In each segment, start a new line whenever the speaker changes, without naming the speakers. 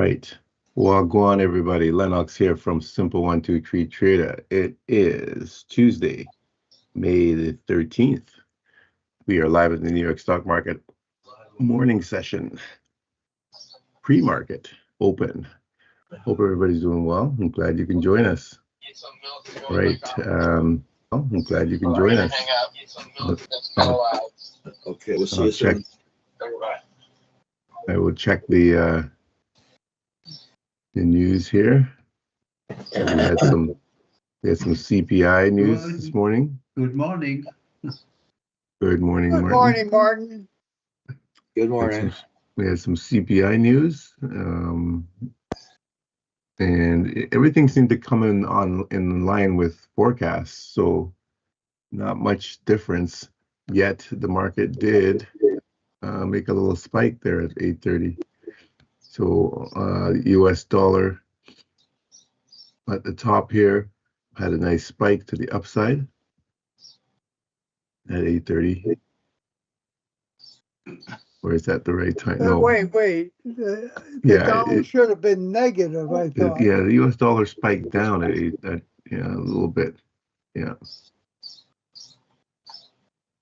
right. Well, go on, everybody. Lennox here from Simple 123 Trader. It is Tuesday, May the 13th. We are live at the New York Stock Market morning session, pre-market open. Hope everybody's doing well. I'm glad you can join us. Right. I'm glad you can join us.
Okay, we'll see you soon.
I will check the news here. So we had some CPI news this morning.
Good morning.
Good morning,
Good
Martin.
morning, Martin.
Good morning.
We had some CPI news, and everything seemed to come in line with forecasts. So not much difference yet. The market did make a little spike there at 8:30. So U.S. dollar at the top here had a nice spike to the upside at 8:30. Or is that the right time? No.
Wait. The dollar should have been negative, I thought.
Yeah, the U.S. dollar spiked down at a little bit. Yeah.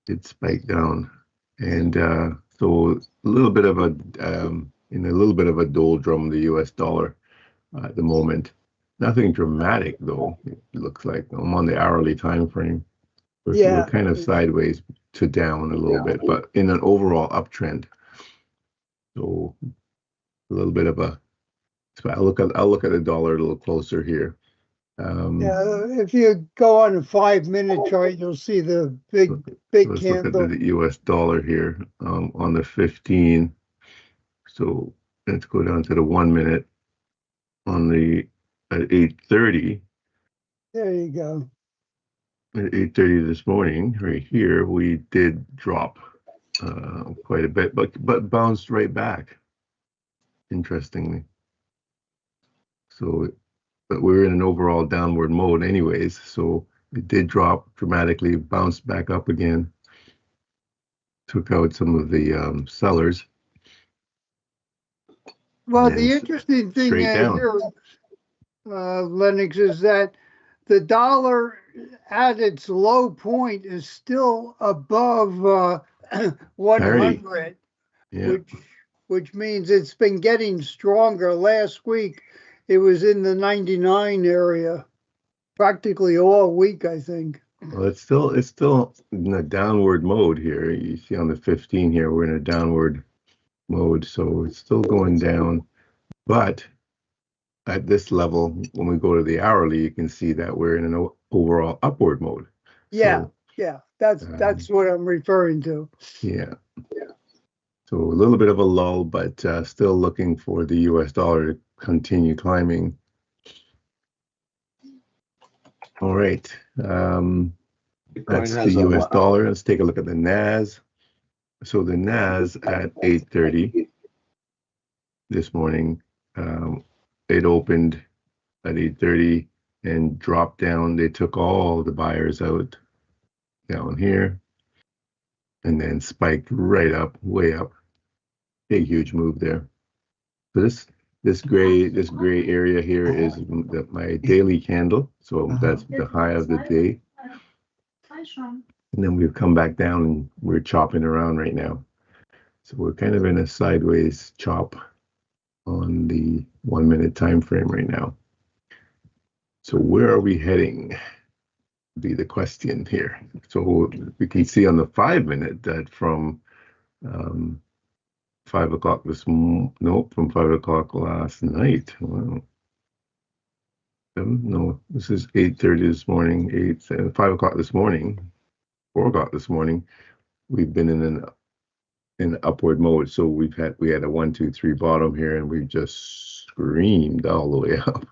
It spiked down. And so a little bit of a doldrum, the U.S. dollar at the moment. Nothing dramatic though. It looks like I'm on the hourly time frame. We're kind of sideways to down a little bit, but in an overall uptrend. So a little bit of a. So I'll look at the dollar a little closer here.
If you go on a 5-minute chart, you'll see the big
let's
candle.
look at the U.S. dollar here on the 15. So let's go down to the 1 minute at 8:30.
There you go.
At 8:30 this morning, right here, we did drop quite a bit, but bounced right back. Interestingly. So, but we're in an overall downward mode anyways, so it did drop dramatically, bounced back up again, took out some of the sellers.
Well, the interesting thing here, Lennox, is that the dollar at its low point is still above 100, which means it's been getting stronger. Last week, it was in the 99 area, practically all week, I think.
Well, it's still in a downward mode here. You see on the 15 here, we're in a downward mode, so it's still going down. But at this level, when we go to the hourly, you can see that we're in an overall upward mode.
That's what I'm referring to.
Yeah. So a little bit of a lull, but still looking for the U.S. dollar to continue climbing. All right. That's the U.S. dollar. Let's take a look at the NAS. So the NAS at 8:30 this morning, it opened at 8:30 and dropped down. They took all the buyers out down here and then spiked right up, way up. Big, huge move there. So this gray area here is my daily candle. So that's the high of the day. And then we've come back down and we're chopping around right now. So we're kind of in a sideways chop on the 1 minute time frame right now. So where are we heading? Be the question here. So we can see on the 5 minute that from 5 o'clock from 5 o'clock last night. Wow. No, this is 8:30 this morning. 5 o'clock this morning. 4 o'clock this morning. We've been in an upward mode. So we had a 1, 2, 3 bottom here, and we've just screamed all the way up.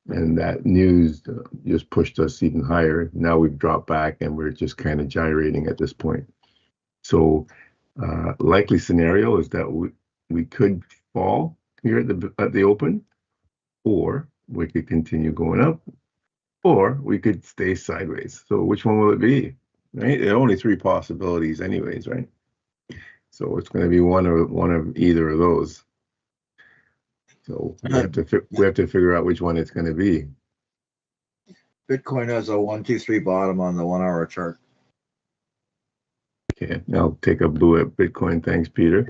And that news just pushed us even higher. Now we've dropped back, and we're just kind of gyrating at this point. So likely scenario is that we could fall here at the open, or we could continue going up, or we could stay sideways. So which one will it be? Right? There are only 3 possibilities anyways, right? So it's going to be one of either of those. So we have to figure out which one it's going to be.
Bitcoin has a 1, 2, 3 bottom on the 1 hour chart.
Okay, I'll take a boo at Bitcoin. Thanks, Peter.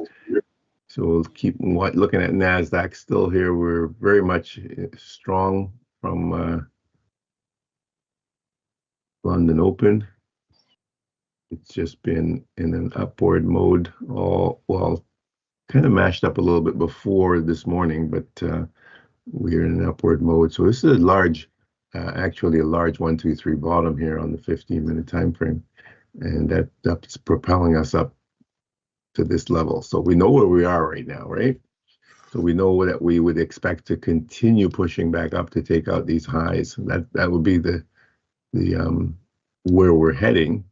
So we'll keep looking at NASDAQ still here. We're very much strong from London Open. It's just been in an upward mode well, kind of mashed up a little bit before this morning, but we're in an upward mode. So this is a large, actually a large 1, 2, 3 bottom here on the 15-minute time frame. And that's propelling us up to this level. So we know where we are right now, right? So we know that we would expect to continue pushing back up to take out these highs. That would be the where we're heading.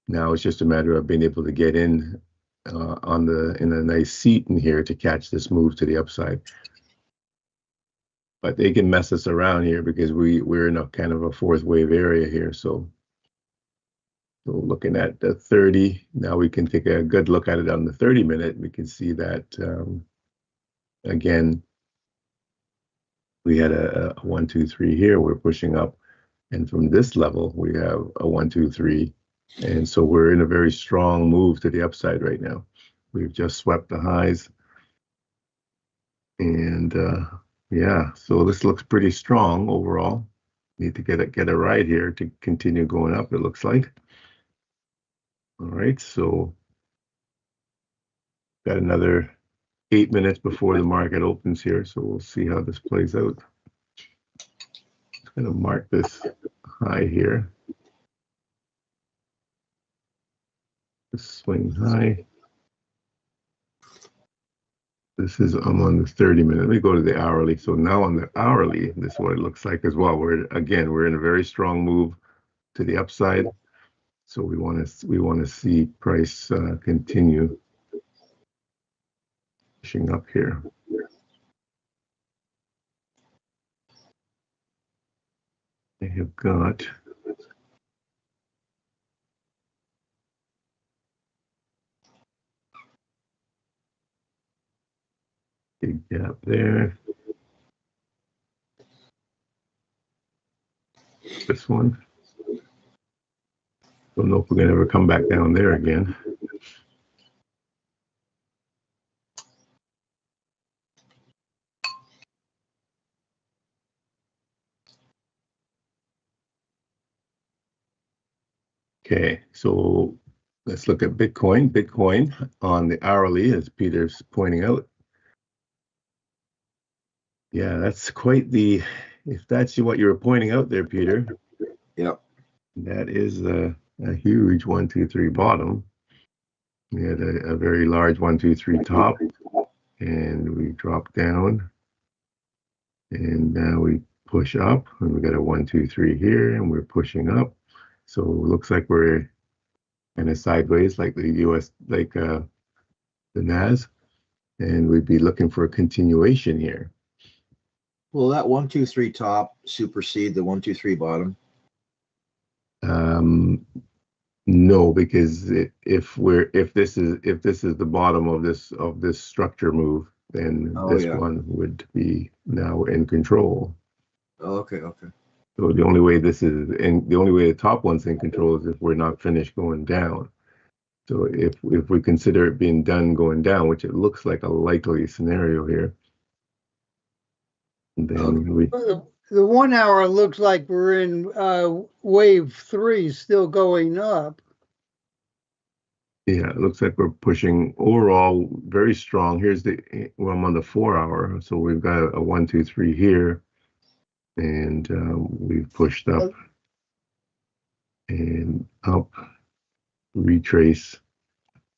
Now it's just a matter of being able to get in in a nice seat in here to catch this move to the upside. But they can mess us around here because we're in a kind of a fourth wave area here. So looking at the 30, now we can take a good look at it on the 30-minute. We can see that, again, we had a 1, 2, 3 here. We're pushing up. And from this level, we have a 1, 2, 3. And so we're in a very strong move to the upside right now. We've just swept the highs. And yeah, so this looks pretty strong overall. Need to get it right here to continue going up, it looks like. All right, so got another 8 minutes before the market opens here, so we'll see how this plays out. Just going to mark this high here. This swing high. This is, I'm on the 30-minute. Let me go to the hourly. So now on the hourly, this is what it looks like as well. We're in a very strong move to the upside. So we want to see price continue pushing up here. They have got big gap there. This one. Don't know if we're going to ever come back down there again. Okay, so let's look at Bitcoin. Bitcoin on the hourly, as Peter's pointing out. Yeah, that's quite the, if that's what you were pointing out there, Peter.
Yep.
That is a huge 1, 2, 3 bottom. We had a very large 1, 2, 3 top, and we drop down, and now we push up, and we got a 1, 2, 3 here, and we're pushing up. So it looks like we're kind of sideways, like the US, like the NAS, and we'd be looking for a continuation here.
Will that 1, 2, 3 top supersede the 1, 2, 3 bottom?
No, because if this is the bottom of this structure move, then this one would be now in control.
Oh, okay.
So the only way the top one's in control is if we're not finished going down. So if we consider it being done going down, which it looks like a likely scenario here, then
the 1 hour looks like we're in wave 3, still going up.
Yeah, it looks like we're pushing overall very strong. Here's I'm on the 4 hour, so we've got a 1, 2, 3 here, and we've pushed up and up, retrace,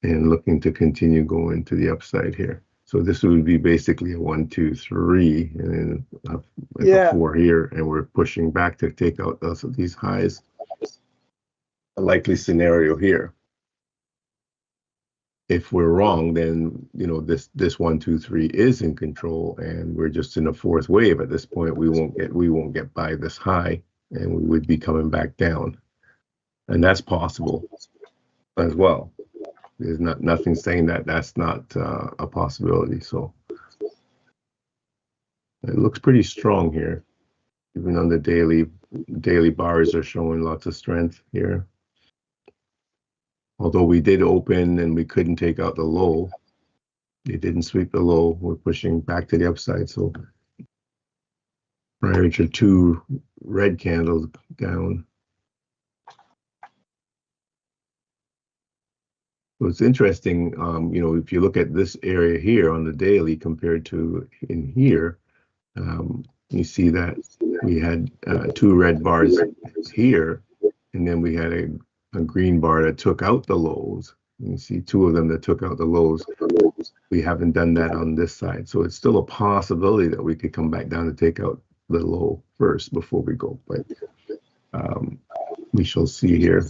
and looking to continue going to the upside here. So this would be basically a 1, 2, 3, and then a 4 here, and we're pushing back to take out these highs. A likely scenario here. If we're wrong, then this 1, 2, 3 is in control, and we're just in a fourth wave at this point. We won't get by this high, and we would be coming back down, and that's possible as well. There's nothing saying that that's not a possibility. So It looks pretty strong here. Even on the daily bars are showing lots of strength here. Although we did open and we couldn't take out the low. It didn't sweep the low. We're pushing back to the upside. So prior to 2 red candles down. So it's interesting, you know, if you look at this area here on the daily compared to in here, you see that we had 2 red bars here, and then we had a green bar that took out the lows. You see 2 of them that took out the lows. We haven't done that on this side. So it's still a possibility that we could come back down and take out the low first before we go. But we shall see here.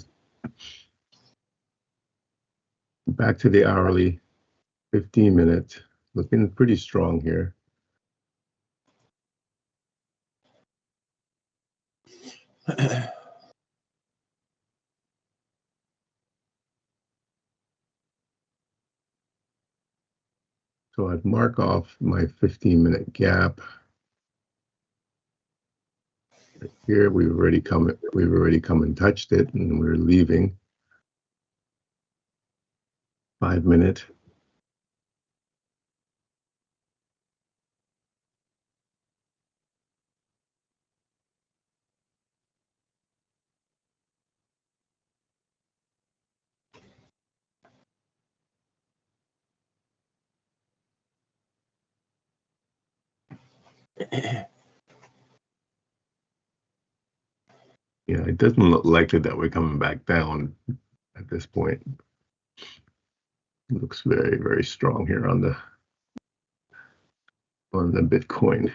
Back to the hourly, 15-minute, looking pretty strong here. So I'd mark off my 15-minute gap. Right here, we've already come and touched it, and we're leaving. 5-minute. Yeah, it doesn't look likely that we're coming back down at this point. It looks very, very strong here on the Bitcoin.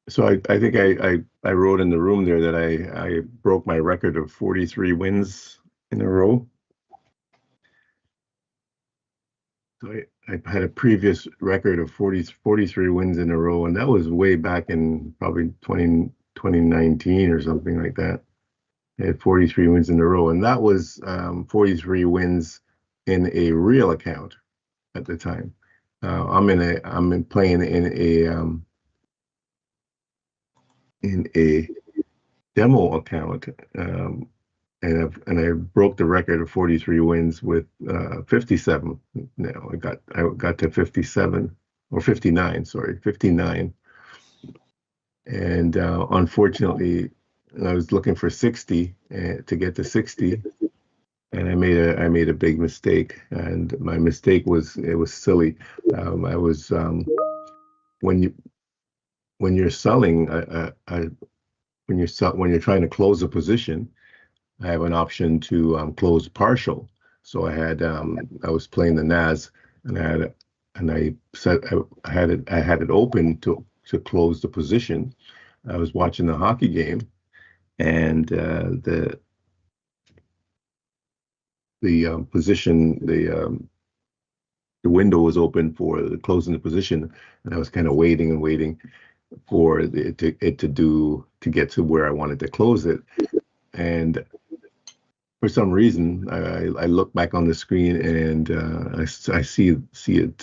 So I think I wrote in the room there that I broke my record of 43 wins in a row. So I had a previous record of 43 wins in a row, and that was way back in probably 2019 or something like that. I had 43 wins in a row, and that was 43 wins in a real account at the time. I'm playing in a demo account, and I broke the record of 43 wins with 57. Now I got to 57 or 59. Sorry, 59. And unfortunately, I was looking for 60 to get to 60, and I made a big mistake. And my mistake was silly. I was when you're selling when you're trying to close a position, I have an option to close partial. So I was playing the NAS, and I had it open to close the position. I was watching the hockey game, and the position, the window was open for closing the position, and I was kind of waiting for it to get to where I wanted to close it. And for some reason, I look back on the screen, and I see it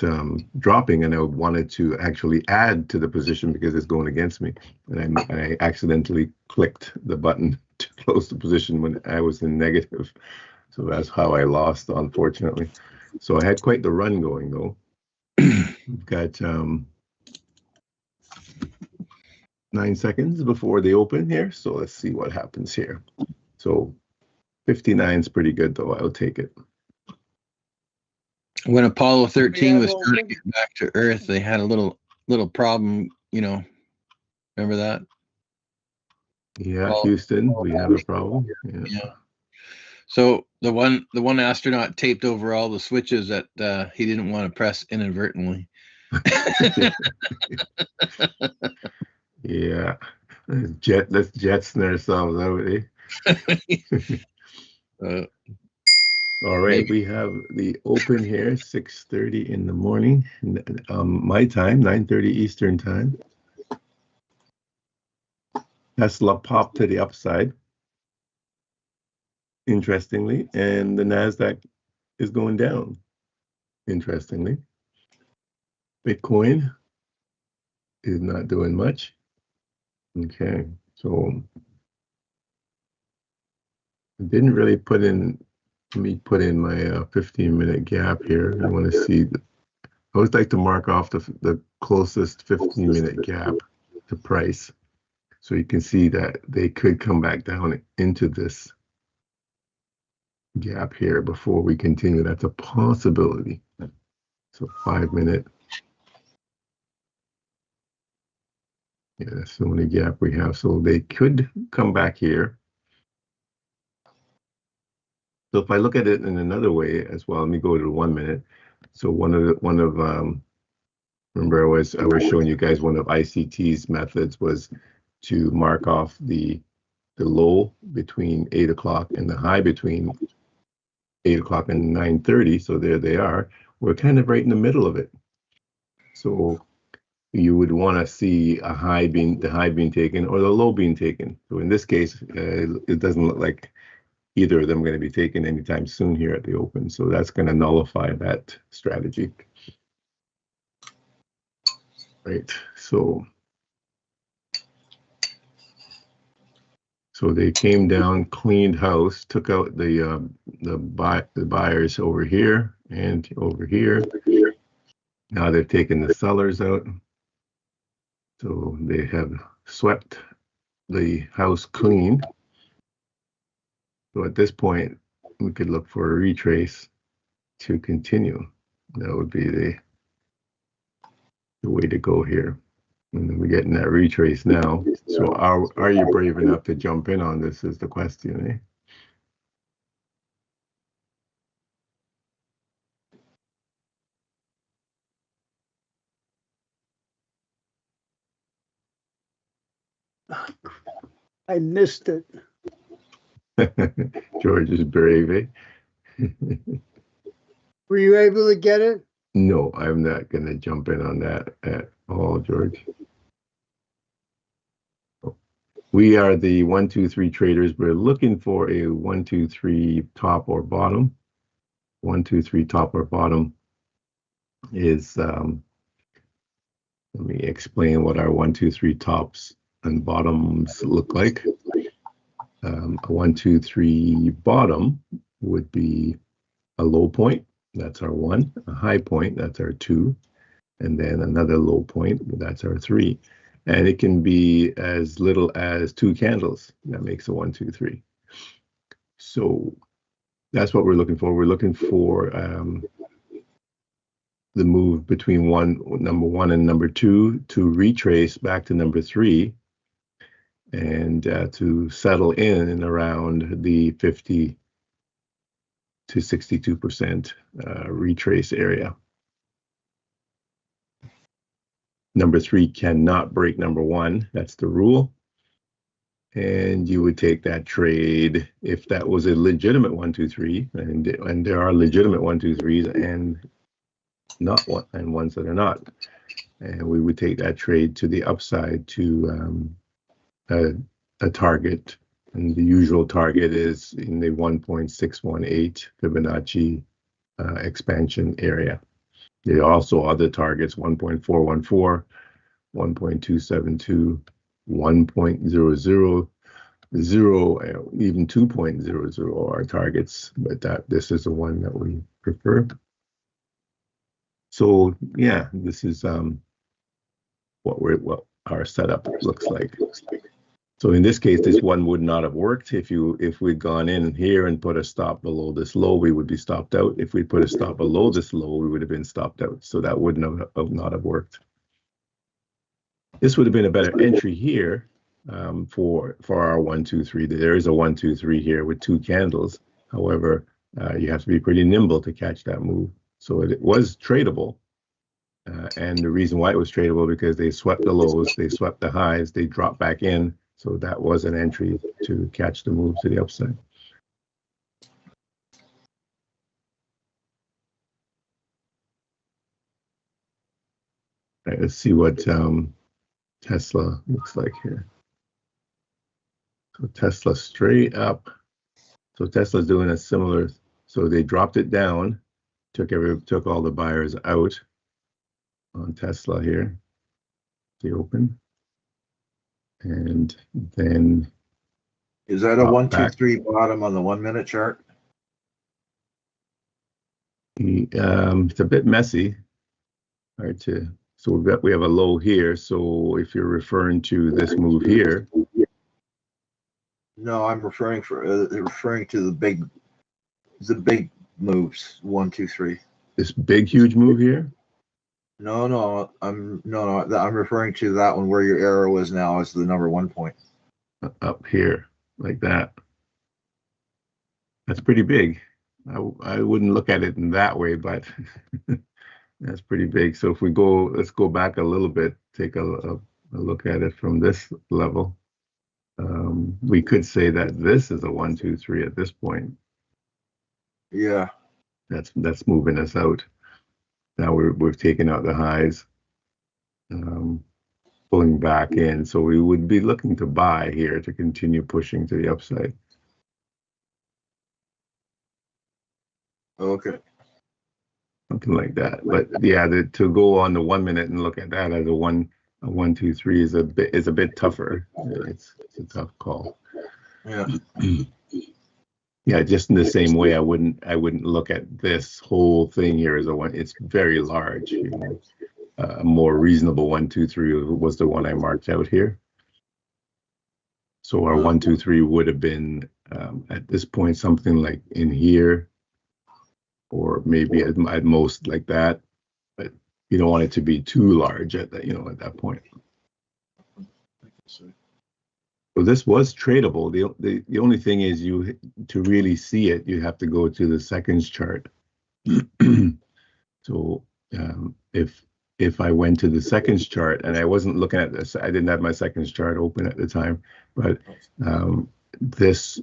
dropping, and I wanted to actually add to the position because it's going against me, and I accidentally clicked the button to close the position when I was in negative. So that's how I lost, unfortunately. So I had quite the run going, though. Got 9 seconds before they open here, so let's see what happens here. So 59 is pretty good, though. I'll take it.
When Apollo 13 was trying to get back to Earth, they had a little problem, you know. Remember that?
Yeah, Houston, we have a problem.
Yeah. So the one astronaut taped over all the switches that he didn't want to press inadvertently.
Yeah, let's jettison ourselves, haven't we? All right, maybe. We have the open here, 6:30 in the morning, my time, 9:30 Eastern time. Tesla popped to the upside, interestingly, and the NASDAQ is going down. interestingly. Bitcoin is not doing much. Okay, so I didn't really put in, let me put in my 15-minute gap here. I want to see, I always like to mark off the closest 15-minute gap to price. So you can see that they could come back down into this gap here before we continue. That's a possibility. So 5-minute. Yeah, that's the only gap we have. So they could come back here. So if I look at it in another way as well, let me go to 1 minute. So remember I was showing you guys one of ICT's methods was to mark off the low between 8 o'clock and the high between 8 o'clock and 9:30. So there they are. We're kind of right in the middle of it. So you would want to see the high being taken or the low being taken. So in this case, it doesn't look like either of them are going to be taken anytime soon here at the open. So that's going to nullify that strategy. Right. So they came down, cleaned house, took out the buyers over here and over here. Now they've taken the sellers out. So they have swept the house clean. So at this point, we could look for a retrace to continue. That would be the way to go here. And we're getting that retrace now. So are you brave enough to jump in on this is the question,
I missed it.
George is brave, eh?
Were you able to get it?
No, I'm not going to jump in on that at all, George. We are the 1, 2, 3 traders. We're looking for a 1, 2, 3 top or bottom. 1, 2, 3 top or bottom is, let me explain what our 1, 2, 3 tops and bottoms look like. A 1, 2, 3 bottom would be a low point. That's our 1. A high point, that's our 2. And then another low point, that's our 3. And it can be as little as 2 candles. That makes a 1, 2, 3. So that's what we're looking for. We're looking for the move between number 1 and number 2 to retrace back to number 3 and to settle in and around the 50 to 62% retrace area. Number 3 cannot break number 1. That's the rule. And you would take that trade if that was a legitimate 1, 2, 3, and there are legitimate 1, 2, 3s and not one and ones that are not. And we would take that trade to the upside to a target, and the usual target is in the 1.618 Fibonacci expansion area. There are also other targets, 1.414, 1.272, 1.000, even 2.00 are targets, but this is the one that we prefer. So yeah, this is what our setup looks like. So in this case, this one would not have worked. If we'd gone in here and put a stop below this low, we would be stopped out. If we put a stop below this low, we would have been stopped out. So that would not have worked. This would have been a better entry here for our 1, 2, 3. There is a 1, 2, 3 here with 2 candles. However, you have to be pretty nimble to catch that move. So it was tradable. And the reason why it was tradable because they swept the lows, they swept the highs, they dropped back in. So that was an entry to catch the move to the upside. All right, let's see what Tesla looks like here. So Tesla straight up. So Tesla's doing a similar, so they dropped it down took all the buyers out on Tesla here. The open, and then
Is that a
pop
1, 2,
back.
3 bottom on the 1 minute chart?
It's a bit messy. Hard to. So we have a low here. So if you're referring to this move here,
No, I'm referring to the big moves. 1, 2, 3.
this big huge move here.
No, I'm referring to that one where your arrow is now as the number 1 point.
Up here like that. That's pretty big. I wouldn't look at it in that way, but that's pretty big. So if we go, let's go back a little bit, take a look at it from this level. We could say that this is a 1, 2, 3 at this point.
Yeah.
That's moving us out. Now we've taken out the highs, pulling back in. So we would be looking to buy here to continue pushing to the upside.
Okay.
Something like that. But yeah, to go on the 1 minute and look at that as a 1, 2, 3 is a bit tougher. It's a tough call.
Yeah.
Yeah, just in the same way, I wouldn't look at this whole thing here as a one. It's very large. You know, a more reasonable 1, 2, 3 was the one I marked out here. So our 1, 2, 3 would have been at this point something like in here, or maybe at most like that. But you don't want it to be too large at that, at that point. So this was tradable. The only thing is to really see it, you have to go to the seconds chart. So if I went to the seconds chart, and I wasn't looking at this, I didn't have my seconds chart open at the time, but this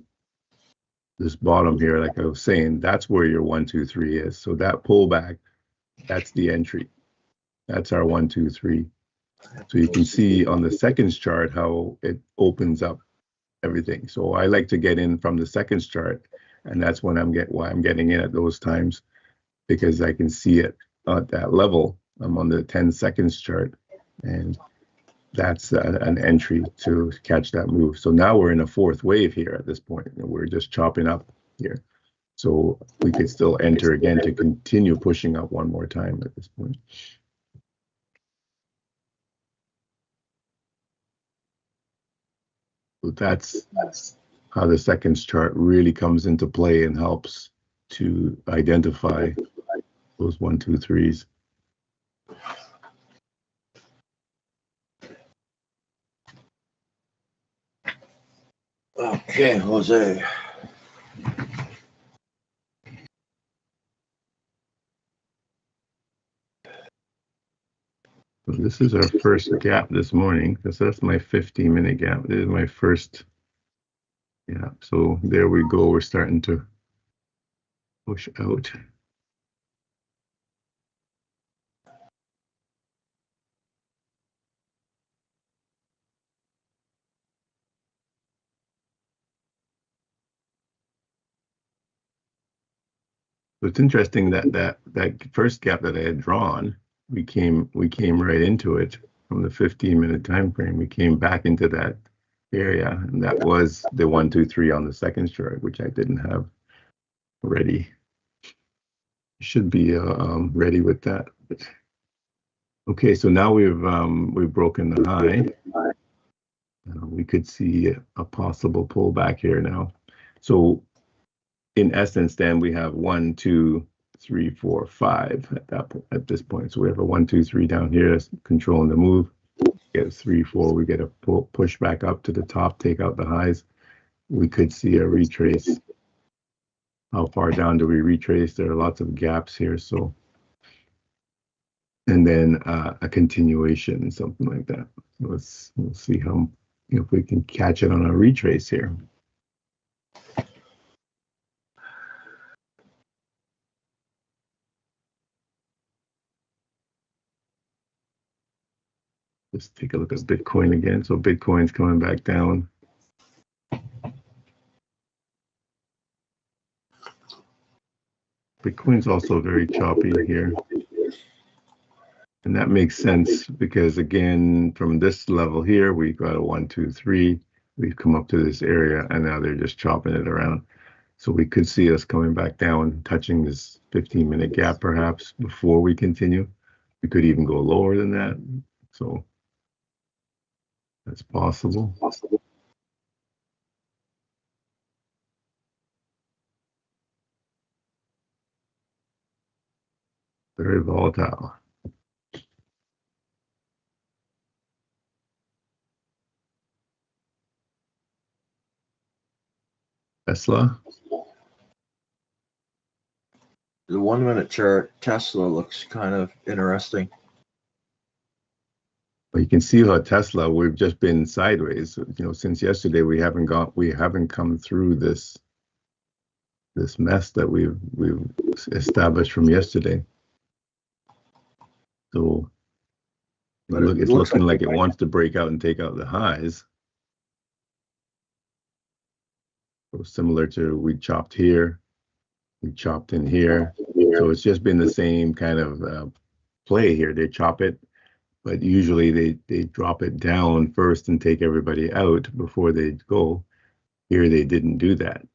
bottom here, like I was saying, that's where your 1, 2, 3 is. So that pullback, that's the entry. That's our 1, 2, 3. So you can see on the seconds chart how it opens up everything. So I like to get in from the seconds chart, and that's when why I'm getting in at those times, because I can see it at that level. I'm on the 10 seconds chart, and that's an entry to catch that move. So now we're in a fourth wave here at this point, and we're just chopping up here. So we could still enter again to continue pushing up one more time at this point. So that's how the seconds chart really comes into play and helps to identify those 1, 2, 3s.
Okay, Jose.
So this is our first gap this morning. That's my 15-minute gap. This is my first gap. So there we go. We're starting to push out. So it's interesting that first gap that I had drawn, we came right into it from the 15-minute time frame. We came back into that area, and that was the 1, 2, 3 on the seconds chart, which I didn't have ready. Should be ready with that. Okay, so now we've broken the high. We could see a possible pullback here now. So in essence, then we have 1, 2, 3, 4, 5 at this point. So we have a 1, 2, 3 down here that's controlling the move. Get 3, 4. We get a push back up to the top, take out the highs. We could see a retrace. How far down do we retrace? There are lots of gaps here. So, and then a continuation, something like that. We'll see how if we can catch it on a retrace here. Let's take a look at Bitcoin again. So Bitcoin's coming back down. Bitcoin's also very choppy here. And that makes sense because, again, from this level here, we've got a 1, 2, 3. We've come up to this area, and now they're just chopping it around. So we could see us coming back down, touching this 15-minute gap perhaps before we continue. We could even go lower than that. So that's possible. Very volatile. Tesla.
The 1 minute chart, Tesla looks kind of interesting.
Well, you can see how Tesla, we've just been sideways. You know, since yesterday, we haven't come through this mess that we've established from yesterday. So it's looking like it wants to break out and take out the highs. So similar to we chopped here, we chopped in here. So it's just been the same kind of play here. They chop it, but usually they drop it down first and take everybody out before they go. Here they didn't do that.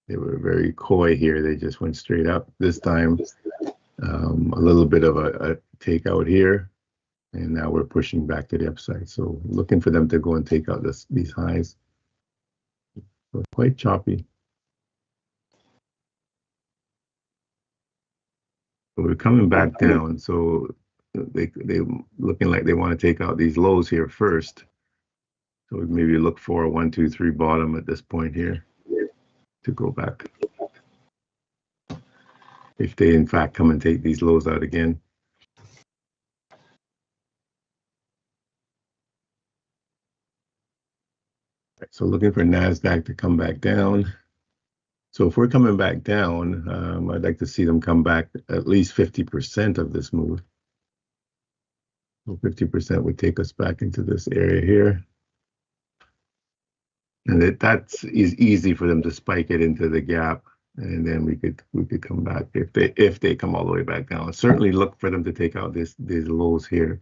They were very coy here. They just went straight up. This time, a little bit of a takeout here, and now we're pushing back to the upside. So looking for them to go and take out these highs. So quite choppy. So we're coming back down. So they looking like they want to take out these lows here first. So we maybe look for a 1, 2, 3 bottom at this point here to go back. If they in fact come and take these lows out again. Right, so looking for NASDAQ to come back down. So if we're coming back down, I'd like to see them come back at least 50% of this move. So 50% would take us back into this area here. And that's easy for them to spike it into the gap. And then we could come back if they come all the way back down. Certainly look for them to take out these lows here.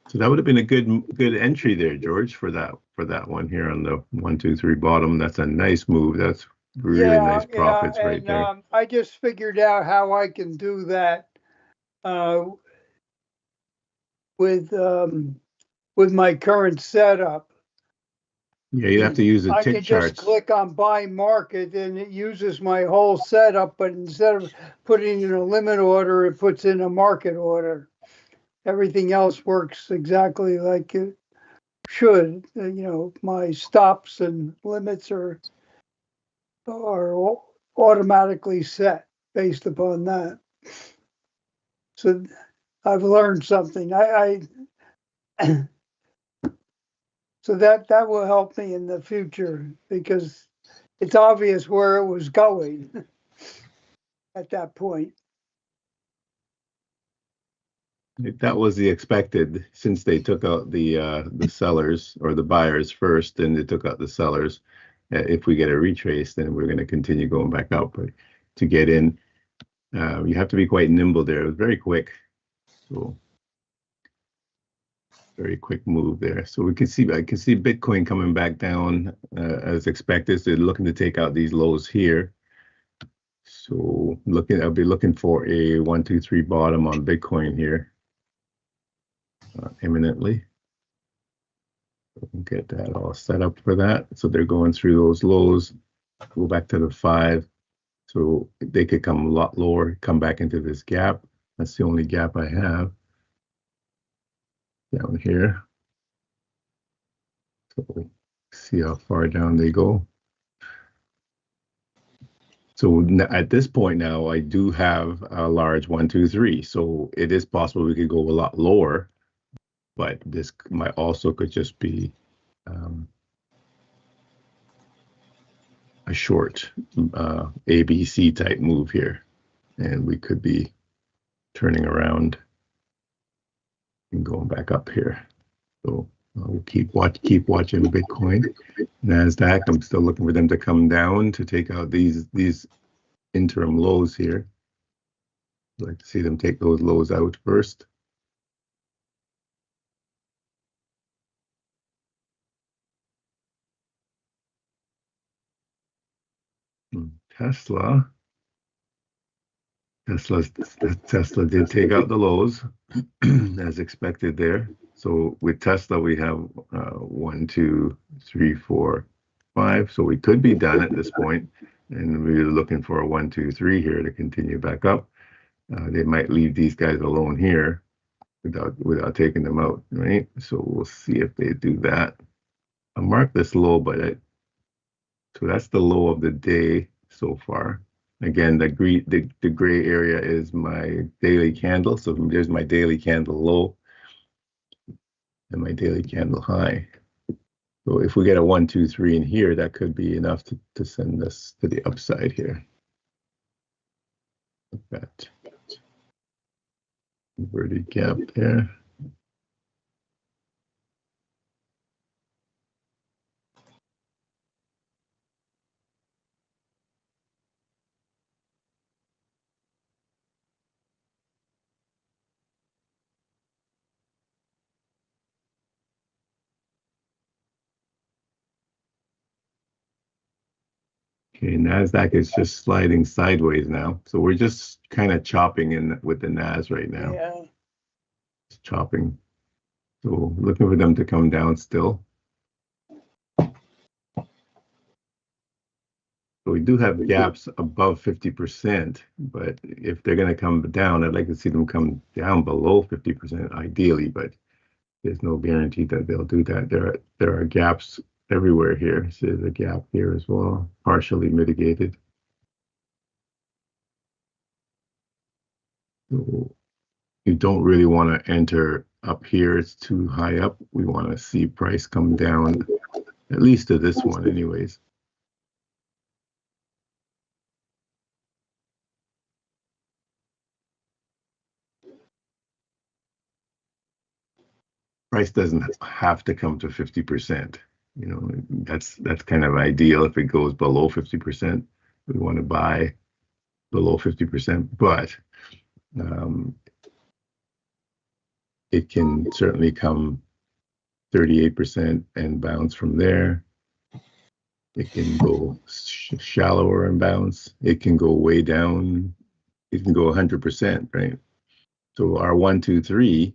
So that would have been a good entry there, George, for that one here on the 1, 2, 3 bottom. That's a nice move. That's really nice profits right there.
I just figured out how I can do that with my current setup.
Yeah, you have to use the tick charts.
I can just click on buy market and it uses my whole setup, but instead of putting in a limit order, it puts in a market order. Everything else works exactly like it should. You know, my stops and limits are automatically set based upon that. So I've learned something. So that will help me in the future because it's obvious where it was going at that point.
That was the expected, since they took out the sellers or the buyers first, and they took out the sellers. If we get a retrace, then we're going to continue going back up. But to get in, you have to be quite nimble there. It was very quick, so very quick move there. So I can see Bitcoin coming back down as expected. So they're looking to take out these lows here. So I'll be looking for a 1, 2, 3 bottom on Bitcoin here. Imminently. We'll get that all set up for that. So they're going through those lows, go back to the 5. So they could come a lot lower, come back into this gap. That's the only gap I have down here. So see how far down they go. So at this point now, I do have a large 1, 2, 3. So it is possible we could go a lot lower, but this might also could just be a short ABC type move here, and we could be turning around and going back up here. So we'll keep watching Bitcoin. NASDAQ, I'm still looking for them to come down to take out these interim lows here. I'd like to see them take those lows out first. Tesla did take out the lows as expected there. So with Tesla, we have 1, 2, 3, 4, 5. So we could be done at this point, and we're looking for a 1, 2, 3 here to continue back up. They might leave these guys alone here without taking them out, right? So we'll see if they do that. I'll mark this low, but so that's the low of the day so far. Again, the gray area is my daily candle. So there's my daily candle low and my daily candle high. So if we get a 1, 2, 3 in here, that could be enough to send us to the upside here. Like that. Inverted gap there. Okay, NASDAQ is just sliding sideways now. So we're just kind of chopping in with the NAS right now.
Yeah.
It's chopping. So looking for them to come down still. So we do have gaps above 50%, but if they're going to come down, I'd like to see them come down below 50% ideally, but there's no guarantee that they'll do that. There are gaps everywhere here. So there's a gap here as well, partially mitigated. So you don't really want to enter up here. It's too high up. We want to see price come down, at least to this one anyways. Price doesn't have to come to 50%. You know, that's kind of ideal. If it goes below 50%, we want to buy below 50%, but it can certainly come 38% and bounce from there. It can go shallower and bounce. It can go way down. It can go 100%, right? So our 1, 2, 3,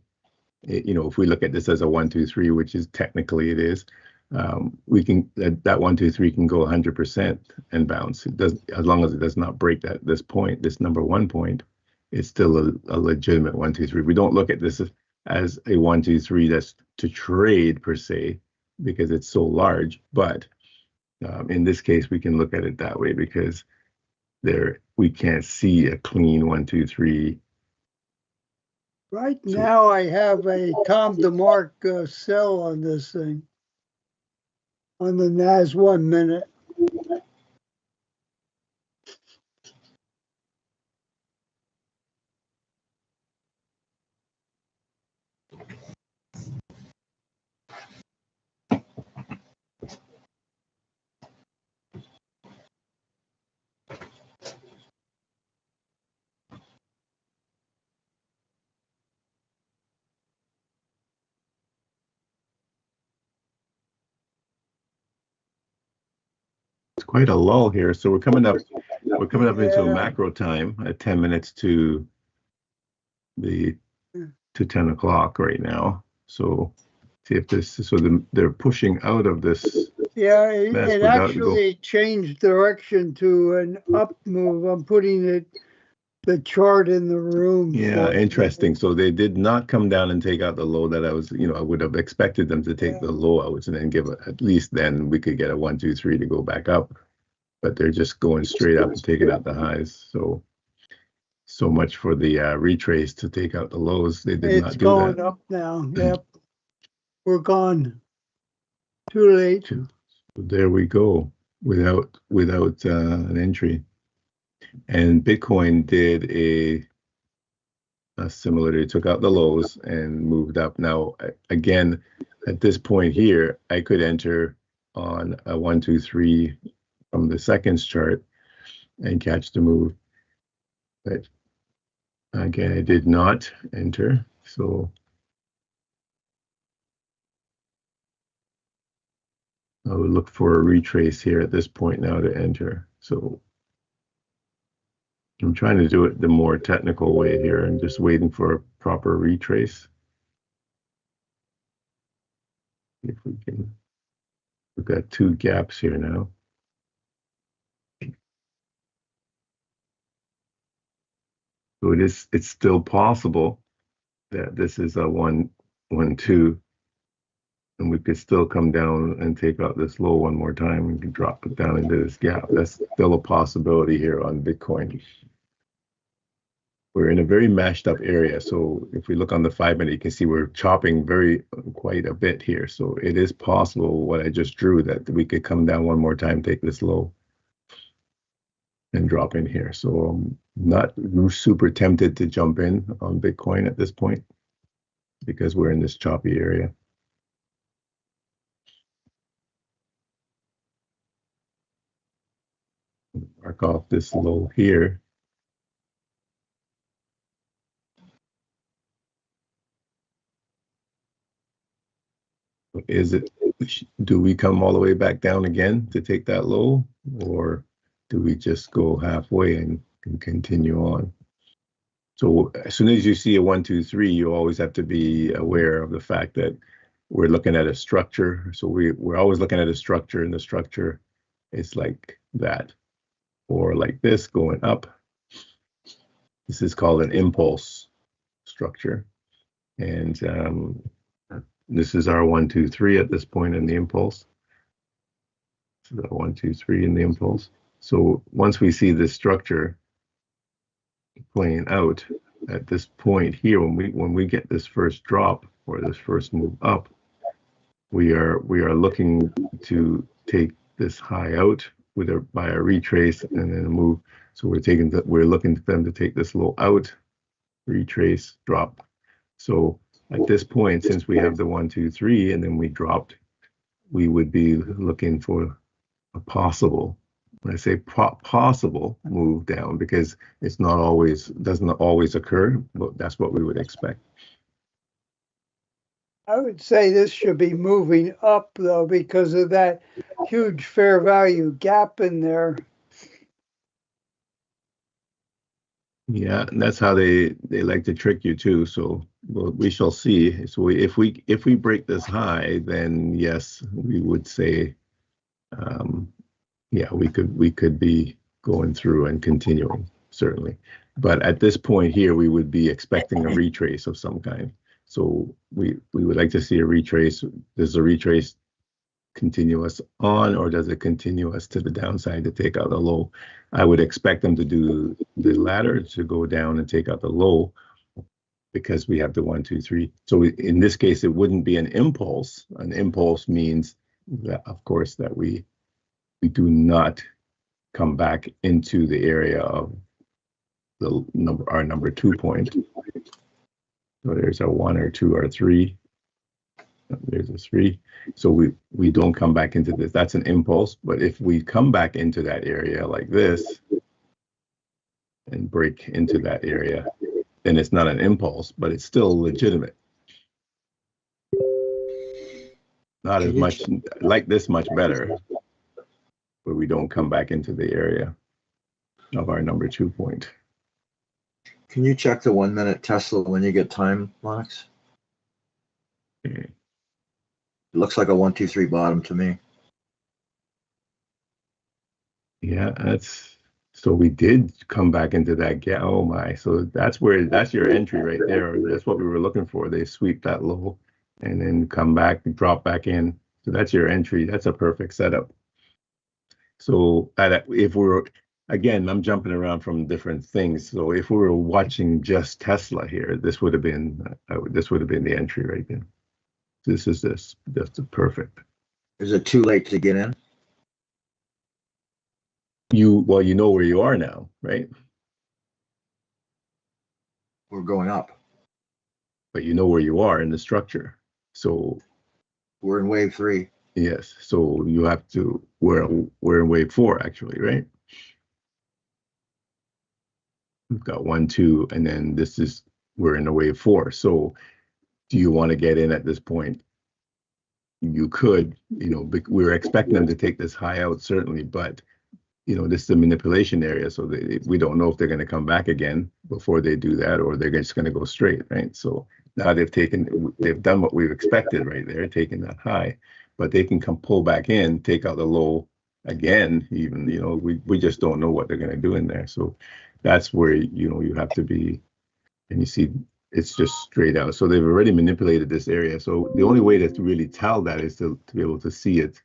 you know, if we look at this as a 1, 2, 3, which is technically it is, we can that 1, 2, 3 can go 100% and bounce. It does, as long as it does not break this point, this number 1 point. It's still a legitimate 1, 2, 3. We don't look at this as a 1, 2, 3 that's to trade per se, because it's so large. But in this case, we can look at it that way because we can't see a clean 1, 2, 3.
Right now, I have a Tom DeMark sell on this thing, on the NAS 1 minute.
It's quite a lull here. So we're coming up into a macro time at 10 minutes to 10 o'clock right now. So see if they're pushing out of this
Yeah,
That's
it
without go.
actually changed direction to an up move. I'm putting the chart in the room.
Yeah,
for you.
interesting. So they did not come down and take out the low that I was, I would have expected them to take the low out and then give at least then we could get a 1, 2, 3 to go back up. But they're just going straight up and taking out the highs. So much for the retrace to take out the lows. They did not
It's
do
going
that.
up now. Yep. We're gone. Too late.
So there we go without an entry. And Bitcoin did a similar. They took out the lows and moved up. Now, again, at this point here, I could enter on a 1, 2, 3 from the seconds chart and catch the move. But again, I did not enter. So I would look for a retrace here at this point now to enter. So I'm trying to do it the more technical way here. I'm just waiting for a proper retrace. If we can, we've got 2 gaps here now. So it's still possible that this is a 1, 1, 2, and we could still come down and take out this low one more time and drop it down into this gap. That's still a possibility here on Bitcoin. We're in a very mashed up area. So if we look on the 5-minute, you can see we're chopping quite a bit here. So it is possible what I just drew that we could come down one more time, take this low and drop in here. So I'm not super tempted to jump in on Bitcoin at this point because we're in this choppy area. Mark off this low here. Do we come all the way back down again to take that low, or do we just go halfway and continue on? So as soon as you see a 1, 2, 3, you always have to be aware of the fact that we're looking at a structure. So we're always looking at a structure, and the structure is like that, or like this going up. This is called an impulse structure, and this is our 1, 2, 3 at this point in the impulse. So 1, 2, 3 in the impulse. So once we see this structure playing out at this point here, when we get this first drop or this first move up, we are looking to take this high out by a retrace and then a move. So we're looking for them to take this low out, retrace, drop. So at this point, since we have the 1, 2, 3, and then we dropped, we would be looking for a possible, when I say possible move down, because it's doesn't always occur, but that's what we would expect.
I would say this should be moving up though because of that huge fair value gap in there.
Yeah, and that's how they like to trick you too. So we shall see. So if we break this high, then yes, we would say, yeah, we could be going through and continuing, certainly. But at this point here, we would be expecting a retrace of some kind. So we would like to see a retrace. Does a retrace continue us on, or does it continue us to the downside to take out the low? I would expect them to do the latter, to go down and take out the low, because we have the 1, 2, 3. So in this case, it wouldn't be an impulse. An impulse means that, of course, that we do not come back into the area of our number 2 point. So there's a 1 or 2 or 3. There's a 3. So we don't come back into this. That's an impulse. But if we come back into that area like this and break into that area, then it's not an impulse, but it's still legitimate. Not as much like this, much better, but we don't come back into the area of our number 2 point.
Can you check the 1 minute Tesla when you get time, Lennox?
Okay.
It looks like a 1, 2, 3 bottom to me.
Yeah, so we did come back into that gap. Oh my. So that's your entry right there. That's what we were looking for. They sweep that low and then come back and drop back in. So that's your entry. That's a perfect setup. So if we're again, I'm jumping around from different things. So if we were watching just Tesla here, this would have been the entry right there. That's the perfect.
Is it too late to get in?
You know where you are now, right?
We're going up.
But you know where you are in the structure. So
We're in wave 3.
yes, so you have to. We're in wave 4 actually, right? We've got 1, 2, and then we're in a wave 4. So do you want to get in at this point? You could, we're expecting them to take this high out certainly, but this is a manipulation area, so we don't know if they're going to come back again before they do that, or they're just going to go straight, right? So now they've done what we've expected right there, taking that high, but they can pull back in, take out the low again, even, we just don't know what they're going to do in there. So that's where, you have to be, and you see it's just straight out. So they've already manipulated this area. So the only way to really tell that is to be able to see it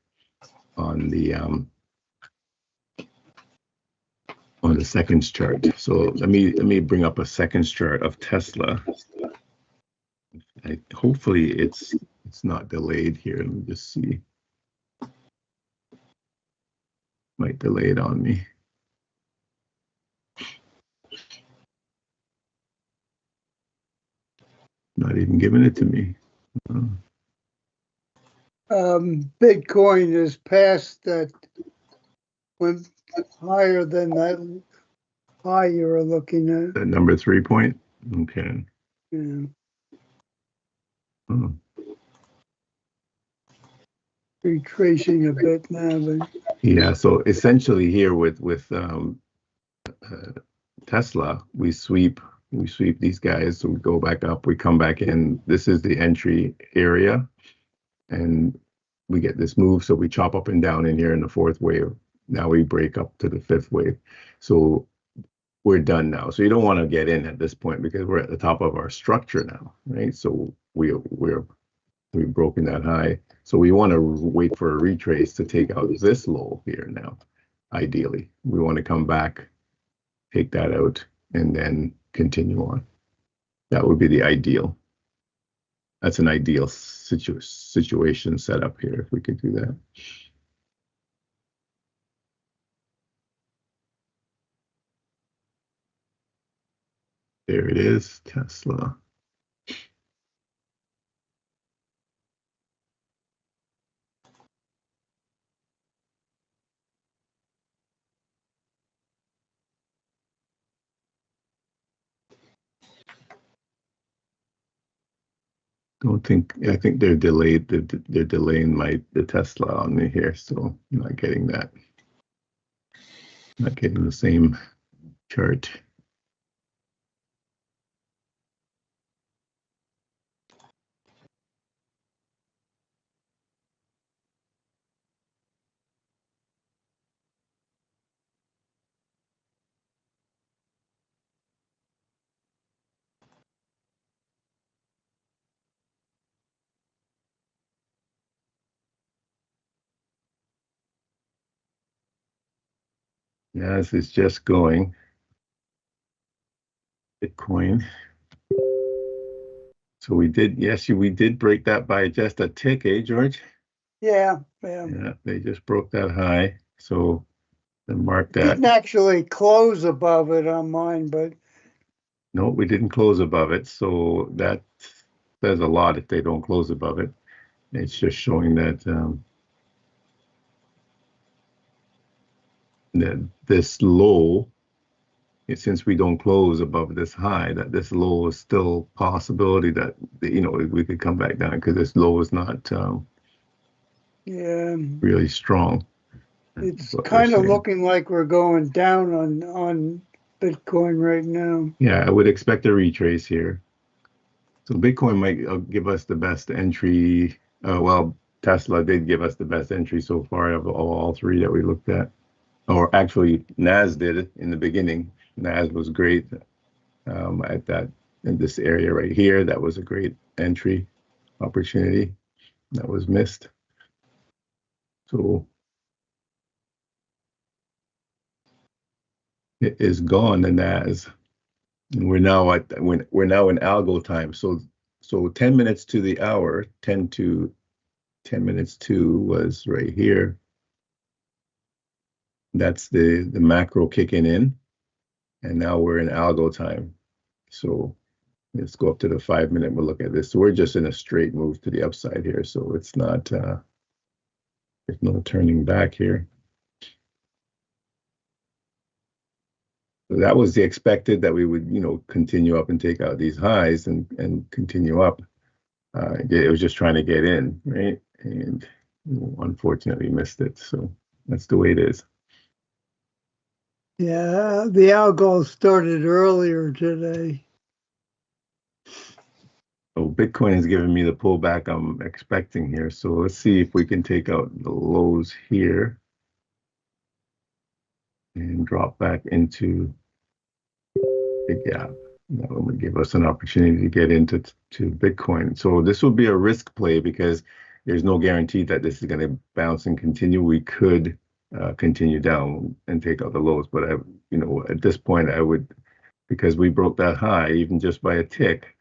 on the seconds chart. So let me bring up a seconds chart of Tesla. Hopefully it's not delayed here. Let me just see. Might delay it on me. Not even giving it to me.
Bitcoin is past that, went higher than that high you were looking at.
That number 3 point? Okay.
Yeah.
Oh.
Retracing a bit now, but
Yeah, so essentially here with Tesla, we sweep these guys, so we go back up, we come back in. This is the entry area, and we get this move, so we chop up and down in here in the 4th wave. Now we break up to the 5th wave. So we're done now. So you don't want to get in at this point because we're at the top of our structure now, right? So we've broken that high. So we want to wait for a retrace to take out this low here now. Ideally, we want to come back, take that out, and then continue on. That would be the ideal. That's an ideal situation set up here if we could do that. There it is, Tesla. I think they're delayed. They're delaying the Tesla on me here, so I'm not getting that. Not getting the same chart. Yes, it's just going. Bitcoin. So we did break that by just a tick, eh, George?
yeah.
Yeah, they just broke that high. So then mark that.
Didn't actually close above it on mine, but
No, we didn't close above it. So that says a lot if they don't close above it. It's just showing that that this low, since we don't close above this high, that this low is still possibility that we could come back down because this low is not
yeah,
really strong.
it's kind of looking like we're going down on Bitcoin right now.
Yeah, I would expect a retrace here. So Bitcoin might give us the best entry. Well, Tesla did give us the best entry so far of all 3 that we looked at. or actually NAS did it in the beginning. NAS was great at that, in this area right here. That was a great entry opportunity that was missed. So it is gone, the NAS. And we're now in algo time. So 10 minutes to the hour, 10 minutes to was right here. That's the macro kicking in. And now we're in algo time. So let's go up to the 5 minute. We'll look at this. So we're just in a straight move to the upside here. So it's not, there's no turning back here. So that was the expected, that we would, continue up and take out these highs and continue up. It was just trying to get in, right? And unfortunately missed it. So that's the way it is.
Yeah, the algo started earlier today.
So Bitcoin has given me the pullback I'm expecting here. So let's see if we can take out the lows here and drop back into the gap. That will give us an opportunity to get into Bitcoin. So this will be a risk play because there's no guarantee that this is going to bounce and continue. We could continue down and take out the lows, but at this point I would, because we broke that high even just by a tick,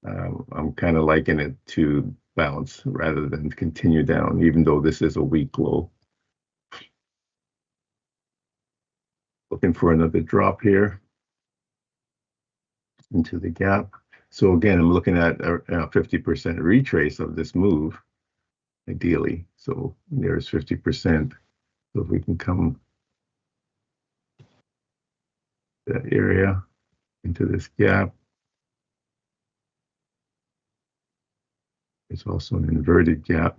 I'm kind of liking it to bounce rather than continue down, even though this is a weak low. Looking for another drop here into the gap. So again, I'm looking at a 50% retrace of this move, ideally. So there's 50%. So if we can come that area into this gap. It's also an inverted gap.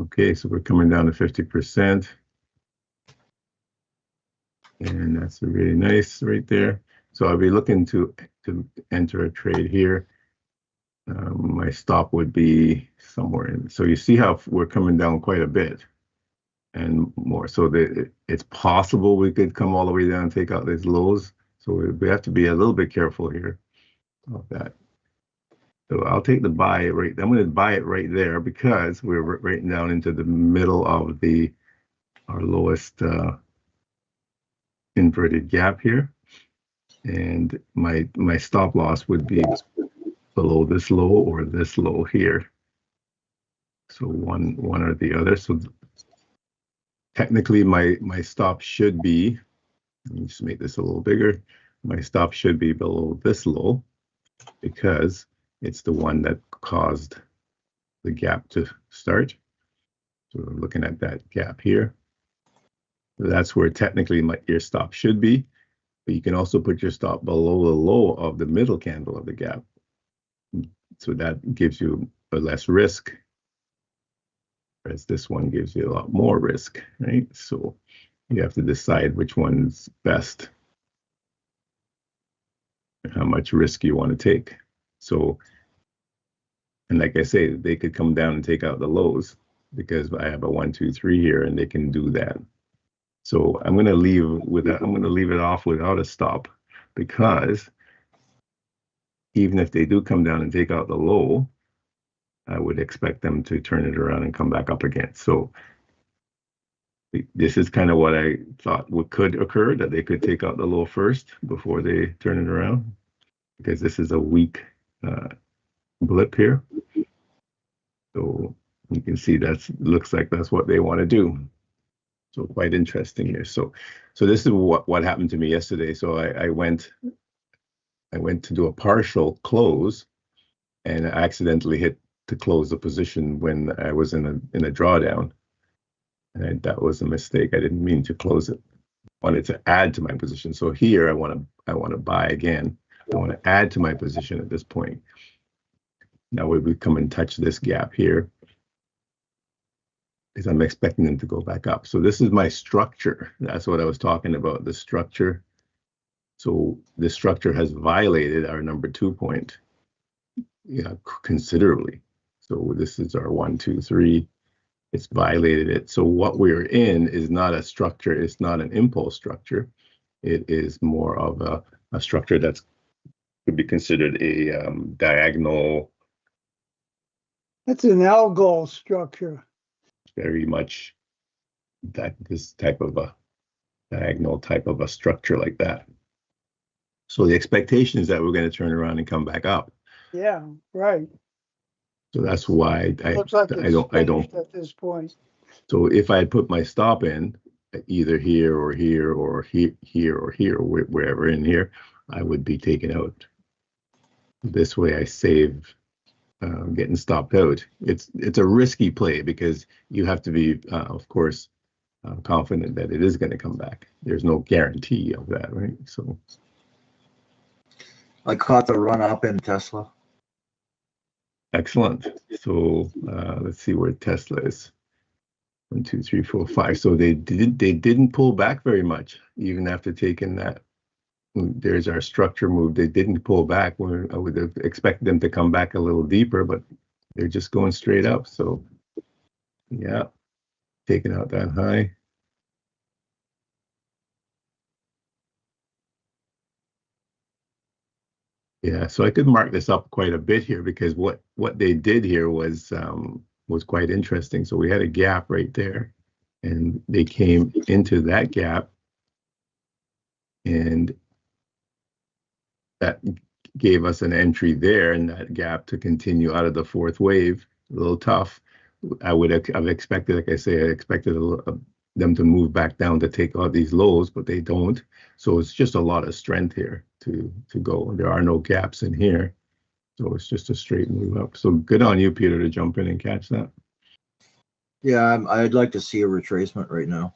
Okay, so we're coming down to 50%. And that's really nice right there. So I'll be looking to enter a trade here. My stop would be somewhere in. So you see how we're coming down quite a bit and more. So it's possible we could come all the way down and take out these lows. So we have to be a little bit careful here of that. So I'll take the buy right. I'm going to buy it right there because we're right down into the middle of our lowest inverted gap here, and my stop loss would be below this low or this low here. So one or the other. So technically my stop should be, let me just make this a little bigger. My stop should be below this low because it's the one that caused the gap to start. So we're looking at that gap here. So that's where technically your stop should be, but you can also put your stop below the low of the middle candle of the gap. So that gives you a less risk, whereas this one gives you a lot more risk, right? So you have to decide which one's best and how much risk you want to take. So, and like I say, they could come down and take out the lows because I have a 1, 2, 3 here, and they can do that. So I'm going to leave it off without a stop, because even if they do come down and take out the low, I would expect them to turn it around and come back up again. So this is kind of what I thought could occur, that they could take out the low first before they turn it around, because this is a weak blip here. So you can see looks like that's what they want to do. So quite interesting here. So this is what happened to me yesterday. So I went to do a partial close, and I accidentally hit to close the position when I was in a drawdown, and that was a mistake. I didn't mean to close it. I wanted to add to my position. So here I want to buy again. I want to add to my position at this point. Now we come and touch this gap here, because I'm expecting them to go back up. So this is my structure. That's what I was talking about, the structure. So the structure has violated our number 2 point. considerably. So this is our 1, 2, 3. It's violated it. So what we're in is not a structure. It's not an impulse structure. It is more of a structure that's could be considered a diagonal.
That's an algol structure.
Very much this type of a diagonal type of a structure like that. So the expectation is that we're going to turn around and come back up.
Yeah, right.
So that's why
Looks like
I don't
finished at this point.
So if I had put my stop in either here or here or here or here, wherever in here, I would be taken out. This way I save getting stopped out. It's a risky play because you have to be, of course, confident that it is going to come back. There's no guarantee of that, right? So
I caught the run up in Tesla.
excellent. So let's see where Tesla is. 1, 2, 3, 4, 5. So they didn't pull back very much, even after taking that. There's our structure move. They didn't pull back. I would have expected them to come back a little deeper, but they're just going straight up. So yeah, taking out that high. Yeah, so I could mark this up quite a bit here because what they did here was quite interesting. So we had a gap right there, and they came into that gap, and that gave us an entry there in that gap to continue out of the fourth wave. A little tough. I've expected, like I say, I expected them to move back down to take out these lows, but they don't. So it's just a lot of strength here to go. There are no gaps in here. So it's just a straight move up. So good on you, Peter, to jump in and catch that.
Yeah, I'd like to see a retracement right now.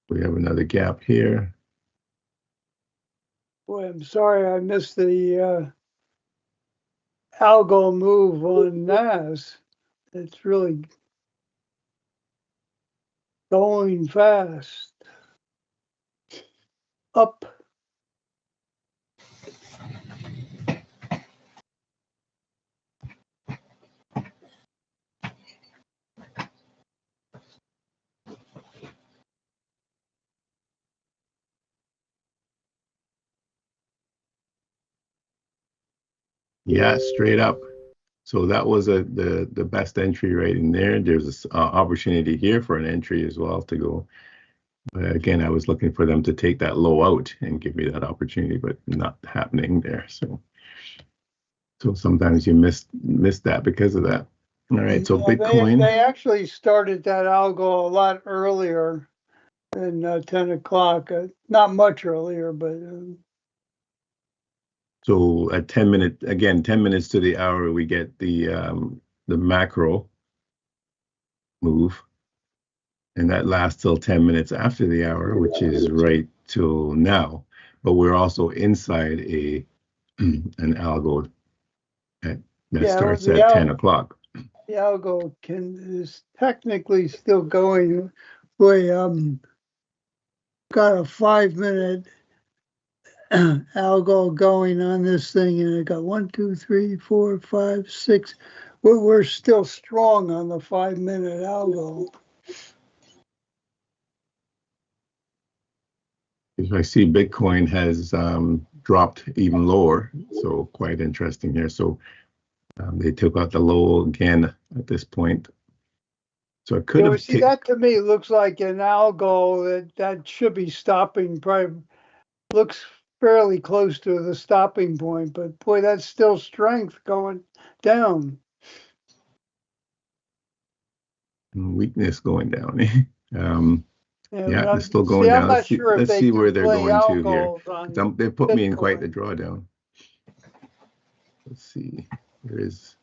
We have another gap here.
Boy, I'm sorry I missed the algo move on NAS. It's really going fast. Up.
Yeah, straight up. So that was the best entry right in there. There's an opportunity here for an entry as well to go. But again, I was looking for them to take that low out and give me that opportunity, but not happening there. So sometimes you miss that because of that. All right, so
Yeah,
Bitcoin.
They actually started that algo a lot earlier than 10 o'clock. Not much earlier, but
So at 10 minutes to the hour, we get the macro move, and that lasts till 10 minutes after the hour, which is right till now. But we're also inside an algo that starts at 10 o'clock.
The algo is technically still going. Boy, got a 5-minute algo going on this thing, and I got 1, 2, 3, 4, 5, 6. We're still strong on the 5-minute algo.
I see Bitcoin has dropped even lower, so quite interesting here. So they took out the low again at this point. So it could have.
See, that to me looks like an algo that should be stopping. Probably looks fairly close to the stopping point, but boy, that's still strength going down.
Weakness going down. Yeah, it's still going
down.
down. Let's see where they're going to here. They put me in quite the
Bitcoin.
drawdown. Let's see. There is.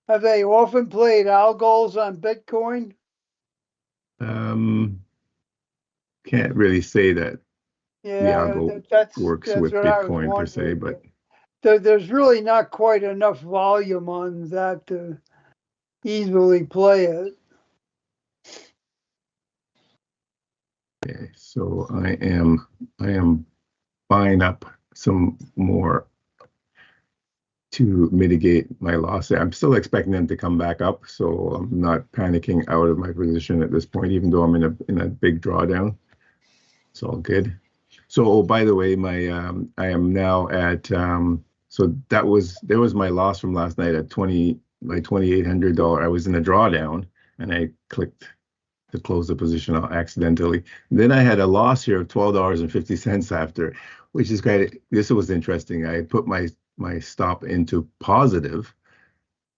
Have they often played algos on Bitcoin?
Can't really say that
Yeah,
the algo
that's
works with Bitcoin per se, but
there's really not quite enough volume on that to easily play it.
okay. So I am buying up some more to mitigate my loss. I'm still expecting them to come back up, so I'm not panicking out of my position at this point, even though I'm in a big drawdown. It's all good. So, oh, by the way, I am now at so there was my loss from last night at $2,800. I was in a drawdown and I clicked to close the position out accidentally. Then I had a loss here of $12.50 after, which is this was interesting. I put my stop into positive,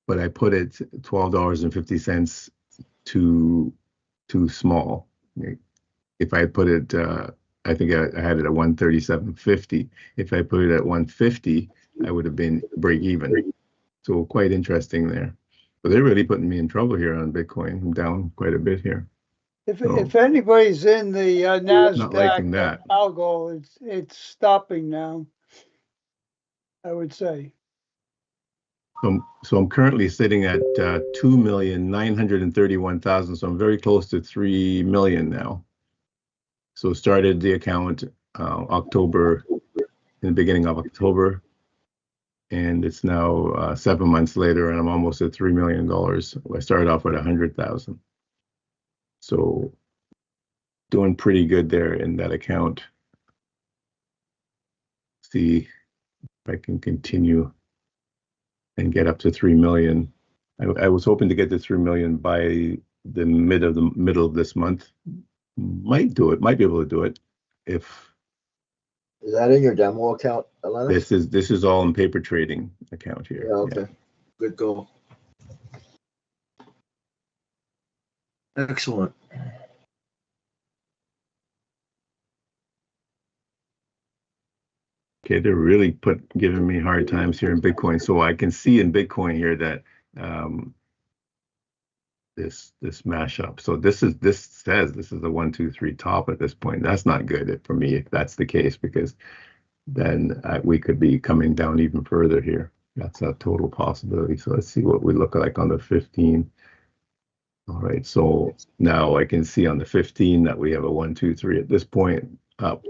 but I put it $12.50 too small. If I had put it, I think I had it at 137.50. If I put it at 150, I would have been break even. So quite interesting there. But they're really putting me in trouble here on Bitcoin. I'm down quite a bit here.
If anybody's in the
Not liking
NASDAQ
that.
algo, it's stopping now, I would say.
So I'm currently sitting at 2,931,000. So I'm very close to 3 million now. So started the account October, in the beginning of October, and it's now 7 months later, and I'm almost at $3 million. I started off with 100,000. So doing pretty good there in that account. See if I can continue and get up to 3 million. I was hoping to get to 3 million by the middle of this month. Might do it. Might be able to do it. If
Is that in your demo account, Lennox?
this is all in paper trading account here.
Yeah, okay. Good goal. Excellent.
Okay, they're really giving me hard times here in Bitcoin. So I can see in Bitcoin here that this mashup. So this says this is a 1, 2, 3 top at this point. That's not good for me if that's the case, because then we could be coming down even further here. That's a total possibility. So let's see what we look like on the 15. All right, so now I can see on the 15 that we have a 1, 2, 3 at this point up,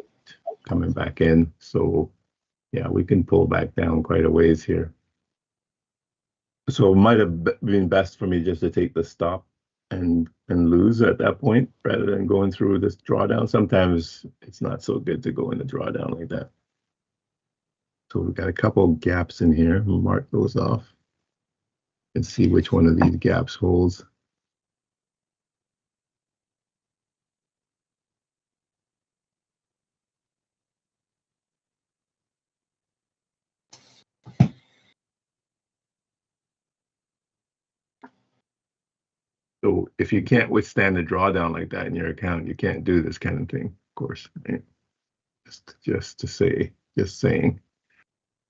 coming back in. So yeah, we can pull back down quite a ways here. So it might have been best for me just to take the stop and lose at that point rather than going through this drawdown. Sometimes it's not so good to go in the drawdown like that. So we've got a couple gaps in here. We'll mark those off and see which one of these gaps holds. So if you can't withstand a drawdown like that in your account, you can't do this kind of thing, of course. Right? Just saying.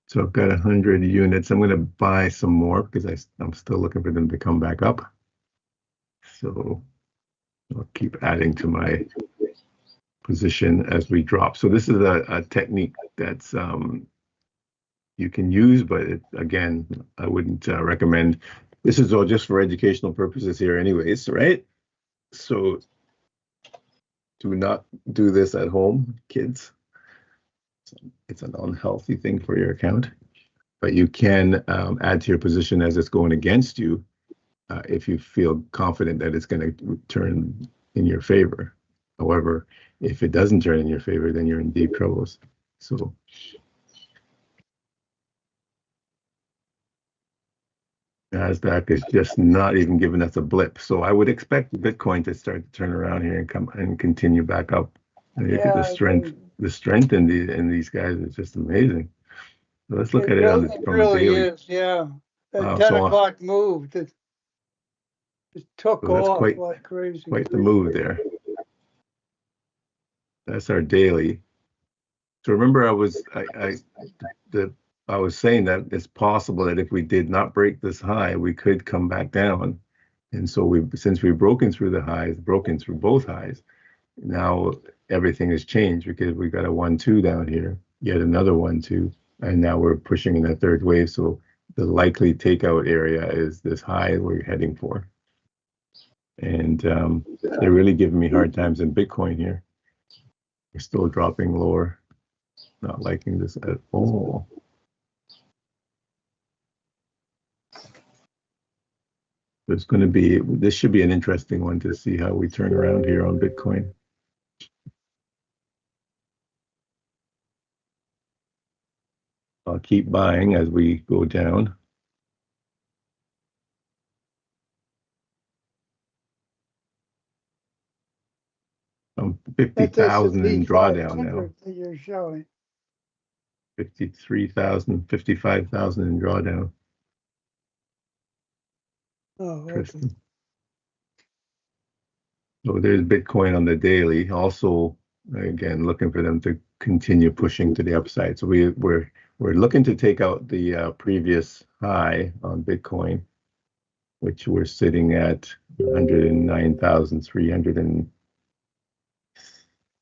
So I've got 100 units. I'm going to buy some more because I'm still looking for them to come back up. So I'll keep adding to my position as we drop. So this is a technique that's you can use, but again, I wouldn't recommend. This is all just for educational purposes here anyways, right? So do not do this at home, kids. It's an unhealthy thing for your account, but you can add to your position as it's going against you if you feel confident that it's going to turn in your favor. However, if it doesn't turn in your favor, then you're in deep troubles. So NASDAQ is just not even giving us a blip. So I would expect Bitcoin to start to turn around here and come and continue back up. And look at the strength. The strength in these guys is just amazing. So let's look at it on from
really
daily.
Is, yeah. That 10 o'clock move that it took off like crazy.
Quite the move there. That's our daily. So remember, I was saying that it's possible that if we did not break this high, we could come back down. And so since we've broken through both highs, now everything has changed because we got a 1-2 down here, yet another 1-2, and now we're pushing in a third wave. So the likely takeout area is this high we're heading for. And they're really giving me hard times in Bitcoin here. We're still dropping lower. Not liking this at all. There's going to be, this should be an interesting one to see how we turn around here on Bitcoin. I'll keep buying as we go down. I'm 50,000 in drawdown now.
That you're showing.
53,000, 55,000 in drawdown.
Oh, okay.
Interesting. So there's Bitcoin on the daily. Also, again, looking for them to continue pushing to the upside. So we're looking to take out the previous high on Bitcoin, which we're sitting at 109,300 and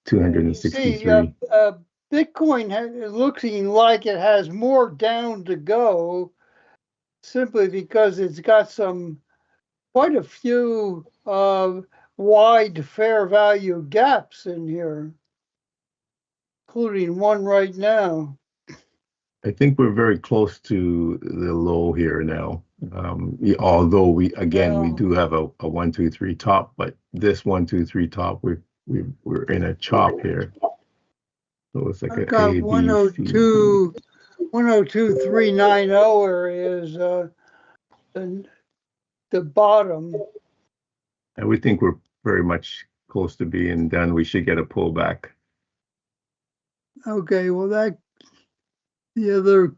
263.
See, Bitcoin looking like it has more down to go, simply because it's got quite a few wide fair value gaps in here, including one right now.
I think we're very close to the low here now. Although we do have a 1, 2, 3 top, but this 1, 2, 3 top, we're in a chop here. So it's like
I've got 102, 102,390 area is the bottom.
And we think we're very much close to being done. We should get a pullback.
Okay, well the other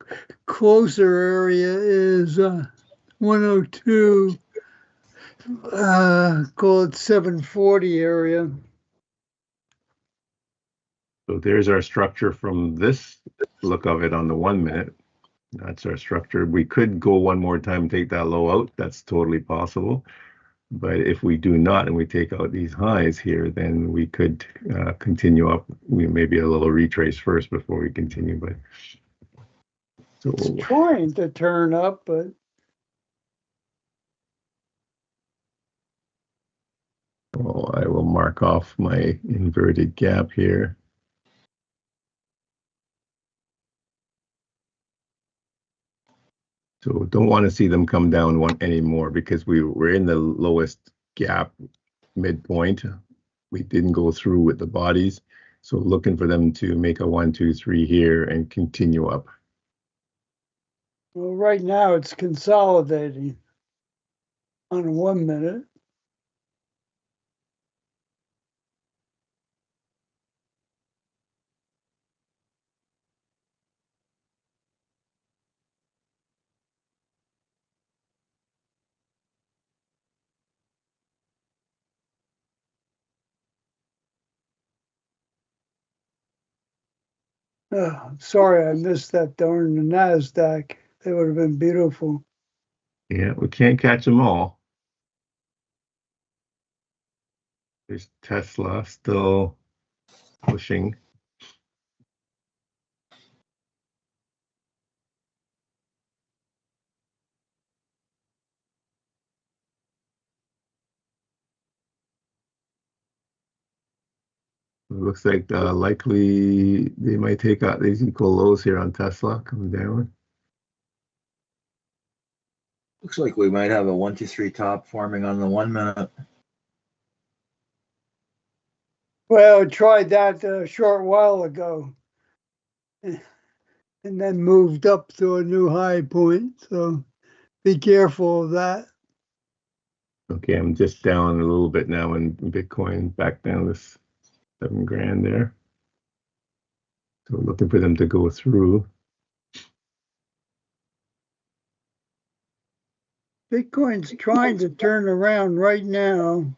closer area is 102, call it 740 area.
So there's our structure from this look of it on the 1 minute. That's our structure. We could go one more time, take that low out. That's totally possible. But if we do not, and we take out these highs here, then we could continue up. We maybe a little retrace first before we continue. But so
it's trying to turn up, but
I will mark off my inverted gap here. So don't want to see them come down one anymore because we're in the lowest gap midpoint. We didn't go through with the bodies. So looking for them to make a 1, 2, 3 here and continue up.
well, right now it's consolidating on 1 minute. Sorry, I missed that darn NASDAQ. They would have been beautiful.
Yeah, we can't catch them all. There's Tesla still pushing. It looks like likely they might take out these equal lows here on Tesla, come down.
Looks like we might have a 1, 2, 3 top forming on the 1 minute.
Well, I tried that a short while ago and then moved up to a new high point. So be careful of that.
Okay, I'm just down a little bit now in Bitcoin, back down this 7 grand there. So looking for them to go through.
Bitcoin's trying to turn around right now.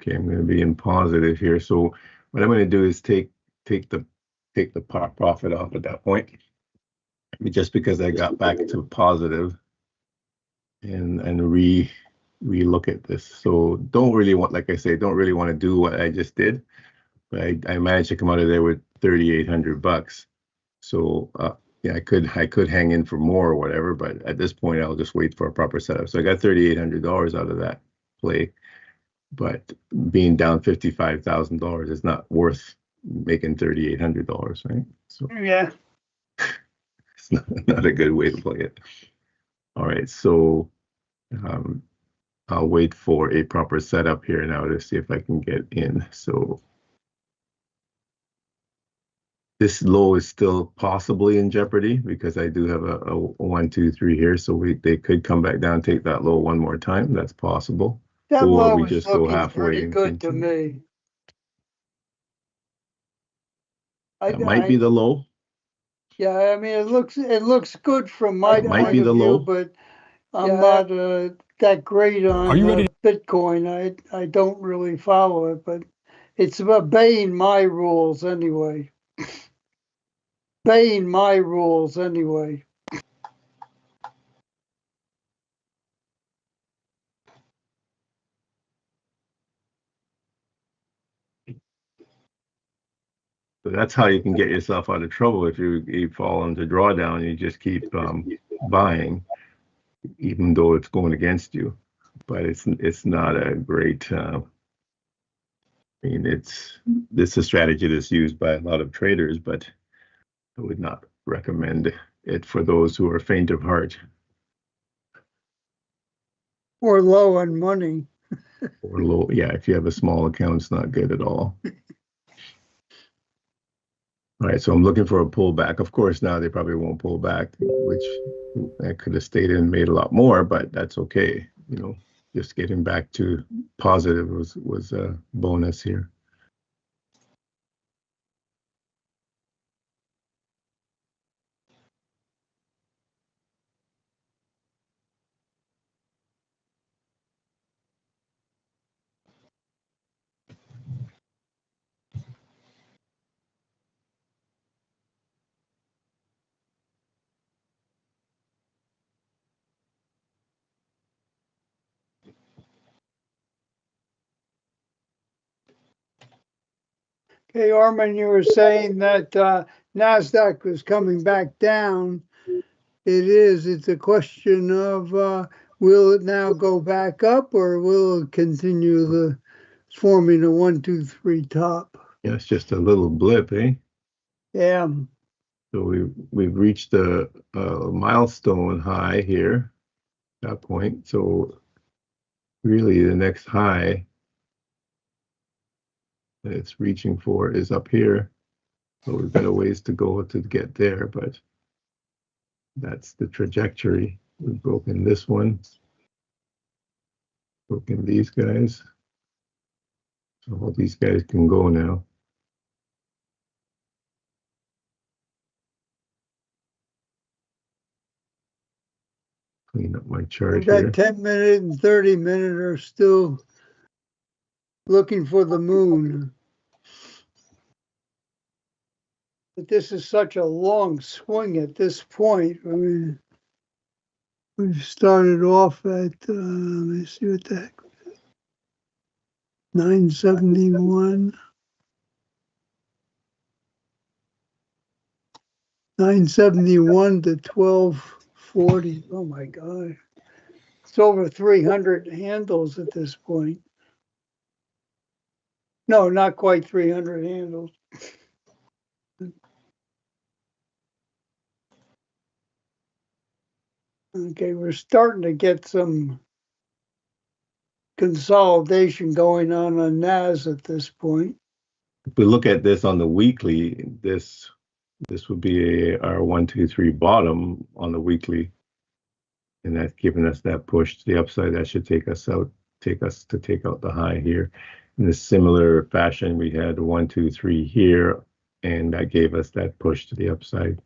Okay, I'm going to be in positive here. So what I'm going to do is take the profit off at that point, just because I got back to positive, and re-look at this. So don't really want, like I say, don't really want to do what I just did. But I managed to come out of there with $3,800. So yeah, I could hang in for more or whatever, but at this point I'll just wait for a proper setup. So I got $3,800 out of that play, but being down $55,000 is not worth making $3,800, right? So
Yeah.
it's not a good way to play it. All right, so I'll wait for a proper setup here now to see if I can get in. So this low is still possibly in jeopardy because I do have a 1, 2, 3 here. So they could come back down, take that low one more time. That's possible.
That
Or
low
we
is
just go
looking
halfway
pretty
and
good to
continue.
me.
That might be the low.
Yeah, I mean, it looks good from my
It might
point
be
of
the
view,
low.
but I'm not that great on
Are you ready?
Bitcoin. I don't really follow it, but it's obeying my rules anyway. Obeying my rules anyway.
So that's how you can get yourself out of trouble if you fall into drawdown. You just keep buying, even though it's going against you. But it's not a great. I mean, it's a strategy that's used by a lot of traders, but I would not recommend it for those who are faint of heart
Or low on money.
or low. Yeah, if you have a small account, it's not good at all. All right, so I'm looking for a pullback. Of course, now they probably won't pull back, which I could have stayed in and made a lot more, but that's okay. You know, just getting back to positive was a bonus here.
Okay, Armin, you were saying that NASDAQ was coming back down. It is. It's a question of will it now go back up or will it continue the forming a 1, 2, 3 top?
Yeah, it's just a little blip, eh?
Yeah.
So we've reached a milestone high here, that point. So really, the next high that it's reaching for is up here. So we've got a ways to go to get there, but that's the trajectory. We've broken this one, broken these guys. So all these guys can go now. Clean up my chart
That
here.
10-minute and 30-minute are still looking for the moon. But this is such a long swing at this point. I mean, we've started off at, let me see what the heck, 971. 971 to 1240. Oh my God. It's over 300 handles at this point. No, not quite 300 handles. Okay, we're starting to get some consolidation going on NAS at this point.
If we look at this on the weekly, this would be our 1, 2, 3 bottom on the weekly, and that's giving us that push to the upside. That should take us out the high here. In a similar fashion, we had 1, 2, 3 here, and that gave us that push to the upside.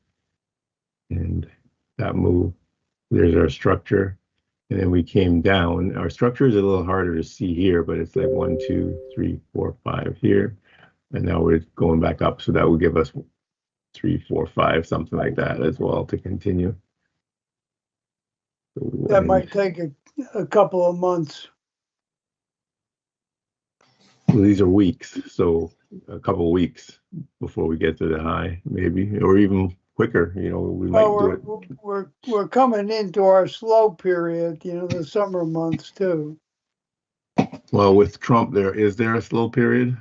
And that move, there's our structure. And then we came down. Our structure is a little harder to see here, but it's like 1, 2, 3, 4, 5 here. And now we're going back up. So that will give us 3, 4, 5, something like that as well to continue. So
That might take a couple of months.
these are weeks, so a couple weeks before we get to the high, maybe, or even quicker. You know, we might do it.
We're coming into our slow period, you know, the summer months too.
Well, with Trump, is there a slow period?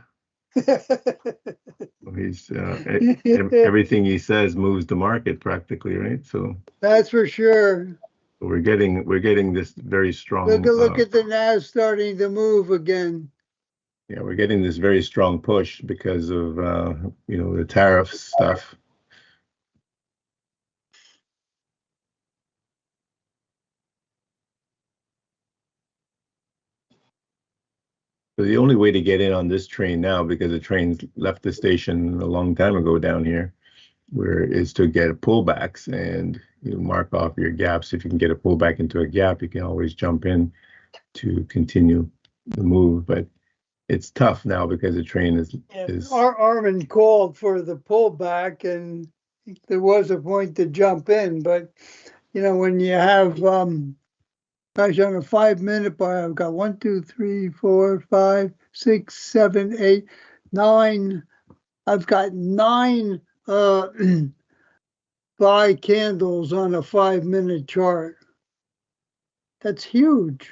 He's everything he says moves the market practically, right? So
that's for sure.
we're getting this very strong.
Look at the NAS starting to move again.
Yeah, we're getting this very strong push because of you know, the tariff stuff. So the only way to get in on this train now, because the train's left the station a long time ago down here, is to get pullbacks, and you mark off your gaps. If you can get a pullback into a gap, you can always jump in to continue the move. But it's tough now because the train is
Armin called for the pullback, and there was a point to jump in, but you know, when you have gosh, on a 5-minute bar, I've got 1, 2, 3, 4, 5, 6, 7, 8, 9. I've got 9 buy candles on a 5-minute chart. That's huge.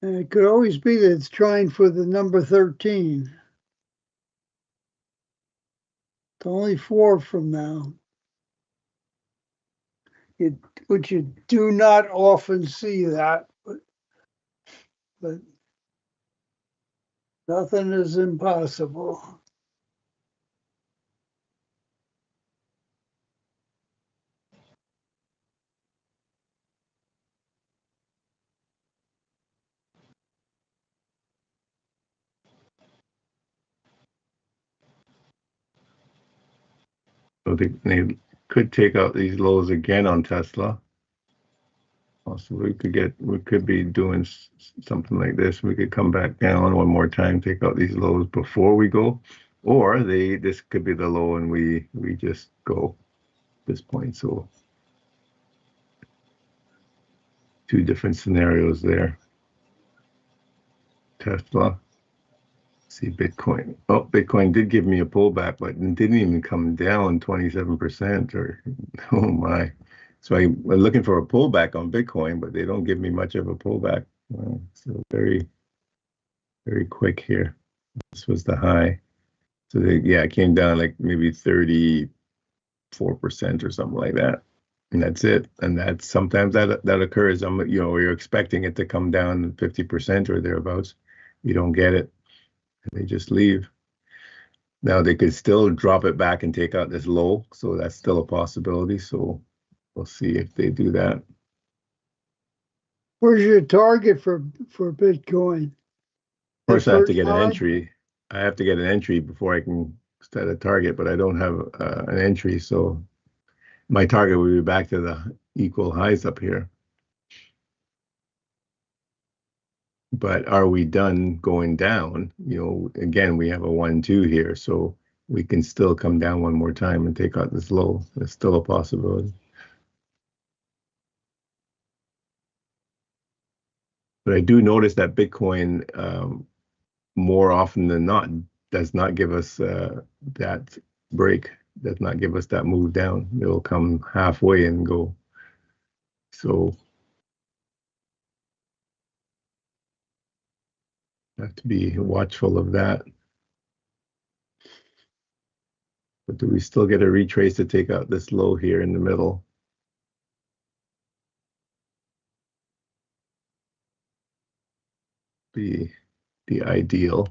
And it could always be that it's trying for the number 13. It's only 4 from now. Which you do not often see that, but nothing is impossible.
so they could take out these lows again on Tesla. Also, we could be doing something like this. We could come back down one more time, take out these lows before we go, or this could be the low and we just go at this point. So 2 different scenarios there. Tesla. See Bitcoin. Oh, Bitcoin did give me a pullback, but it didn't even come down 27%, or oh my. So I'm looking for a pullback on Bitcoin, but they don't give me much of a pullback. So very, very quick here. This was the high. So it came down like maybe 34% or something like that. And that's it. And that's sometimes that occurs. You know, you're expecting it to come down 50% or thereabouts. You don't get it. And they just leave. Now they could still drop it back and take out this low. So that's still a possibility. So we'll see if they do that.
Where's your target for Bitcoin?
First, I have to get an entry. I have to get an entry before I can set a target, but I don't have an entry. So my target will be back to the equal highs up here. But are we done going down? You know, again, we have a 1-2 here, so we can still come down one more time and take out this low. It's still a possibility. But I do notice that Bitcoin, more often than not, does not give us that break, does not give us that move down. It'll come halfway and go. So have to be watchful of that. But do we still get a retrace to take out this low here in the middle? Be the ideal.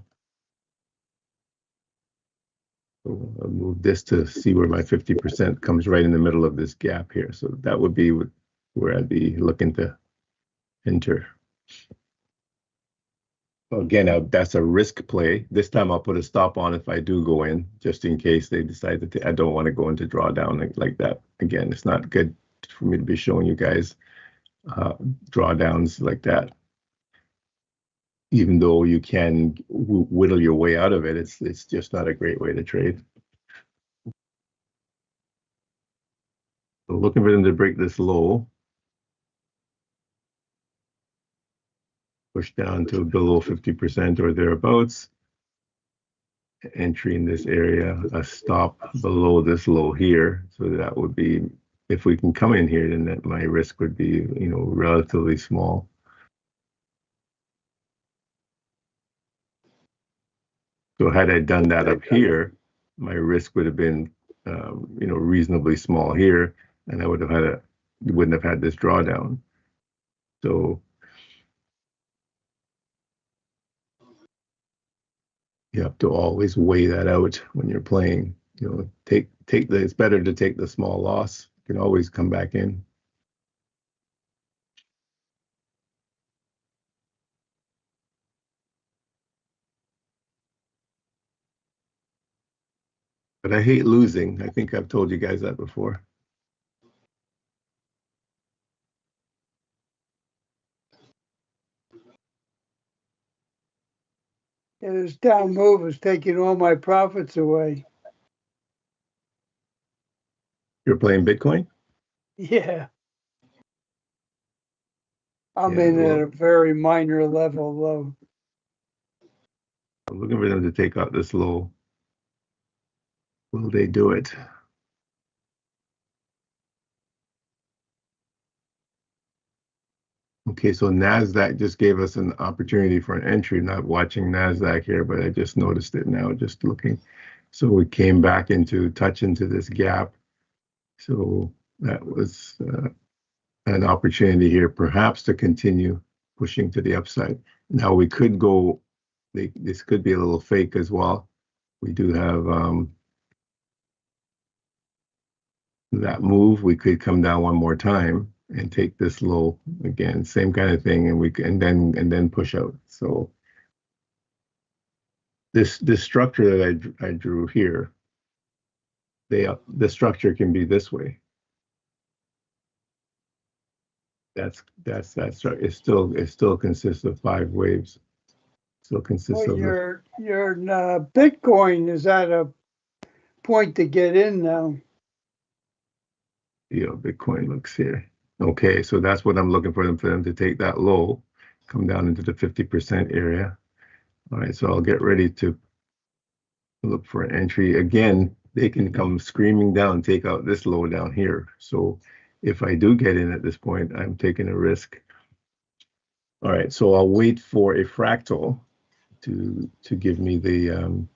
So I'll move this to see where my 50% comes right in the middle of this gap here. So that would be where I'd be looking to enter. Again, that's a risk play. This time I'll put a stop on if I do go in, just in case they decide that I don't want to go into drawdown like that. Again, it's not good for me to be showing you guys drawdowns like that. Even though you can whittle your way out of it, it's just not a great way to trade. So looking for them to break this low. push down to below 50% or thereabouts. Entry in this area, a stop below this low here. So that would be, if we can come in here, then that my risk would be, you know, relatively small. So had I done that up here, my risk would have been, you know, reasonably small here, and I would have had wouldn't have had this drawdown. So you have to always weigh that out when you're playing. You know, it's better to take the small loss. You can always come back in. But I hate losing. I think I've told you guys that before.
Yeah, this down move is taking all my profits away.
You're playing Bitcoin?
Yeah. I'm
Yeah,
in at
well,
a very minor level, though.
I'm looking for them to take out this low. Will they do it? Okay, so NASDAQ just gave us an opportunity for an entry, not watching NASDAQ here, but I just noticed it now, just looking. So we came back touch into this gap. So that was an opportunity here, perhaps to continue pushing to the upside. Now we could go, this could be a little fake as well. We do have that move. We could come down one more time and take this low again, same kind of thing, and then push out. So this structure that I drew here, the structure can be this way. That structure. It still consists of 5 waves. Still consists
Well,
of
your Bitcoin is at a point to get in now.
Bitcoin looks here. Okay, so that's what I'm looking for them to take that low, come down into the 50% area. All right, so I'll get ready to look for an entry. Again, they can come screaming down, take out this low down here. So if I do get in at this point, I'm taking a risk. All right, so I'll wait for a fractal to give me the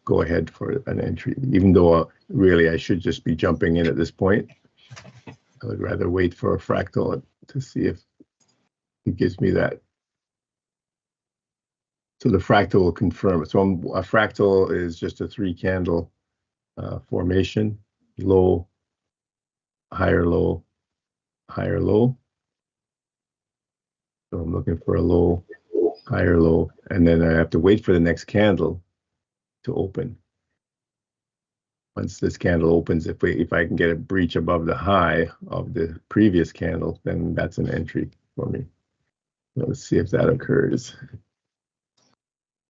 go ahead for an entry, even though really I should just be jumping in at this point. I would rather wait for a fractal to see if it gives me that. So the fractal will confirm it. So a fractal is just a 3 candle formation, low, higher low, higher low. So I'm looking for a low, higher low, and then I have to wait for the next candle to open. Once this candle opens, if I can get a breach above the high of the previous candle, then that's an entry for me. Let's see if that occurs.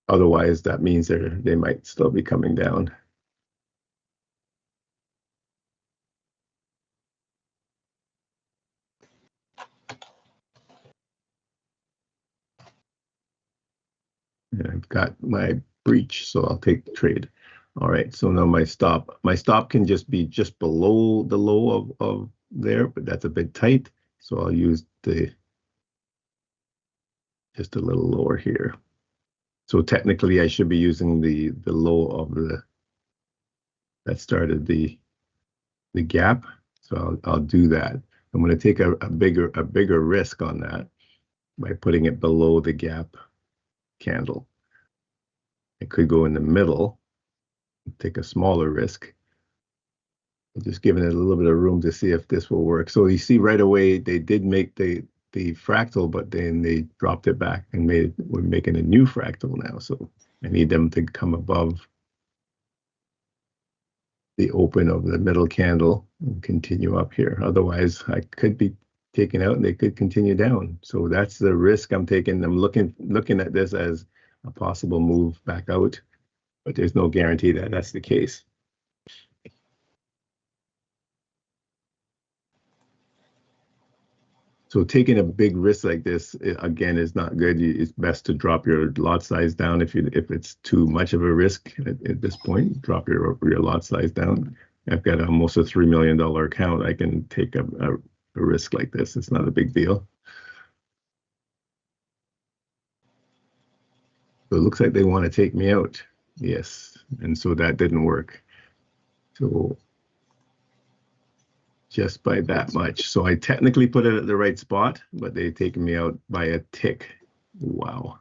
Otherwise, that means they might still be coming down. And I've got my breach, so I'll take the trade. All right, so now my stop can just be just below the low of there, but that's a bit tight. So I'll use just a little lower here. So technically I should be using the low of that started the gap. So I'll do that. I'm going to take a bigger risk on that by putting it below the gap candle. I could go in the middle, take a smaller risk. I'm just giving it a little bit of room to see if this will work. So you see right away they did make the fractal, but then they dropped it back and we're making a new fractal now. So I need them to come above the open of the middle candle and continue up here. Otherwise, I could be taken out and they could continue down. So that's the risk I'm taking. I'm looking at this as a possible move back out, but there's no guarantee that that's the case. So taking a big risk like this, again, is not good. It's best to drop your lot size down. If it's too much of a risk at this point, drop your lot size down. I've got almost a $3 million account. I can take a risk like this. It's not a big deal. So it looks like they want to take me out. Yes, and so that didn't work. So just by that much. So I technically put it at the right spot, but they've taken me out by a tick. Wow,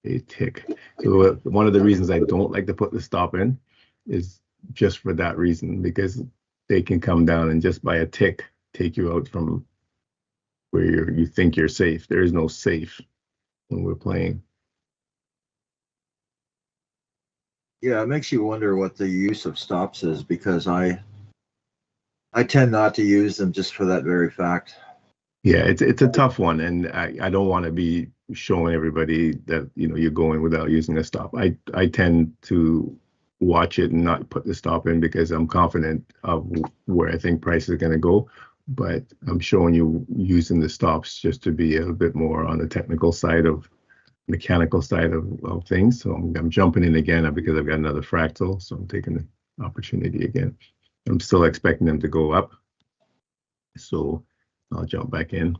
a tick. So one of the reasons I don't like to put the stop in is just for that reason, because they can come down and just by a tick take you out from where you think you're safe. There is no safe when we're playing.
Yeah, it makes you wonder what the use of stops is, because I tend not to use them just for that very fact.
Yeah, it's a tough one, and I don't want to be showing everybody that you're going without using a stop. I tend to watch it and not put the stop in because I'm confident of where I think price is going to go. But I'm showing you using the stops just to be a bit more on the technical side of mechanical side of things. So I'm jumping in again because I've got another fractal, so I'm taking the opportunity again. I'm still expecting them to go up, so I'll jump back in.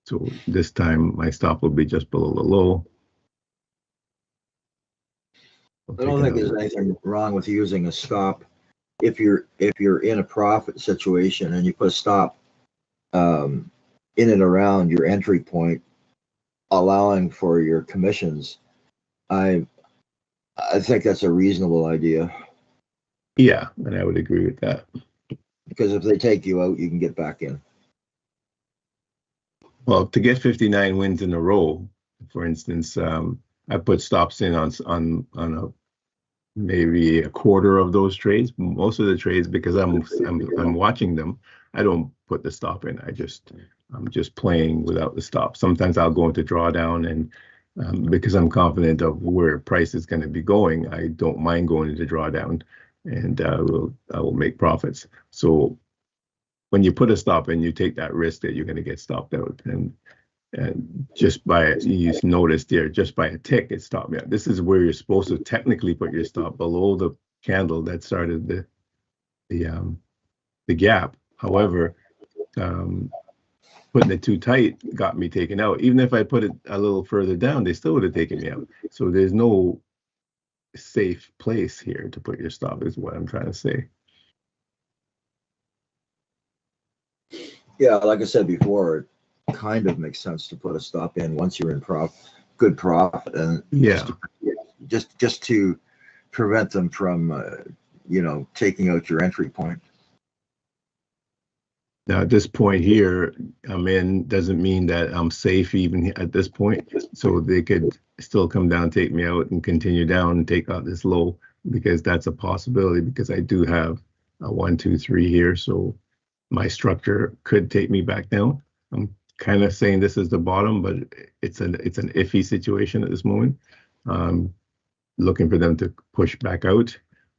So this time my stop will be just below the low.
I don't think there's anything wrong with using a stop if you're in a profit situation and you put a stop in and around your entry point, allowing for your commissions. I think that's a reasonable idea.
Yeah, and I would agree with that.
Because if they take you out, you can get back in.
Well, to get 59 wins in a row, for instance, I put stops in on maybe a quarter of those trades. Most of the trades, because I'm watching them, I don't put the stop in. I'm just playing without the stop. Sometimes I'll go into drawdown, and because I'm confident of where price is going to be going, I don't mind going into drawdown, and I will make profits. So when you put a stop in, you take that risk that you're going to get stopped out, and just by you notice there, just by a tick, it stopped me out. This is where you're supposed to technically put your stop below the candle that started the gap. However, putting it too tight got me taken out. Even if I put it a little further down, they still would have taken me out. So there's no safe place here to put your stop, is what I'm trying to say.
Yeah, like I said before, it kind of makes sense to put a stop in once you're in good profit, and
Yeah,
just to prevent them from taking out your entry point.
now at this point here I'm in doesn't mean that I'm safe even at this point. So they could still come down, take me out, and continue down and take out this low, because that's a possibility, because I do have a 1, 2, 3 here. So my structure could take me back down. I'm kind of saying this is the bottom, but it's an iffy situation at this moment. Looking for them to push back out,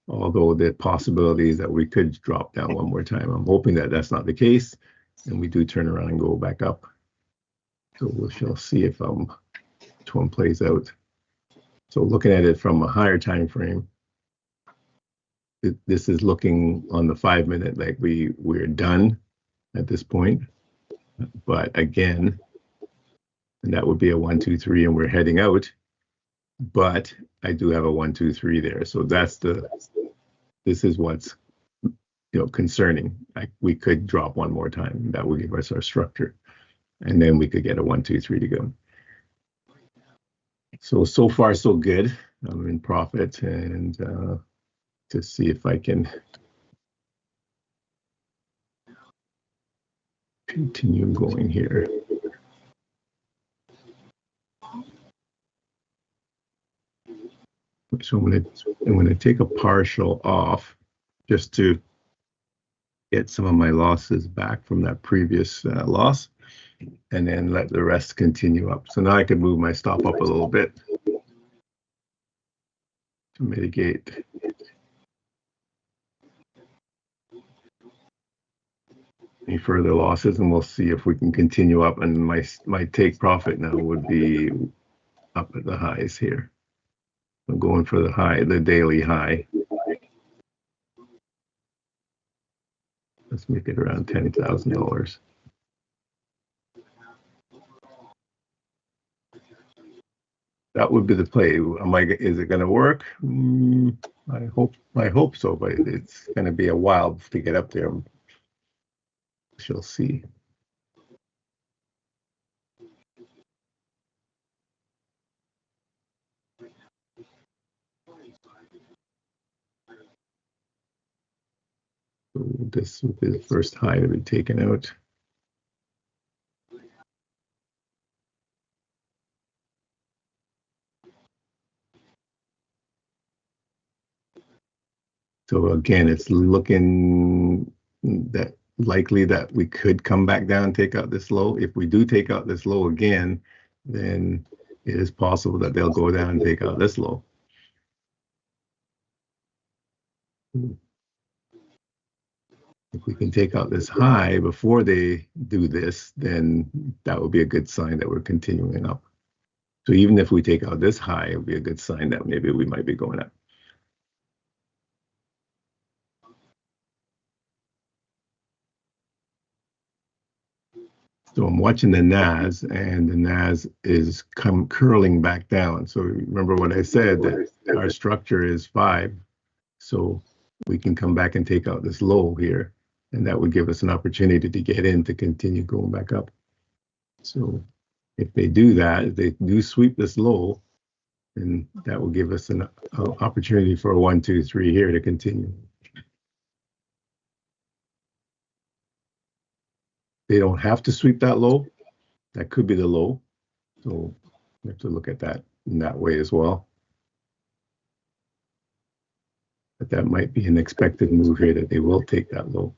although the possibility is that we could drop down one more time. I'm hoping that that's not the case, and we do turn around and go back up. So we shall see if which one plays out. So looking at it from a higher time frame, this is looking on the 5 minute like we're done at this point. But again, and that would be a 1, 2, 3, and we're heading out. But I do have a 1, 2, 3 there. So this is what's concerning. We could drop one more time. That would give us our structure, and then we could get a 1, 2, 3 to go. So far so good. I'm in profit, and to see if I can continue going here. So I'm going to take a partial off just to get some of my losses back from that previous loss, and then let the rest continue up. So now I can move my stop up a little bit to mitigate. any further losses, and we'll see if we can continue up. And my take profit now would be up at the highs here. I'm going for the high, the daily high. Let's make it around $10,000. That would be the play. Is it going to work? I hope so, but it's going to be a while to get up there. She'll see. So this would be the first high to be taken out. So again, it's looking that likely that we could come back down and take out this low. If we do take out this low again, then it is possible that they'll go down and take out this low. If we can take out this high before they do this, then that would be a good sign that we're continuing up. So even if we take out this high, it would be a good sign that maybe we might be going up. So I'm watching the NAS, and the NAS is curling back down. So remember what I said, that our structure is 5. So we can come back and take out this low here, and that would give us an opportunity to get in to continue going back up. So if they do that, if they do sweep this low, then that will give us an opportunity for a 1, 2, 3 here to continue. They don't have to sweep that low. That could be the low. So we have to look at that in that way as well. But that might be an expected move here, that they will take that low.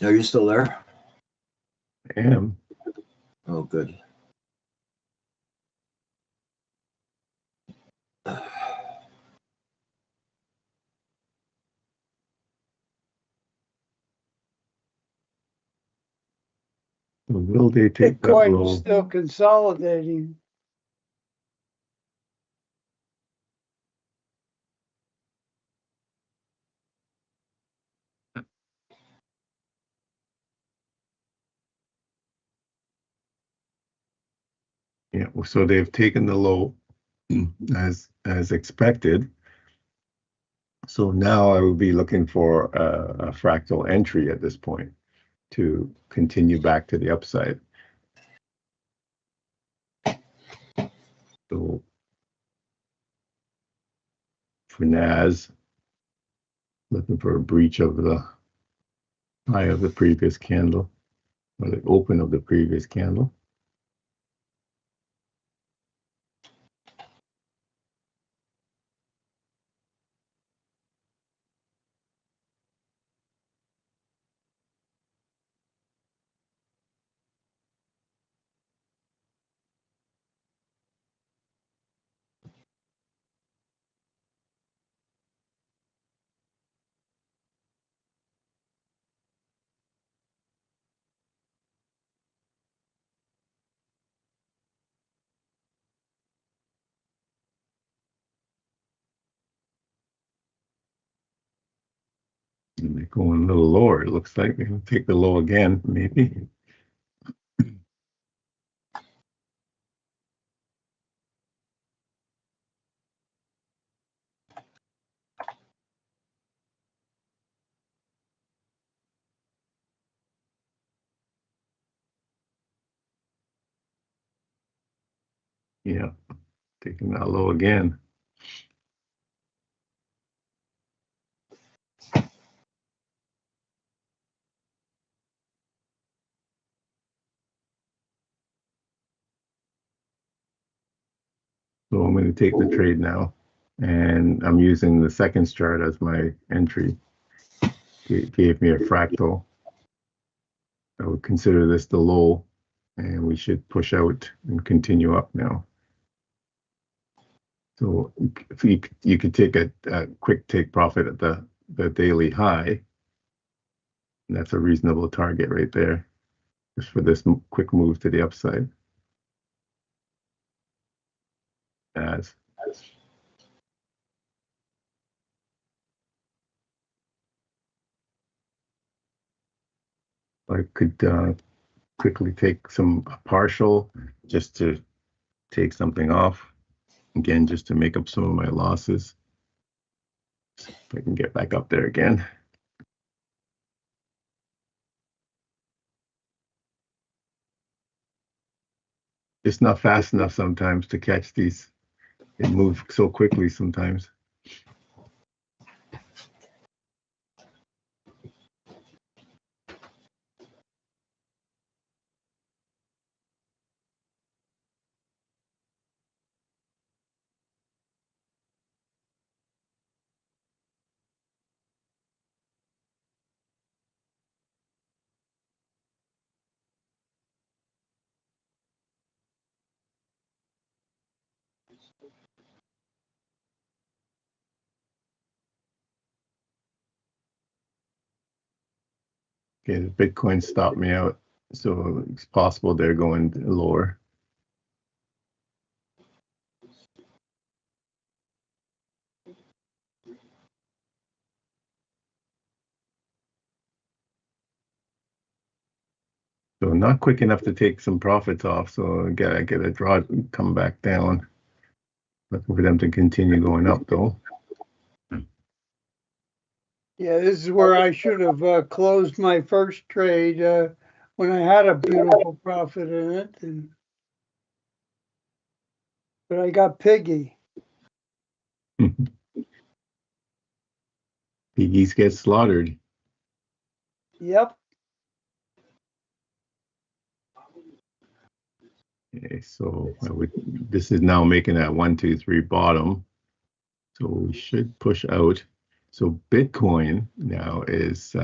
Are you still there?
I am.
Oh, good.
Will they take that
Bitcoin
low?
still consolidating.
Yeah, so they've taken the low as expected. So now I would be looking for a fractal entry at this point to continue back to the upside. So for NAS, looking for a breach of the high of the previous candle, or the open of the previous candle. And they're going a little lower. It looks like they're going to take the low again, maybe. Yeah, taking that low again. So I'm going to take the trade now And I'm using the second chart as my entry. It gave me a fractal. I would consider this the low, and we should push out and continue up now. So if you could take a quick take profit at the daily high, and that's a reasonable target right there, just for this quick move to the upside. As I could quickly take some partial just to take something off. Again, just to make up some of my losses. See if I can get back up there again. Just not fast enough sometimes to catch these. They move so quickly sometimes. Okay, the Bitcoin stopped me out, so it's possible they're going lower. So not quick enough to take some profits off, so I get a draw, come back down. Looking for them to continue going up though.
Yeah, this is where I should have closed my first trade when I had a beautiful profit in it, but I got piggy.
Piggies get slaughtered.
Yep.
Okay, so this is now making that 1, 2, 3 bottom. So we should push out. So Bitcoin now is,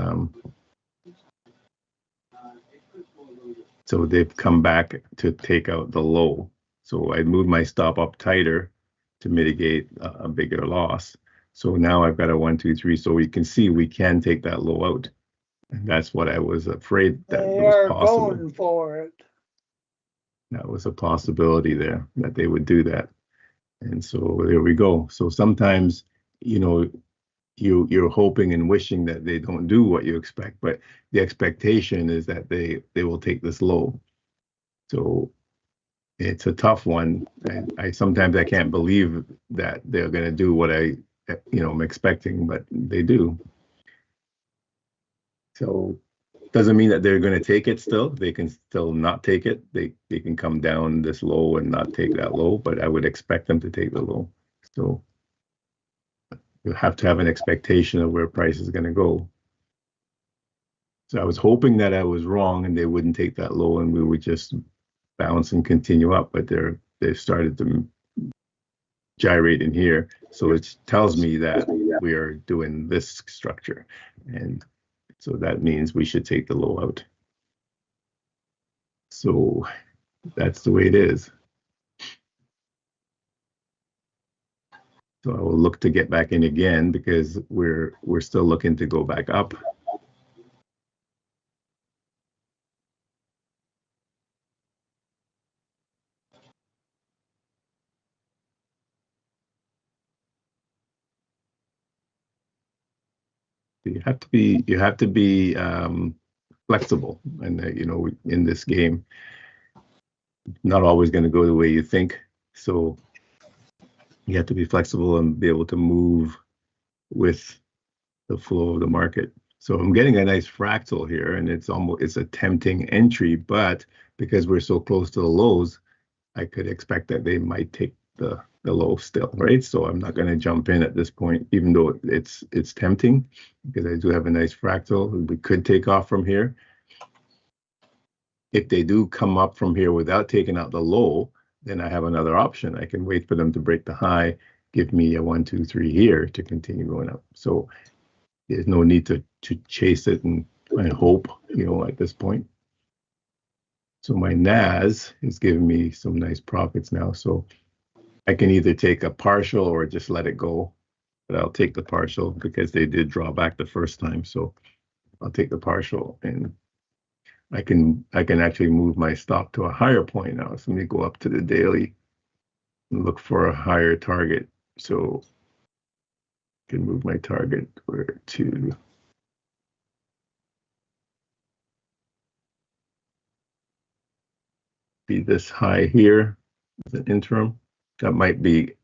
so they've come back to take out the low. So I moved my stop up tighter to mitigate a bigger loss. So now I've got a 1, 2, 3. So we can see we can take that low out. And that's what I was afraid that was possible.
Going for it.
That was a possibility there, that they would do that. And so there we go. So sometimes, you know, you're hoping and wishing that they don't do what you expect, but the expectation is that they will take this low. So it's a tough one. And I sometimes I can't believe that they're going to do what I'm expecting, but they do. So doesn't mean that they're going to take it still. They can still not take it. They can come down this low and not take that low, but I would expect them to take the low. So you have to have an expectation of where price is going to go. So I was hoping that I was wrong and they wouldn't take that low and we would just bounce and continue up, but they've started to gyrate in here. So it tells me that we are doing this structure. And so that means we should take the low out. So that's the way it is. So I will look to get back in again because we're still looking to go back up. You have to be flexible, and in this game, not always going to go the way you think. So you have to be flexible and be able to move with the flow of the market. So I'm getting a nice fractal here, and it's a tempting entry, but because we're so close to the lows, I could expect that they might take the low still, right? So I'm not going to jump in at this point, even though it's tempting, because I do have a nice fractal. We could take off from here. If they do come up from here without taking out the low, then I have another option. I can wait for them to break the high, give me a 1, 2, 3 here to continue going up. So there's no need to chase it and hope, at this point. So my NAS is giving me some nice profits now. So I can either take a partial or just let it go. But I'll take the partial because they did draw back the first time. So I'll take the partial, and I can actually move my stop to a higher point now. So let me go up to the daily and look for a higher target. So I can move my target to be this high here as an interim. That might be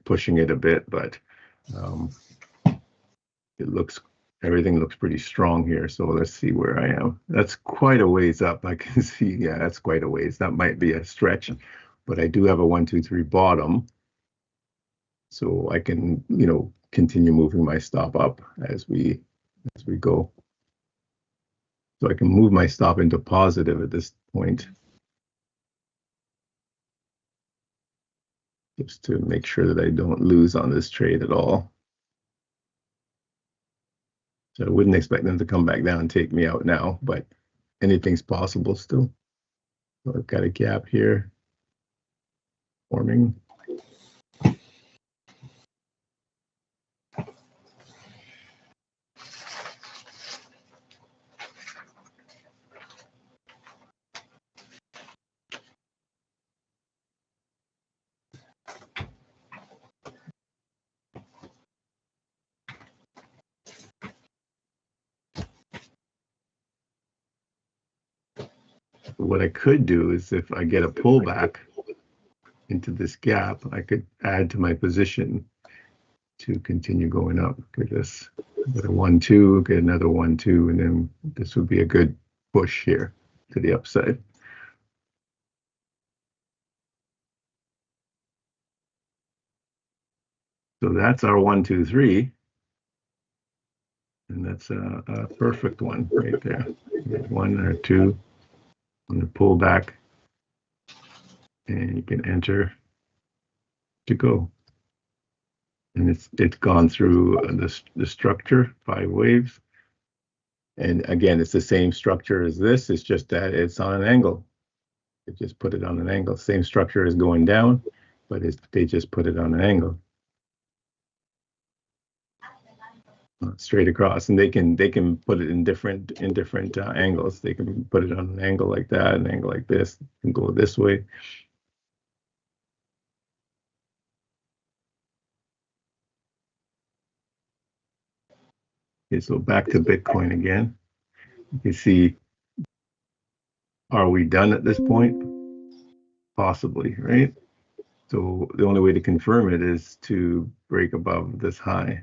pushing it a bit, but everything looks pretty strong here. So let's see where I am. That's quite a ways up. I can see, yeah, that's quite a ways. That might be a stretch, but I do have a 1, 2, 3 bottom. So I can, continue moving my stop up as we go. So I can move my stop into positive at this point, just to make sure that I don't lose on this trade at all. So I wouldn't expect them to come back down and take me out now, but anything's possible still. So I've got a gap here forming. What I could do is, if I get a pullback into this gap, I could add to my position to continue going up. Get this, get a 1, 2, get another 1, 2, and then this would be a good push here to the upside. So that's our 1, 2, 3, and that's a perfect one right there. 1 or 2 on the pullback, and you can enter to go. And it's gone through the structure, 5 waves. And again, it's the same structure as this. It's just that it's on an angle. They just put it on an angle. Same structure as going down, but they just put it on an angle. Straight across, and they can put it in different angles. They can put it on an angle like that, an angle like this, and go this way. Okay, so back to Bitcoin again. You can see, are we done at this point? Possibly, right? So the only way to confirm it is to break above this high.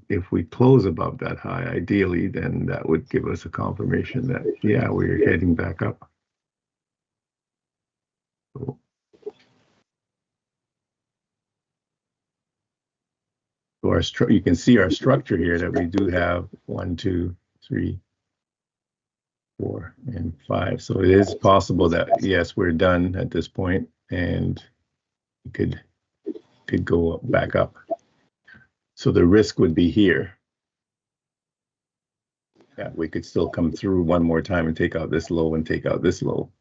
If we close above that high, ideally, then that would give us a confirmation that, yeah, we're heading back up. So you can see our structure here, that we do have 1, 2, 3, 4, and 5. So it is possible that, yes, we're done at this point, and we could go back up. So the risk would be here. Yeah, we could still come through one more time and take out this low and take out this low.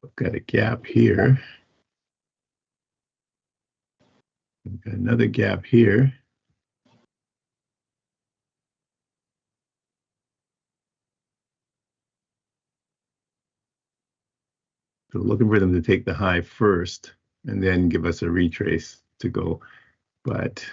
I've got a gap here. I've got another gap here. So looking for them to take the high first and then give us a retrace to go. But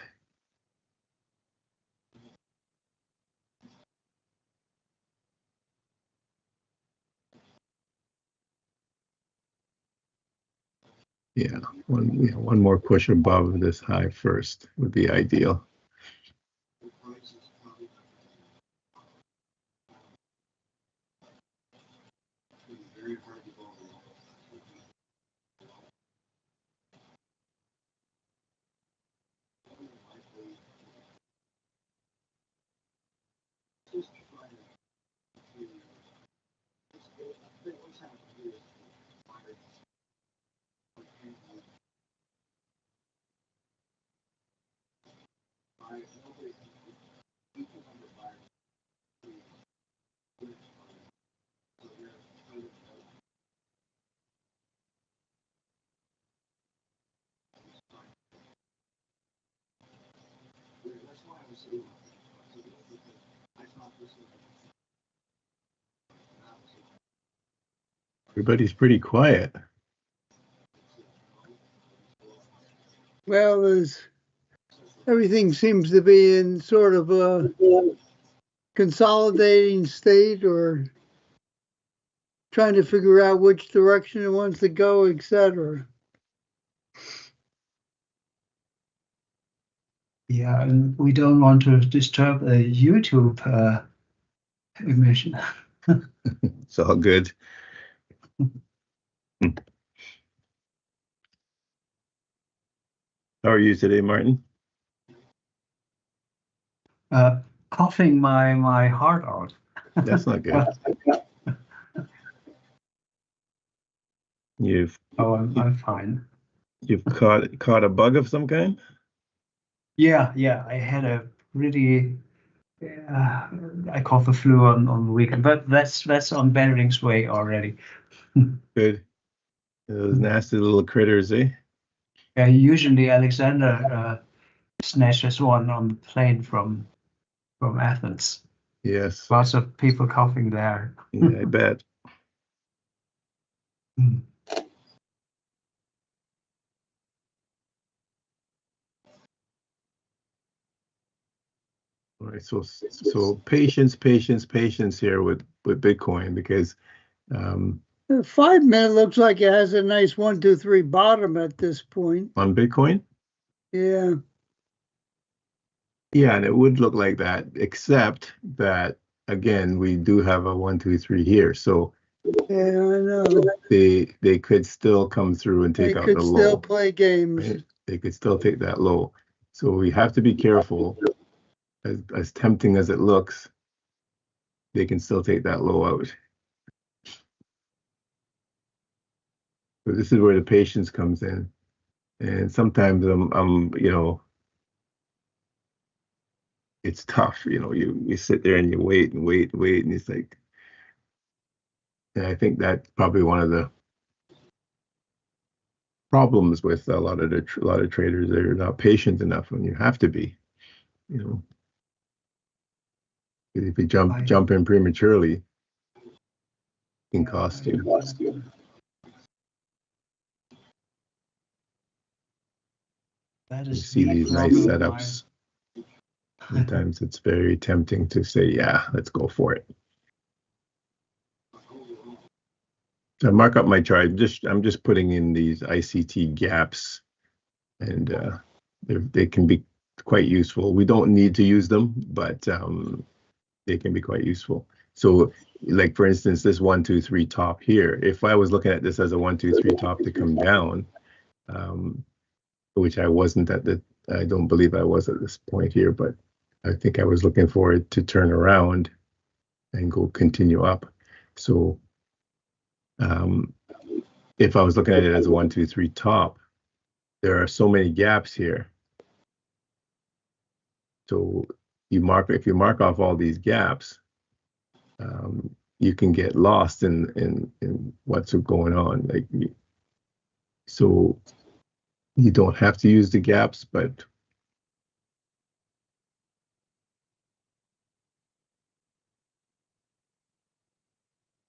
yeah, one more push above this high first would be ideal. Everybody's pretty quiet.
Well, everything seems to be in sort of a consolidating state or trying to figure out which direction it wants to go, etc.
Yeah, and we don't want to disturb the YouTube emission.
It's all good. How are you today, Martin?
Coughing my heart out.
That's not good.
I'm fine.
You've caught a bug of some kind?
Yeah. I had a really I caught the flu on the weekend, but that's on Benedict's way already.
Good. Those nasty little critters, eh?
Yeah, usually Alexander snatches one on the plane from Athens.
Yes.
Lots of people coughing there.
Yeah, I bet. All right, so patience here with Bitcoin, because
The 5 minute looks like it has a nice 1, 2, 3 bottom at this point.
on Bitcoin,
Yeah.
yeah, and it would look like that, except that again we do have a 1, 2, 3 here, so
Yeah, I know.
they could still come through and
They
take out
could
the
still
low.
play games.
Right? They could still take that low, so we have to be careful. As tempting as it looks, they can still take that low out. So this is where the patience comes in, and sometimes I'm it's tough. You sit there and you wait, and it's like, and I think that's probably one of the problems with a lot of traders. They're not patient enough when you have to be. If you jump in prematurely, it can cost you.
That
You
is
see
the
these nice
problem.
setups. Sometimes it's very tempting to say, yeah, let's go for it. So I mark up my chart. I'm just putting in these ICT gaps, and they can be quite useful. We don't need to use them, but they can be quite useful. So, like for instance, this 1, 2, 3 top here. If I was looking at this as a 1, 2, 3 top to come down, which I wasn't I don't believe I was at this point here, but I think I was looking for it to turn around and continue up. So if I was looking at it as a 1, 2, 3 top, there are so many gaps here. So if you mark off all these gaps, you can get lost in what's going on. So you don't have to use the gaps, but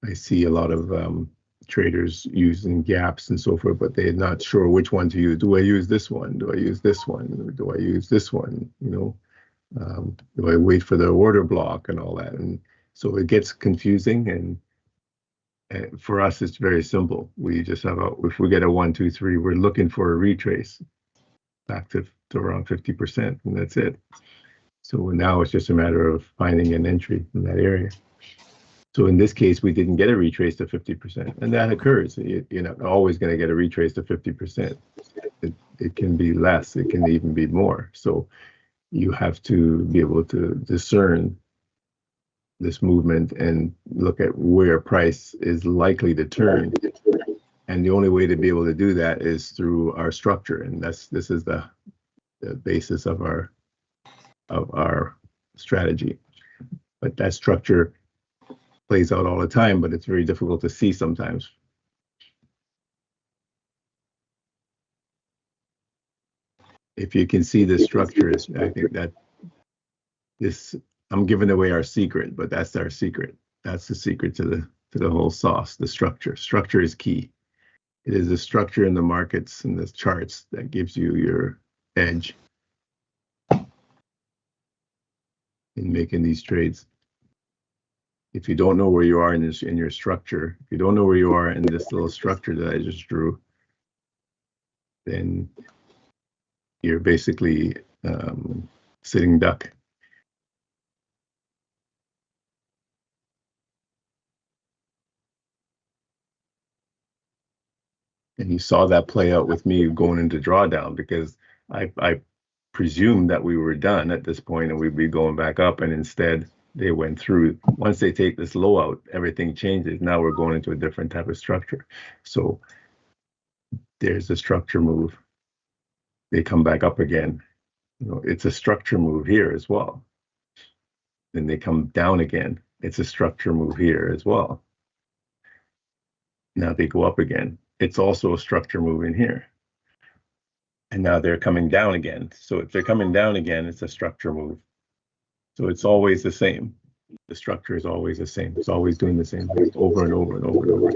I see a lot of traders using gaps and so forth, but they're not sure which one to use. Do I use this one? Do I use this one? Do I use this one? Do I wait for the order block and all that? And so it gets confusing. And for us, it's very simple. We just have if we get a 1, 2, 3, we're looking for a retrace back to around 50%, and that's it. So now it's just a matter of finding an entry in that area. So in this case, we didn't get a retrace to 50%, and that occurs. You're not always going to get a retrace to 50%. It can be less. It can even be more. So you have to be able to discern this movement and look at where price is likely to turn. And the only way to be able to do that is through our structure. And this is the basis of our strategy. But that structure plays out all the time, but it's very difficult to see sometimes. If you can see the structure, I think that I'm giving away our secret, but that's our secret. That's the secret to the whole sauce, the structure. Structure is key. It is the structure in the markets and the charts that gives you your edge in making these trades. If you don't know where you are in your structure, if you don't know where you are in this little structure that I just drew, then you're basically sitting duck. And you saw that play out with me going into drawdown, because I presumed that we were done at this point and we'd be going back up, and instead they went through. Once they take this low out, everything changes. Now we're going into a different type of structure. So there's a structure move. They come back up again. It's a structure move here as well. Then they come down again. It's a structure move here as well. Now they go up again. It's also a structure move in here. And now they're coming down again. So if they're coming down again, it's a structure move. So it's always the same. The structure is always the same. It's always doing the same thing over and over and over and over.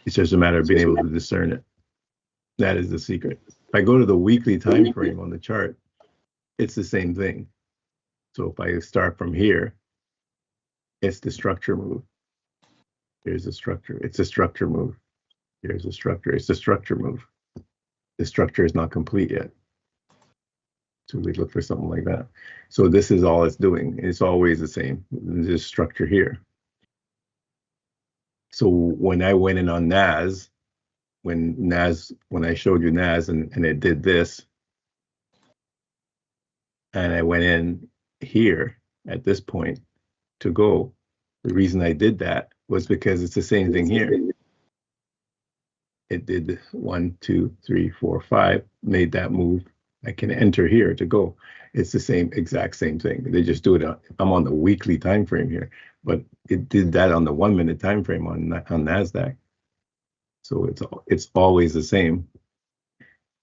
It's just a matter of being able to discern it. That is the secret. If I go to the weekly time frame on the chart, it's the same thing. So if I start from here, it's the structure move. Here's a structure. It's a structure move. Here's a structure. It's a structure move. The structure is not complete yet. So we look for something like that. So this is all it's doing. It's always the same. This structure here. So when I went in on NAS, when I showed you NAS and it did this, and I went in here at this point to go, the reason I did that was because it's the same thing here. It did 1, 2, 3, 4, 5, made that move. I can enter here to go. It's the exact same thing. They just do it. I'm on the weekly time frame here, but it did that on the 1 minute time frame on NASDAQ. So it's always the same.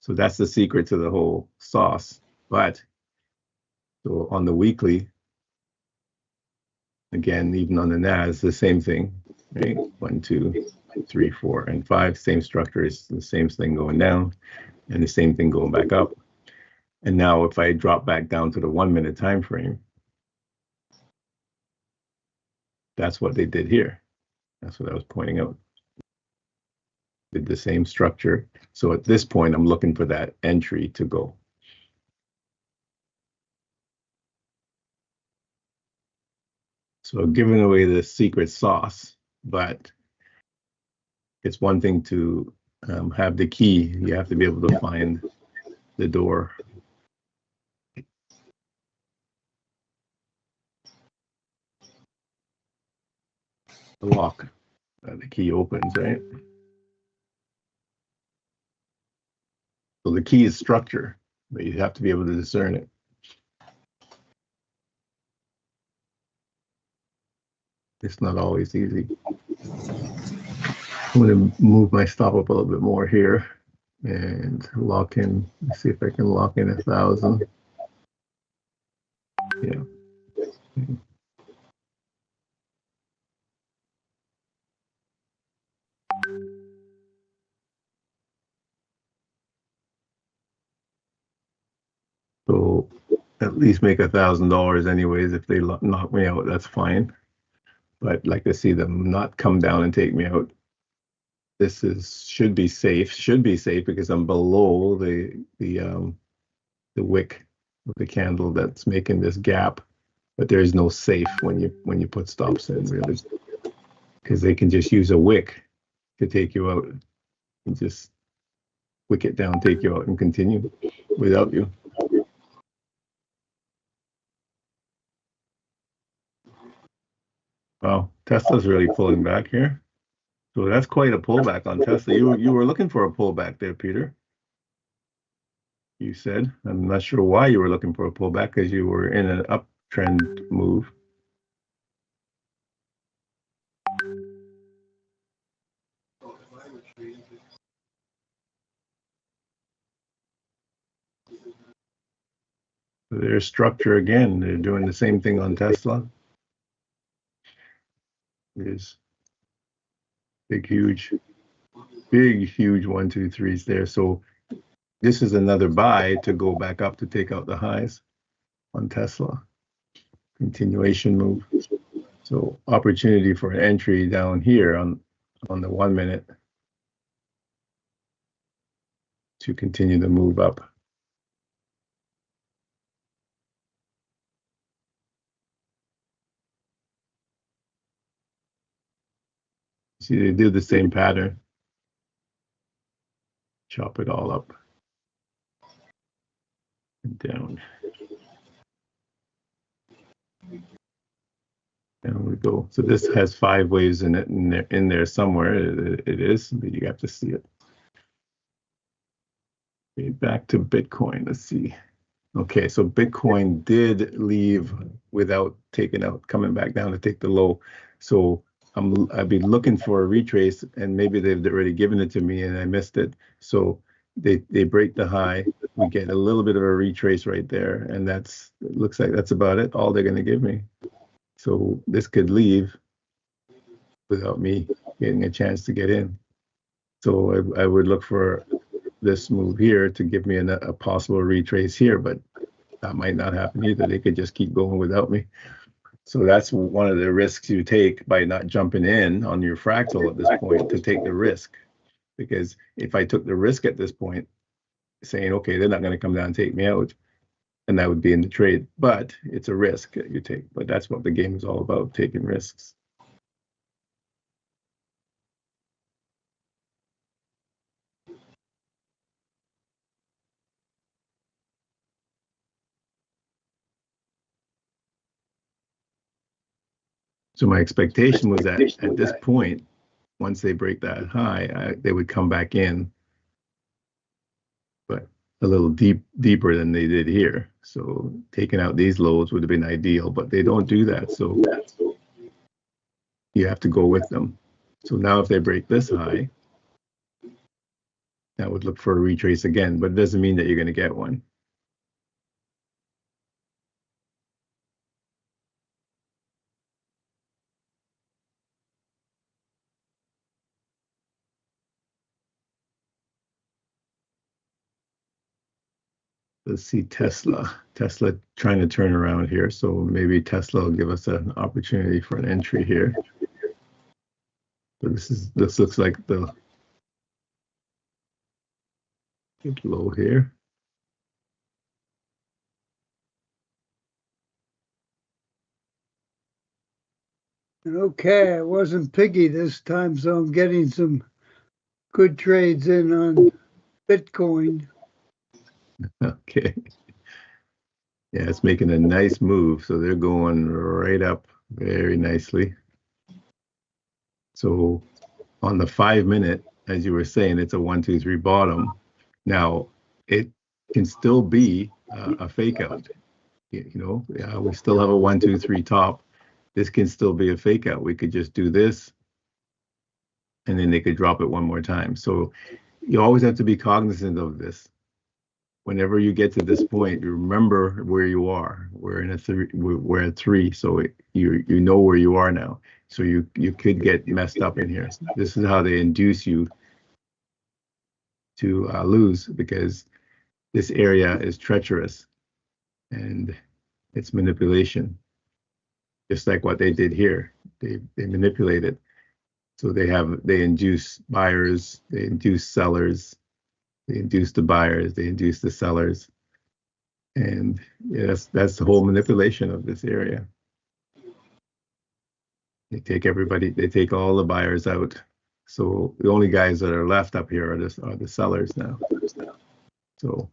So that's the secret to the whole sauce. But so on the weekly, again, even on the NAS, the same thing, right? 1, 2, 3, 4, and 5, same structure. Is the same thing going down and the same thing going back up. And now if I drop back down to the 1 minute time frame, that's what they did here. That's what I was pointing out. Did the same structure. So at this point, I'm looking for that entry to go. So I'm giving away the secret sauce, but it's one thing to have the key. You have to be able to find the door. The lock. The key opens, right? So the key is structure, but you have to be able to discern it. It's not always easy. I'm going to move my stop up a little bit more here and lock in. Let's see if I can lock in 1,000. Yeah. So at least make $1,000 anyways. If they knock me out, that's fine. But I'd like to see them not come down and take me out. This should be safe. Should be safe because I'm below the wick of the candle that's making this gap. But there is no safe when you put stops in, really, because they can just use a wick to take you out and just wick it down, take you out, and continue without you. Well, Tesla's really pulling back here. So that's quite a pullback on Tesla. You were looking for a pullback there, Peter. You said. I'm not sure why you were looking for a pullback, because you were in an uptrend move. Their structure again, they're doing the same thing on Tesla. There's big, huge 1, 2, 3s there. So this is another buy to go back up to take out the highs on Tesla. Continuation move. So opportunity for an entry down here on the 1 minute to continue the move up. See, they do the same pattern. Chop it all up and down. And we go. So this has 5 waves in it, in there somewhere. It is, but you have to see it. Okay, back to Bitcoin. Let's see. Okay, so Bitcoin did leave without coming back down to take the low. So I'd be looking for a retrace, and maybe they've already given it to me and I missed it. So they break the high. We get a little bit of a retrace right there, and it looks like that's about it. All they're going to give me. So this could leave without me getting a chance to get in. So I would look for this move here to give me a possible retrace here, but that might not happen either. They could just keep going without me. So that's one of the risks you take by not jumping in on your fractal at this point, to take the risk. Because if I took the risk at this point, saying, okay, they're not going to come down and take me out, and that would be in the trade. But it's a risk that you take. But that's what the game is all about, taking risks. So my expectation was that at this point, once they break that high, they would come back in, but a little deeper than they did here. So taking out these lows would have been ideal, but they don't do that. So you have to go with them. So now if they break this high, that would look for a retrace again, but it doesn't mean that you're going to get one. Let's see, Tesla trying to turn around here. So maybe Tesla will give us an opportunity for an entry here. So this looks like the low here.
Okay, I wasn't piggy this time, so I'm getting some good trades in on Bitcoin.
Okay. Yeah, it's making a nice move. So they're going right up very nicely. So on the 5 minute, as you were saying, it's a 1, 2, 3 bottom. Now it can still be a fake out. You know, we still have a 1, 2, 3 top. This can still be a fake out. We could just do this, and then they could drop it one more time. So you always have to be cognizant of this. Whenever you get to this point, you remember where you are. We're at 3, so you know where you are now. So you could get messed up in here. This is how they induce you to lose, because this area is treacherous and it's manipulation. Just like what they did here, they manipulate it. So they induce buyers, they induce sellers. They induce the buyers, they induce the sellers. And yes, that's the whole manipulation of this area. They take all the buyers out. So the only guys that are left up here are the sellers now. So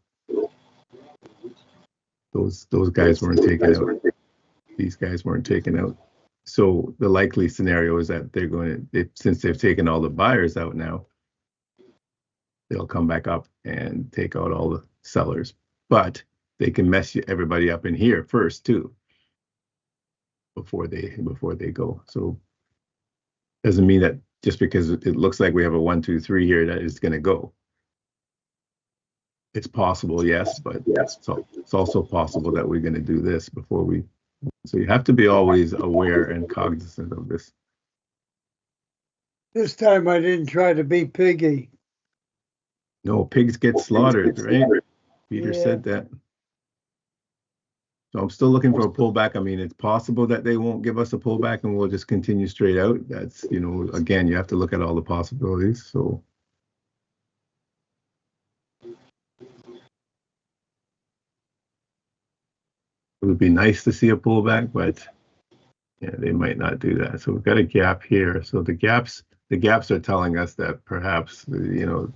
those guys weren't taken out. These guys weren't taken out. So the likely scenario is that they're going to, since they've taken all the buyers out now, they'll come back up and take out all the sellers. But they can mess everybody up in here first too, before they go. So doesn't mean that just because it looks like we have a 1, 2, 3 here that it's going to go. It's possible, yes, but so it's also possible that we're going to do this before we. So you have to be always aware and cognizant of this.
This time I didn't try to be piggy.
No, pigs get slaughtered, right? Peter
Yeah.
said that. So I'm still looking for a pullback. I mean, it's possible that they won't give us a pullback and we'll just continue straight out. That's, you know, again, you have to look at all the possibilities. So it would be nice to see a pullback, but yeah, they might not do that. So we've got a gap here. So the gaps are telling us that perhaps, you know,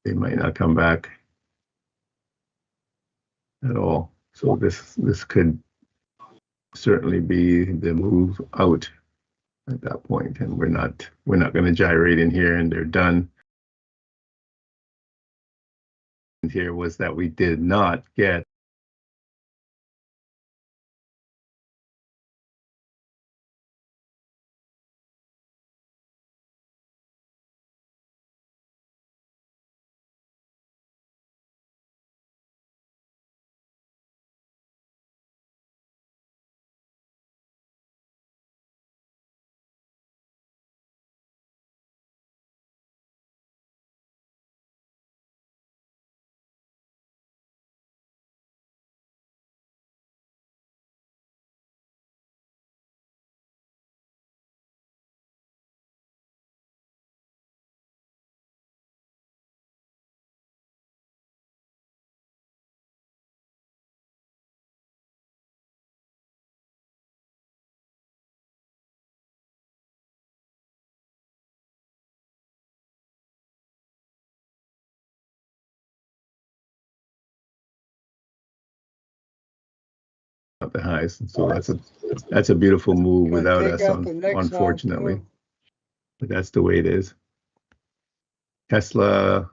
they might not come back at all. So this could certainly be the move out at that point, and we're not going to gyrate in here and they're done. And here was that we did not get the highs, and so that's a beautiful move without us, unfortunately. But that's the way it is. Tesla.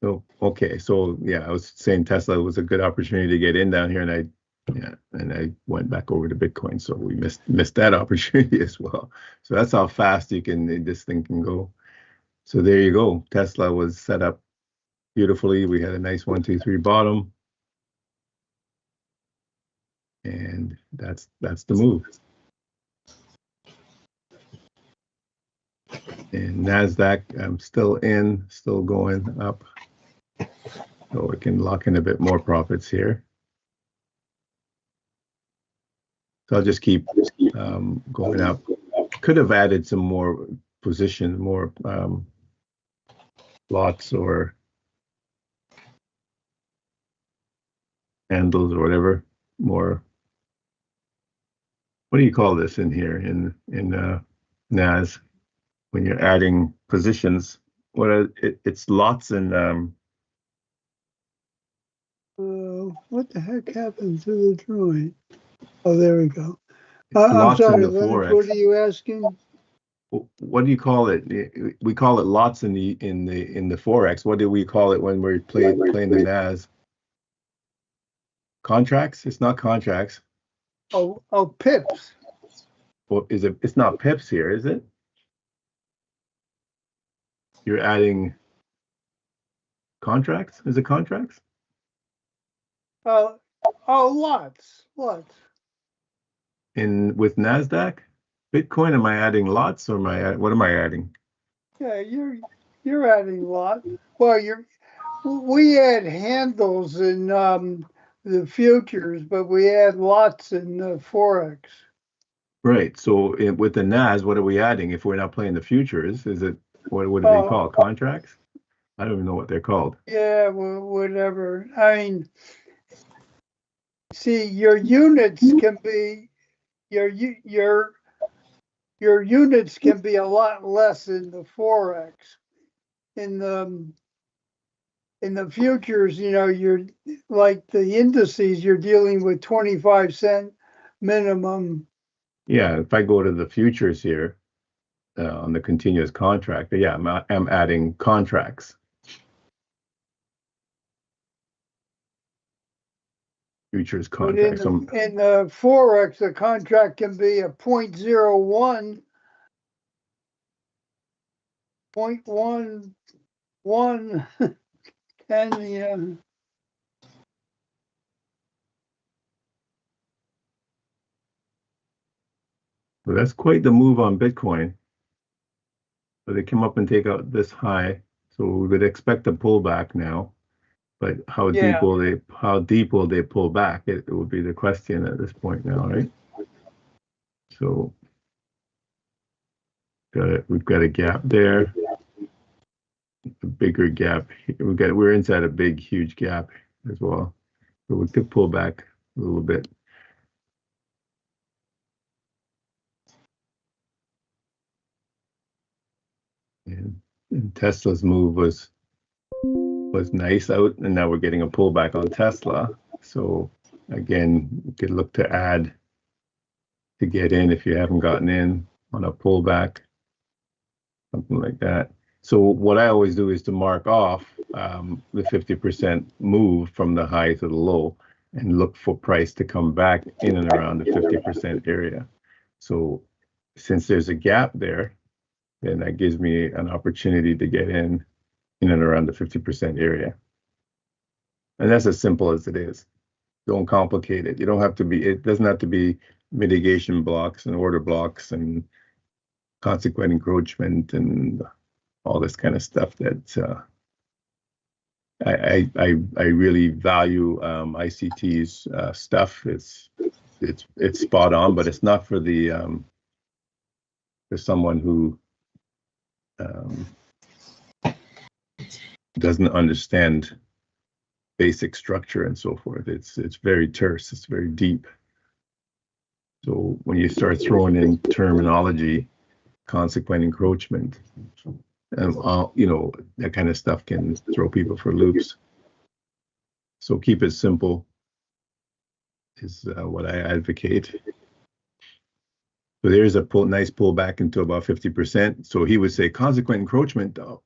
Oh, okay. So yeah, I was saying Tesla was a good opportunity to get in down here, and I went back over to Bitcoin, so we missed that opportunity as well. So that's how fast this thing can go. So there you go. Tesla was set up beautifully. We had a nice 1, 2, 3 bottom, and that's the move. And NASDAQ, I'm still going up. So we can lock in a bit more profits here. So I'll just keep going up. Could have added some more position, more lots or handles or whatever. More. What do you call this in here in NAS? When you're adding positions, it's lots and
what the heck happened to the drawing? Oh, there we go.
it's
I'm
lots
sorry,
in the
Lennox,
Forex.
what are you asking?
What do you call it? We call it lots in the Forex. What do we call it when we're playing the NAS? Contracts? It's not contracts.
Oh, pips.
Well, is it? It's not pips here, is it? You're adding contracts? Is it contracts?
Lots.
With NASDAQ? Bitcoin, am I adding lots or what am I adding?
Yeah, you're adding lot. Well, we add handles in the futures, but we add lots in Forex.
Right. So with the NAS, what are we adding if we're not playing the futures? Is it what do they call it? Contracts? I don't even know what they're called.
Yeah, well, whatever. I mean, see, your units can be your units can be a lot less in the Forex. In the futures, you know, you're like the indices, you're dealing with 25-cent minimum
Yeah, if I go to the futures here on the continuous contract, yeah, I'm adding contracts. Futures
But
contracts.
in the Forex, the contract can be a 0.01, 0.11, and the
So that's quite the move on Bitcoin. But they come up and take out this high, so we would expect a pullback now. But how deep will they pull back? It will be the question at this point now, right? So we've got a gap there, a bigger gap. We're inside a big, huge gap as well. So we could pull back a little bit. And Tesla's move was nice out, and now we're getting a pullback on Tesla. So again, you could look to add to get in if you haven't gotten in on a pullback, something like that. So what I always do is to mark off the 50% move from the high to the low and look for price to come back in and around the 50% area. So since there's a gap there, then that gives me an opportunity to get in and around the 50% area. And that's as simple as it is. Don't complicate it. You don't have to be, it doesn't have to be mitigation blocks and order blocks and consequent encroachment and all this kind of stuff that I really value ICT's stuff. It's spot on, but it's not for for someone who doesn't understand basic structure and so forth. It's very terse. It's very deep. So when you start throwing in terminology, consequent encroachment, and that kind of stuff can throw people for loops. So keep it simple is what I advocate. So there's a nice pullback into about 50%. So he would say consequent encroachment of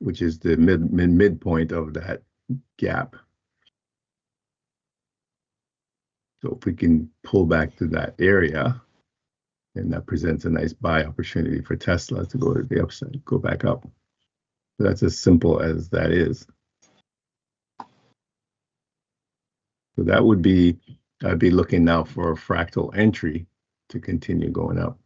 which is the midpoint of that gap. So if we can pull back to that area, then that presents a nice buy opportunity for Tesla to go to the upside, go back up. So that's as simple as that is. So that would be, I'd be looking now for a fractal entry to continue going up.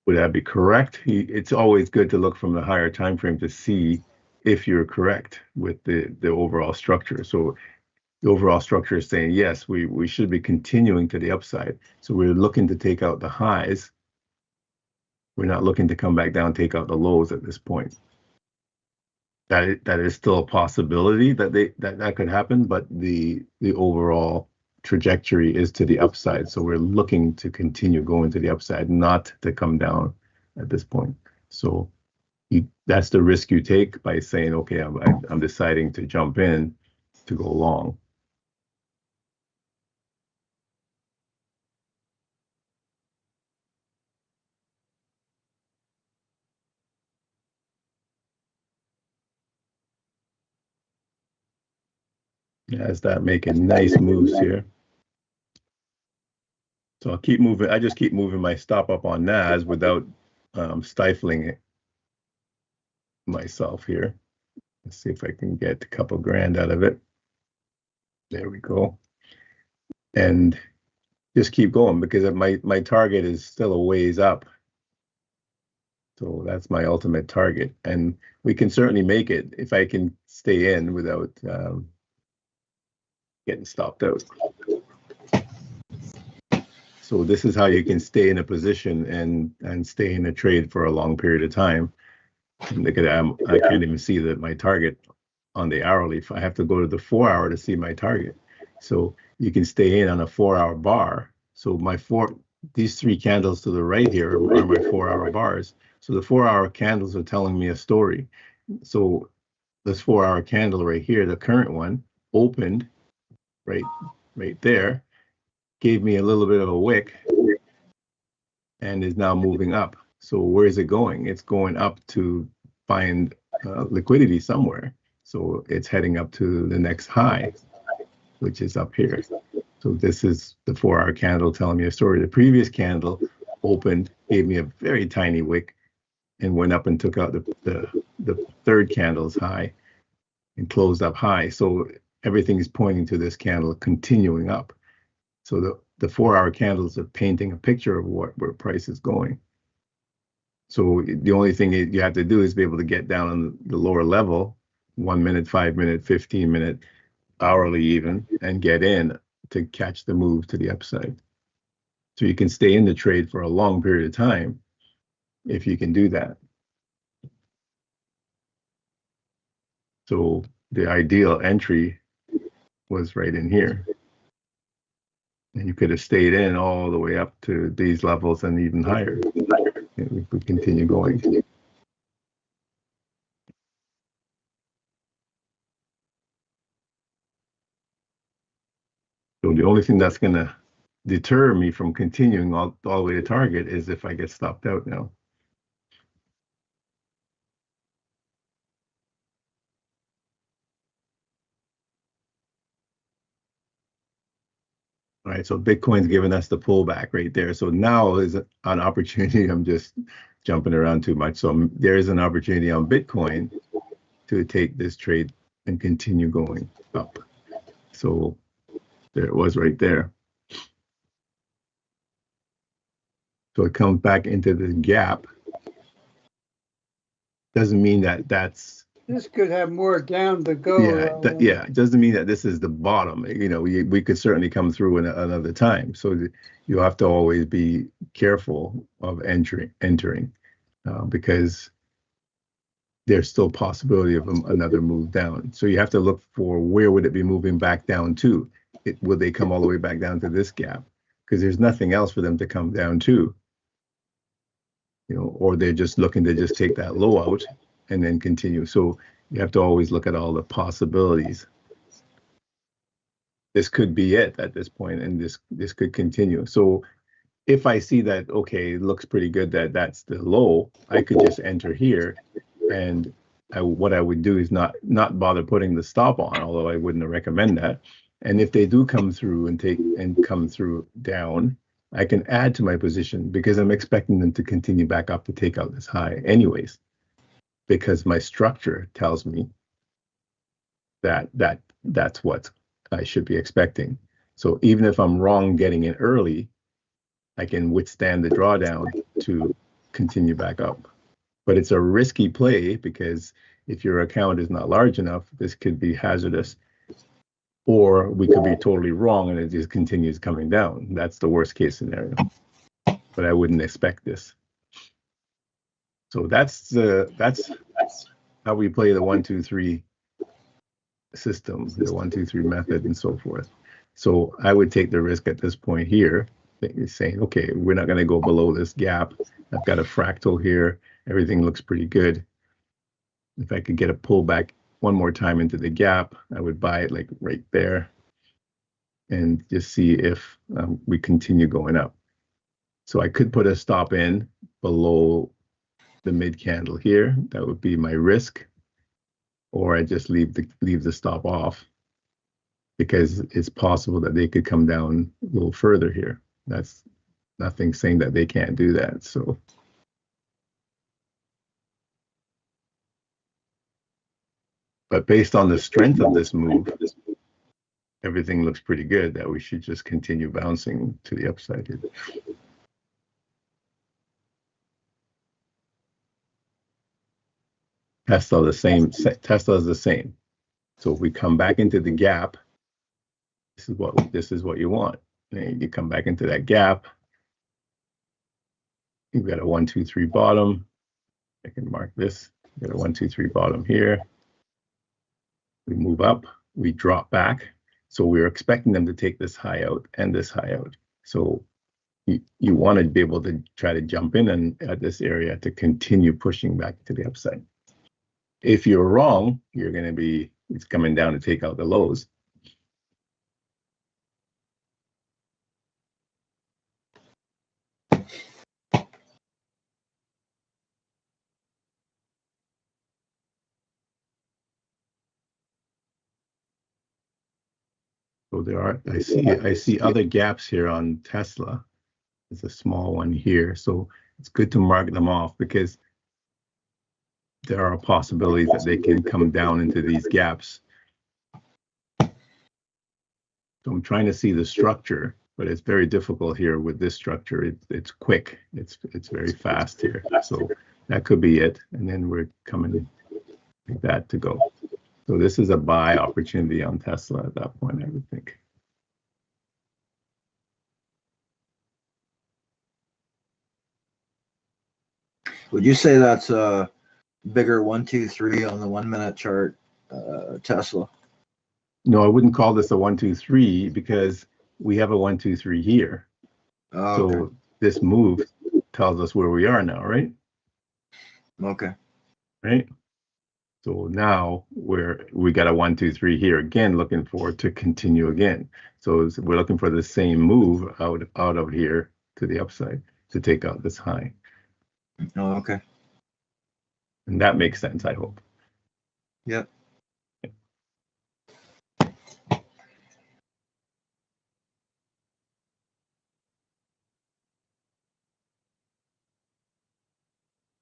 Would that be correct? It's always good to look from the higher time frame to see if you're correct with the overall structure. So the overall structure is saying, yes, we should be continuing to the upside. So we're looking to take out the highs. We're not looking to come back down, take out the lows at this point. That is still a possibility that could happen, but the overall trajectory is to the upside. So we're looking to continue going to the upside, not to come down at this point. So that's the risk you take by saying, okay, I'm deciding to jump in to go long. As that making nice moves here. So I'll keep moving. I just keep moving my stop up on NAS without stifling it myself here. Let's see if I can get a couple grand out of it. There we go. And just keep going because my target is still a ways up. So that's my ultimate target. And we can certainly make it if I can stay in without getting stopped out. So this is how you can stay in a position and stay in a trade for a long period of time. And look at that, I can't even see my target on the hourly. I have to go to the 4 hour to see my target. So you can stay in on a 4 hour bar. So these three candles to the right here are my 4 hour bars. So the 4 hour candles are telling me a story. So this 4 hour candle right here, the current one, opened right there, gave me a little bit of a wick and is now moving up. So where is it going? It's going up to find liquidity somewhere. So it's heading up to the next high, which is up here. So this is the 4-hour candle telling me a story. The previous candle opened, gave me a very tiny wick, and went up and took out the third candle's high and closed up high. So everything is pointing to this candle continuing up. So the 4-hour candles are painting a picture of where price is going. So the only thing you have to do is be able to get down on the lower level, 1 minute, 5 minute, 15 minute, hourly even, and get in to catch the move to the upside. So you can stay in the trade for a long period of time if you can do that. So the ideal entry was right in here. And you could have stayed in all the way up to these levels and even higher. If we continue going. So the only thing that's going to deter me from continuing all the way to target is if I get stopped out now. All right, so Bitcoin's giving us the pullback right there. So now is an opportunity. I'm just jumping around too much. So there is an opportunity on Bitcoin to take this trade and continue going up. So there it was right there. So it comes back into the gap. Doesn't mean that that's.
This could have more down to go.
Yeah, it doesn't mean that this is the bottom. You know, we could certainly come through in another time. So you have to always be careful of entering because there's still possibility of another move down. So you have to look for where would it be moving back down to? Would they come all the way back down to this gap? Because there's nothing else for them to come down to. You know, or they're just looking to just take that low out and then continue. So you have to always look at all the possibilities. This could be it at this point, and this could continue. So if I see that, okay, it looks pretty good that that's the low, I could just enter here, and what I would do is not bother putting the stop on, although I wouldn't recommend that. And if they do come through and come through down, I can add to my position because I'm expecting them to continue back up to take out this high anyways, because my structure tells me that that's what I should be expecting. So even if I'm wrong getting in early, I can withstand the drawdown to continue back up. But it's a risky play because if your account is not large enough, this could be hazardous. Or we could be totally wrong and it just continues coming down. That's the worst case scenario. But I wouldn't expect this. So that's how we play the 1, 2, 3 system, the 1, 2, 3 method, and so forth. So I would take the risk at this point here, saying, okay, we're not going to go below this gap. I've got a fractal here. Everything looks pretty good. If I could get a pullback one more time into the gap, I would buy it like right there and just see if we continue going up. So I could put a stop in below the mid candle here. That would be my risk, or I just leave the stop off because it's possible that they could come down a little further here. That's nothing saying that they can't do that. So but based on the strength of this move, everything looks pretty good that we should just continue bouncing to the upside here. Tesla the same. Tesla is the same. So if we come back into the gap, this is what you want. And you come back into that gap. You've got a 1, 2, 3 bottom. I can mark this. You've got a 1, 2, 3 bottom here. We move up. We drop back. So we're expecting them to take this high out and this high out. So you want to be able to try to jump in and at this area to continue pushing back to the upside. If you're wrong, it's coming down to take out the lows. So there are, I see other gaps here on Tesla. There's a small one here. So it's good to mark them off because there are possibilities that they can come down into these gaps. So I'm trying to see the structure, but it's very difficult here with this structure. It's quick. It's very fast here. So that could be it. And then we're coming like that to go. So this is a buy opportunity on Tesla at that point, I would think.
Would you say that's a bigger 1, 2, 3 on the 1 minute chart, Tesla?
No, I wouldn't call this a 1, 2, 3 because we have a 1, 2, 3 here.
Oh,
So
okay.
this move tells us where we are now, right?
Okay.
Right. So now we got a 1, 2, 3 here again, looking for to continue again. So we're looking for the same move out of here to the upside to take out this high.
Oh, okay.
And that makes sense, I hope.
Yep.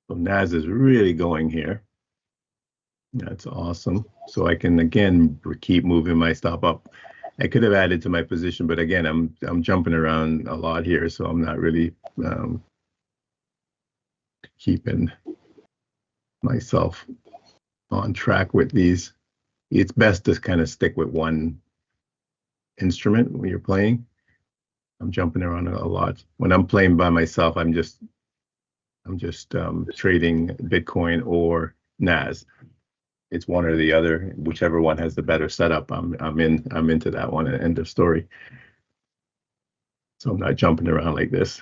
So NAS is really going here. That's awesome. So I can again keep moving my stop up. I could have added to my position, but again, I'm jumping around a lot here, so I'm not really keeping myself on track with these. It's best to kind of stick with one instrument when you're playing. I'm jumping around a lot. When I'm playing by myself, I'm just trading Bitcoin or NAS. It's one or the other, whichever one has the better setup. I'm into that one. End of story. So I'm not jumping around like this.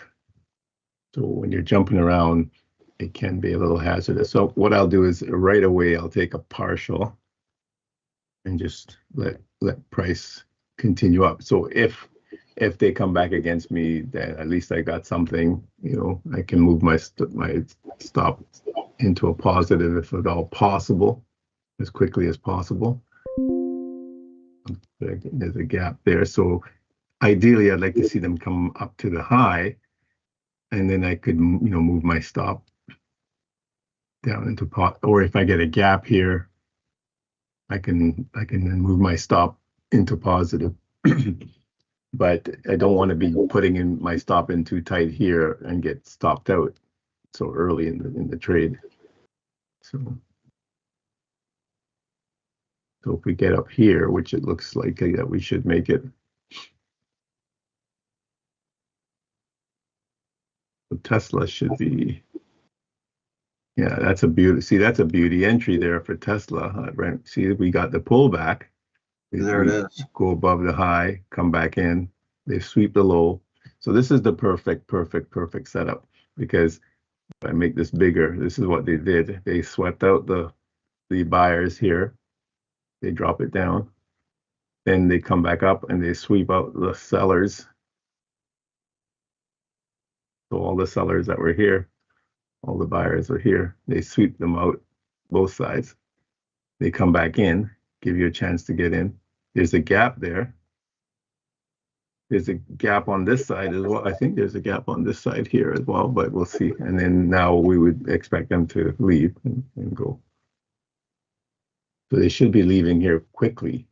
So when you're jumping around, it can be a little hazardous. So what I'll do is right away I'll take a partial and just let price continue up. So if they come back against me, then at least I got something. You know, I can move my stop into a positive if at all possible, as quickly as possible. There's a gap there. So ideally, I'd like to see them come up to the high, and then I could, move my stop down into pot. Or if I get a gap here, I can then move my stop into positive. But I don't want to be putting in my stop in too tight here and get stopped out so early in the trade. So if we get up here, which it looks like that we should make it. So Tesla should be, yeah, that's a beauty. See, that's a beauty entry there for Tesla. Right? See, we got the pullback.
There it is.
Go above the high, come back in. They sweep the low. So this is the perfect setup, because if I make this bigger, this is what they did. They swept out the buyers here. They drop it down. Then they come back up and they sweep out the sellers. So all the sellers that were here, all the buyers are here. They sweep them out, both sides. They come back in, give you a chance to get in. There's a gap there. There's a gap on this side as well. I think there's a gap on this side here as well, but we'll see. And then now we would expect them to leave and go. So they should be leaving here quicker,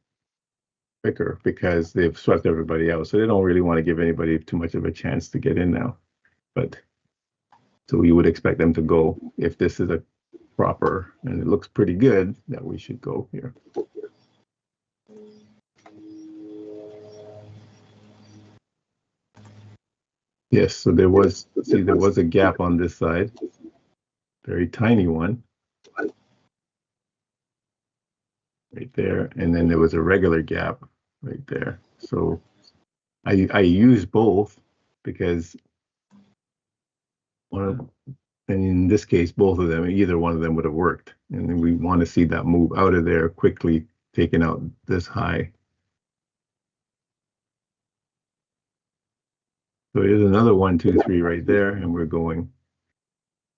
because they've swept everybody out. So they don't really want to give anybody too much of a chance to get in now. But so we would expect them to go if this is a proper, and it looks pretty good, that we should go here. Yes, so there was a gap on this side, very tiny one, right there, and then there was a regular gap right there. So I use both because and in this case, both of them, either one of them would have worked, and then we want to see that move out of there quickly, taking out this high. So here's another 1, 2, 3 right there, and we're going.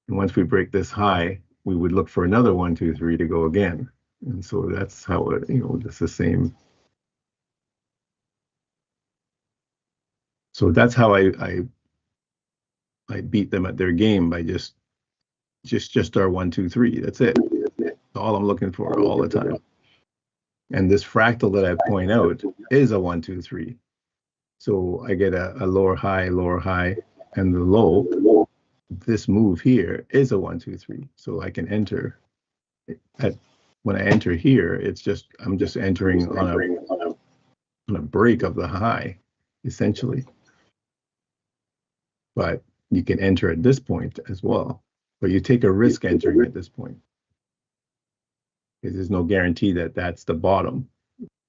And once we break this high, we would look for another 1, 2, 3 to go again. And so that's how it's the same. So that's how I beat them at their game, by just our 1, 2, 3. That's it. That's all I'm looking for all the time. And this fractal that I point out is a 1, 2, 3. So I get a lower high, and the low. This move here is a 1, 2, 3. So I can enter. When I enter here, I'm just entering on a break of the high, essentially. But you can enter at this point as well. But you take a risk entering at this point, because there's no guarantee that that's the bottom.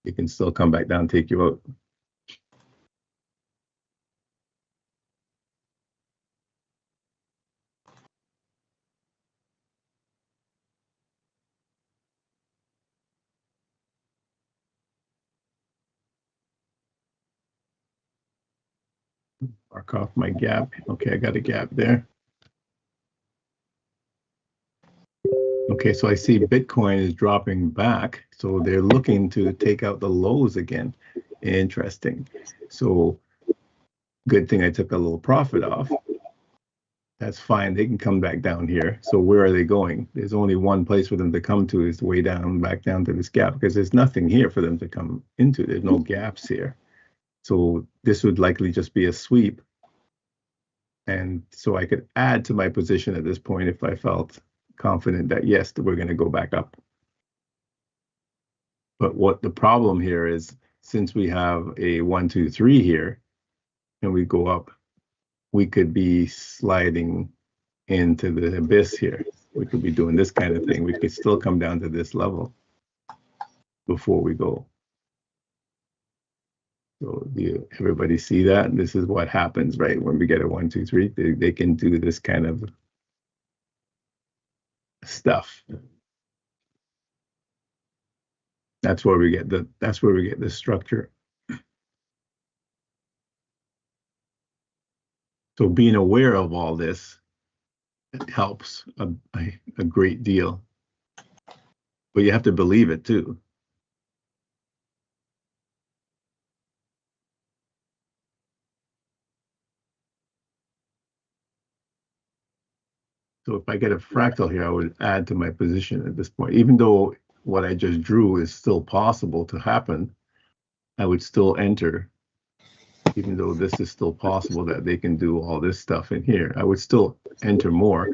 It can still come back down and take you out. Mark off my gap. Okay, I got a gap there. Okay, so I see Bitcoin is dropping back. So they're looking to take out the lows again. Interesting. So good thing I took a little profit off. That's fine. They can come back down here. So where are they going? There's only one place for them to come to, is way down, back down to this gap, because there's nothing here for them to come into. There's no gaps here. So this would likely just be a sweep. And so I could add to my position at this point if I felt confident that, yes, we're going to go back up. But what the problem here is, since we have a 1, 2, 3 here, and we go up, we could be sliding into the abyss here. We could be doing this kind of thing. We could still come down to this level before we go. So everybody see that? This is what happens, right? When we get a 1, 2, 3, they can do this kind of stuff. That's where we get the structure. So being aware of all this helps a great deal. But you have to believe it too. So if I get a fractal here, I would add to my position at this point. Even though what I just drew is still possible to happen, I would still enter. Even though this is still possible that they can do all this stuff in here, I would still enter more.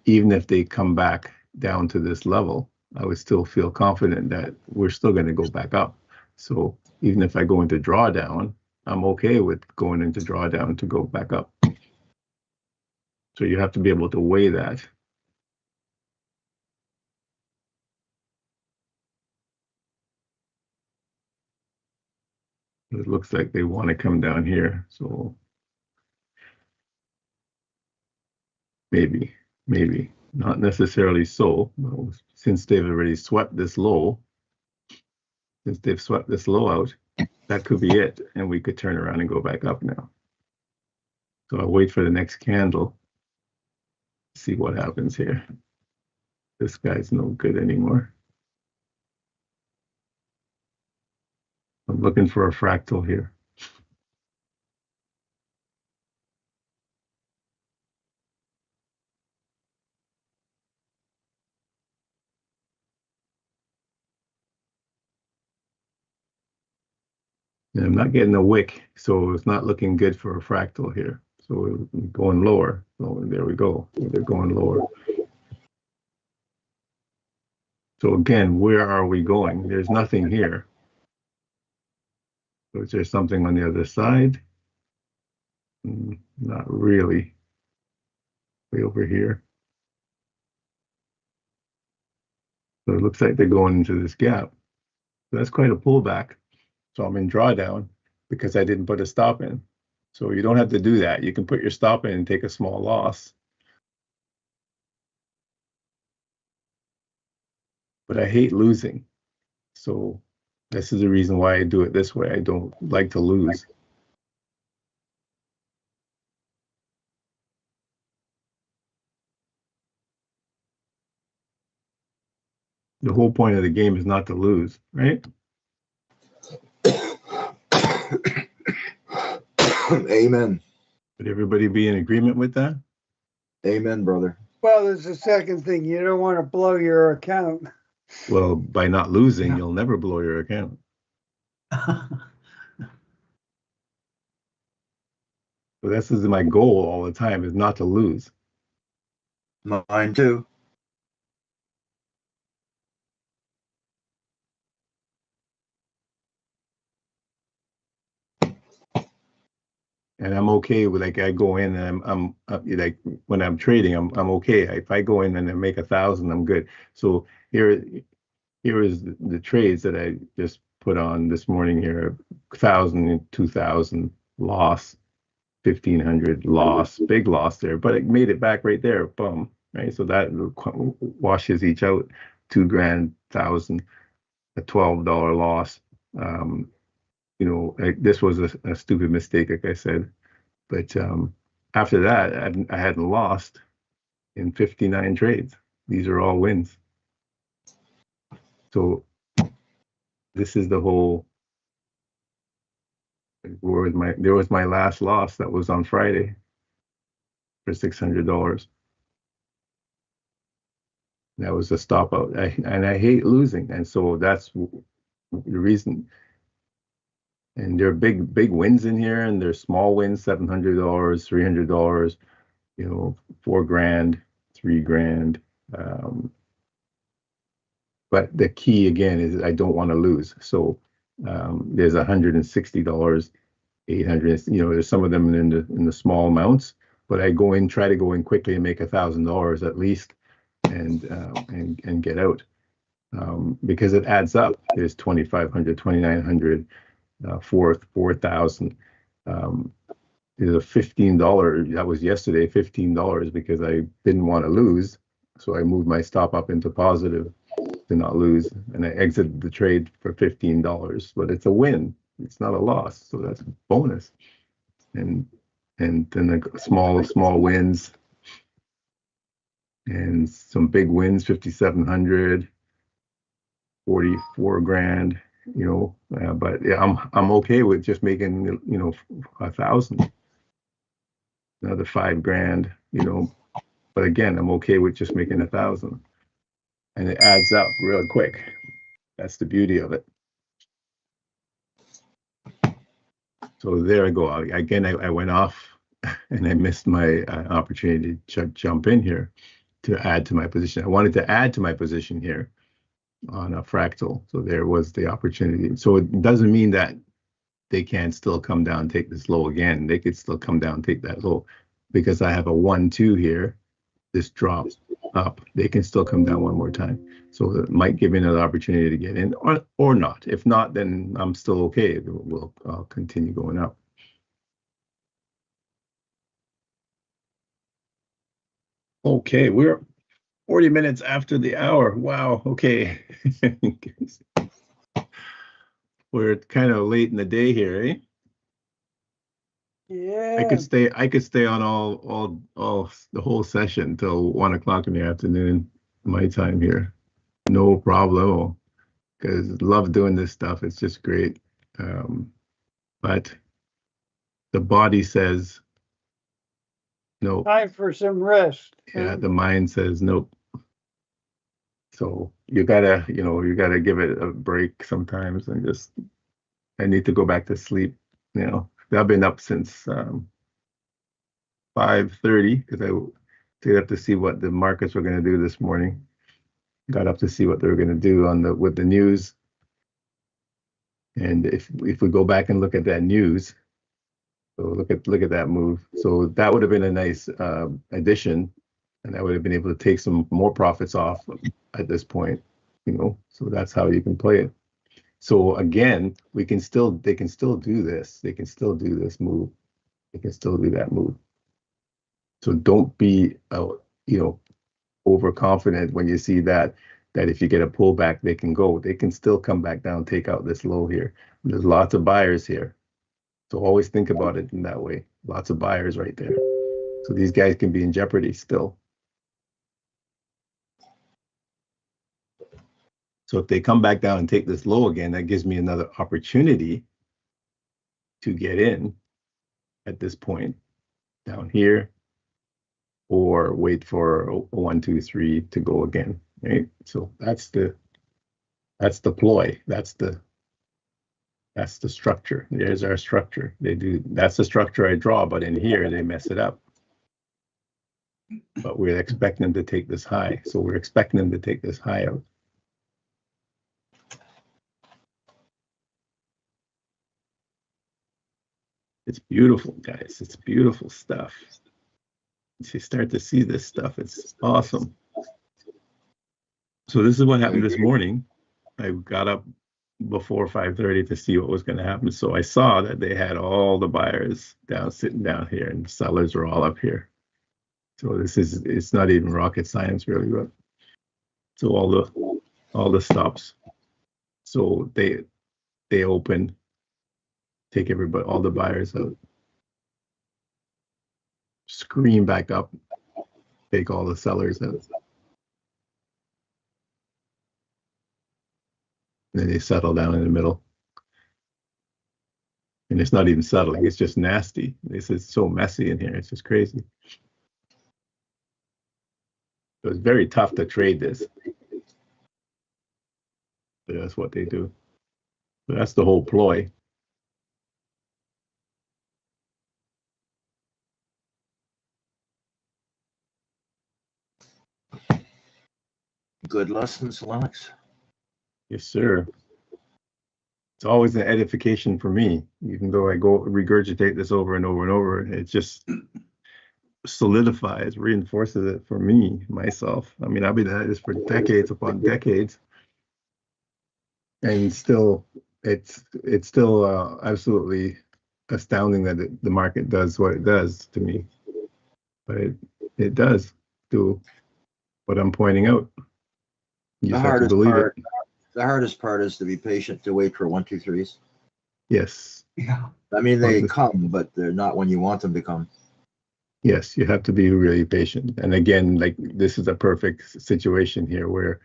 Even if they come back down to this level, I would still feel confident that we're still going to go back up. So even if I go into drawdown, I'm okay with going into drawdown to go back up. So you have to be able to weigh that. It looks like they want to come down here. So maybe, not necessarily so. Since they've already swept this low, out, that could be it. And we could turn around and go back up now. So I'll wait for the next candle. See what happens here. This guy's no good anymore. I'm looking for a fractal here. And I'm not getting a wick, so it's not looking good for a fractal here. So we're going lower. So there we go. They're going lower. So again, where are we going? There's nothing here. So is there something on the other side? Not really. Way over here. So it looks like they're going into this gap. So that's quite a pullback. So I'm in drawdown because I didn't put a stop in. So you don't have to do that. You can put your stop in and take a small loss. But I hate losing. So this is the reason why I do it this way. I don't like to lose. The whole point of the game is not to lose, right?
Amen.
Would everybody be in agreement with that?
Amen, brother.
Well, there's the second thing. You don't want to blow your account.
Well, by not losing,
Yeah.
you'll never blow your account. So this is my goal all the time, is not to lose.
Mine too.
And I'm okay with, like, I go in and I'm like, when I'm trading, I'm okay. If I go in and I make 1,000, I'm good. So here is the trades that I just put on this morning here: 1,000, 2,000 loss, 1,500 loss, big loss there, but it made it back right there. Boom, right? So that washes each out. 2 grand, 1,000, a $12 loss. This was a stupid mistake, like I said. But after that, I hadn't lost in 59 trades. These are all wins. So this is the whole. There was my last loss that was on Friday for $600. That was a stop out, and I hate losing, and so that's the reason. And there are big wins in here, and there's small wins: $700, $300, $4 grand, $3 grand. But the key again is I don't want to lose. So there's $160, 800. There's some of them in the small amounts, but I try to go in quickly and make $1,000 at least, and get out, because it adds up. There's 2,500, 2,900, 4,000. There's a $15. That was yesterday, $15, because I didn't want to lose, so I moved my stop up into positive to not lose, and I exited the trade for $15. But it's a win. It's not a loss, so that's a bonus. And then the small wins and some big wins: 5,700, 44 grand. But yeah, I'm okay with just making 1,000, another 5 grand. But again, I'm okay with just making 1,000, and it adds up real quick. That's the beauty of it. So there I go. Again, I went off and I missed my opportunity to jump in here to add to my position. I wanted to add to my position here on a fractal. So there was the opportunity. So it doesn't mean that they can't still come down and take this low again. They could still come down and take that low, because I have a 1-2 here. This drops up. They can still come down one more time. So it might give me another opportunity to get in, or not. If not, then I'm still okay. I'll continue going up. Okay, we're 40 minutes after the hour. Wow. Okay. We're kind of late in the day here, eh?
Yeah.
I could stay on all the whole session till 1 o'clock in the afternoon, my time here. No problem. Because love doing this stuff. It's just great. But the body says no.
Time for some rest.
Yeah, the mind says nope. So you gotta give it a break sometimes, and just, I need to go back to sleep. I've been up since 5:30 because I stayed up to see what the markets were going to do this morning. Got up to see what they were going to do with the news. And if we go back and look at that news, so look at that move. So that would have been a nice addition, and I would have been able to take some more profits off at this point. So that's how you can play it. So again, they can still do this. They can still do this move. They can still do that move. So don't be overconfident when you see that if you get a pullback, they can go. They can still come back down, take out this low here. There's lots of buyers here. So always think about it in that way. Lots of buyers right there. So these guys can be in jeopardy still. So if they come back down and take this low again, that gives me another opportunity to get in at this point down here, or wait for a 1, 2, 3 to go again, right? So that's the ploy. That's the structure. There's our structure. That's the structure I draw, but in here they mess it up. But we're expecting them to take this high. So we're expecting them to take this high out. It's beautiful, guys. It's beautiful stuff. Once you start to see this stuff, it's awesome. So this is what happened this morning. I got up before 5:30 to see what was going to happen. So I saw that they had all the buyers sitting down here, and the sellers were all up here. So it's not even rocket science really, but so all the stops. So they open, take all the buyers out, scream back up, take all the sellers out. And then they settle down in the middle. And it's not even settling, it's just nasty. This is so messy in here, it's just crazy. So it's very tough to trade this. But that's what they do. But that's the whole ploy.
Good lessons, Lennox.
Yes, sir. It's always an edification for me, even though I go regurgitate this over and over and over. It just solidifies, reinforces it for me, myself. I mean, I've been at this for decades upon decades, and still, it's still absolutely astounding that the market does what it does to me. But it does do what I'm pointing out. You just have to believe it.
The hardest part is to be patient, to wait for 1, 2, 3s.
Yes.
Yeah.
I mean, they come, but they're not when you want them to come.
Yes, you have to be really patient. And again, like this is a perfect situation here where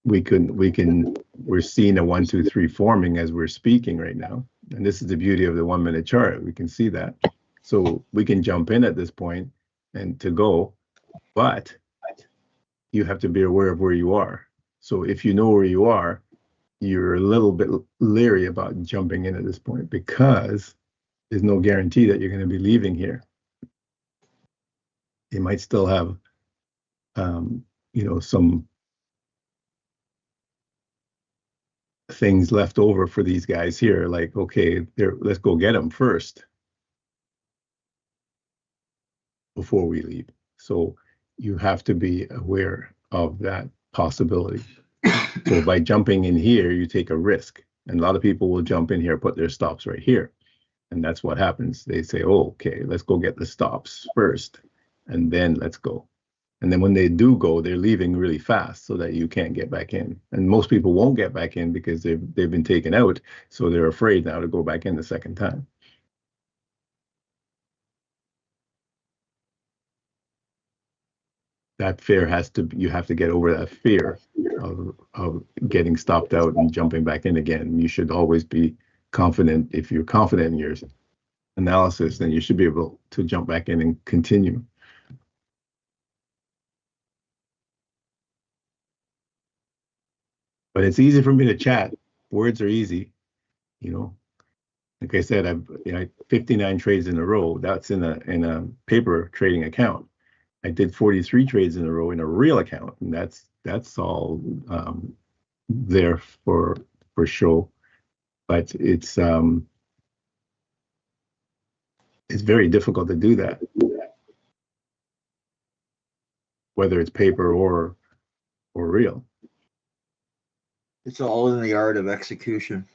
we're seeing a 1, 2, 3 forming as we're speaking right now. And this is the beauty of the 1 minute chart. We can see that. So we can jump in at this point and to go, but you have to be aware of where you are. So if you know where you are, you're a little bit leery about jumping in at this point because there's no guarantee that you're going to be leaving here. You might still have, some things left over for these guys here. Like, okay, let's go get them first before we leave. So you have to be aware of that possibility. So by jumping in here, you take a risk. And a lot of people will jump in here, put their stops right here. And that's what happens. They say, oh, okay, let's go get the stops first, and then let's go. And then when they do go, they're leaving really fast so that you can't get back in. And most people won't get back in because they've been taken out. So they're afraid now to go back in the second time. That fear you have to get over that fear of getting stopped out and jumping back in again. You should always be confident. If you're confident in your analysis, then you should be able to jump back in and continue. But it's easy for me to chat. Words are easy, Like I said, I've 59 trades in a row. That's in a paper trading account. I did 43 trades in a row in a real account, and that's all there for show. But it's very difficult to do that, whether it's paper or real.
It's all in the art of execution.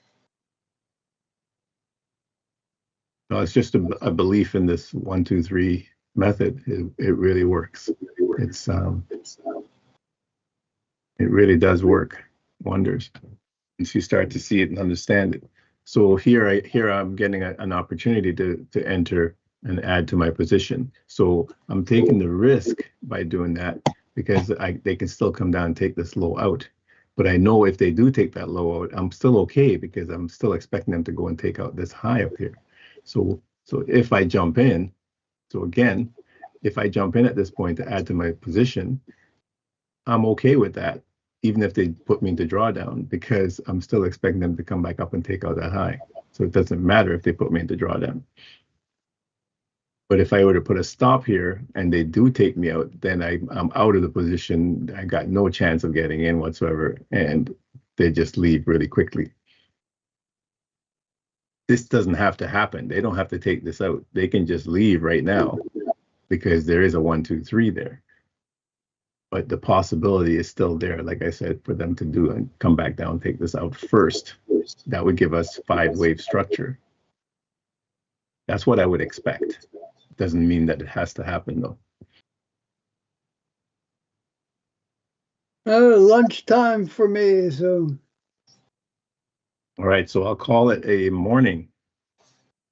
No, it's just a belief in this 1, 2, 3 method. It really works. It really does work wonders once you start to see it and understand it. So here I'm getting an opportunity to enter and add to my position. So I'm taking the risk by doing that because they can still come down and take this low out. But I know if they do take that low out, I'm still okay because I'm still expecting them to go and take out this high up here. So So if I jump in, so again, if I jump in at this point to add to my position, I'm okay with that, even if they put me into drawdown, because I'm still expecting them to come back up and take out that high. So it doesn't matter if they put me into drawdown. But if I were to put a stop here and they do take me out, then I'm out of the position. I got no chance of getting in whatsoever, and they just leave really quickly. This doesn't have to happen. They don't have to take this out. They can just leave right now because there is a 1, 2, 3 there. But the possibility is still there, like I said, for them to do and come back down, take this out first. That would give us 5-wave structure. That's what I would expect. Doesn't mean that it has to happen, though.
Lunchtime for me, so.
All right, so I'll call it a morning.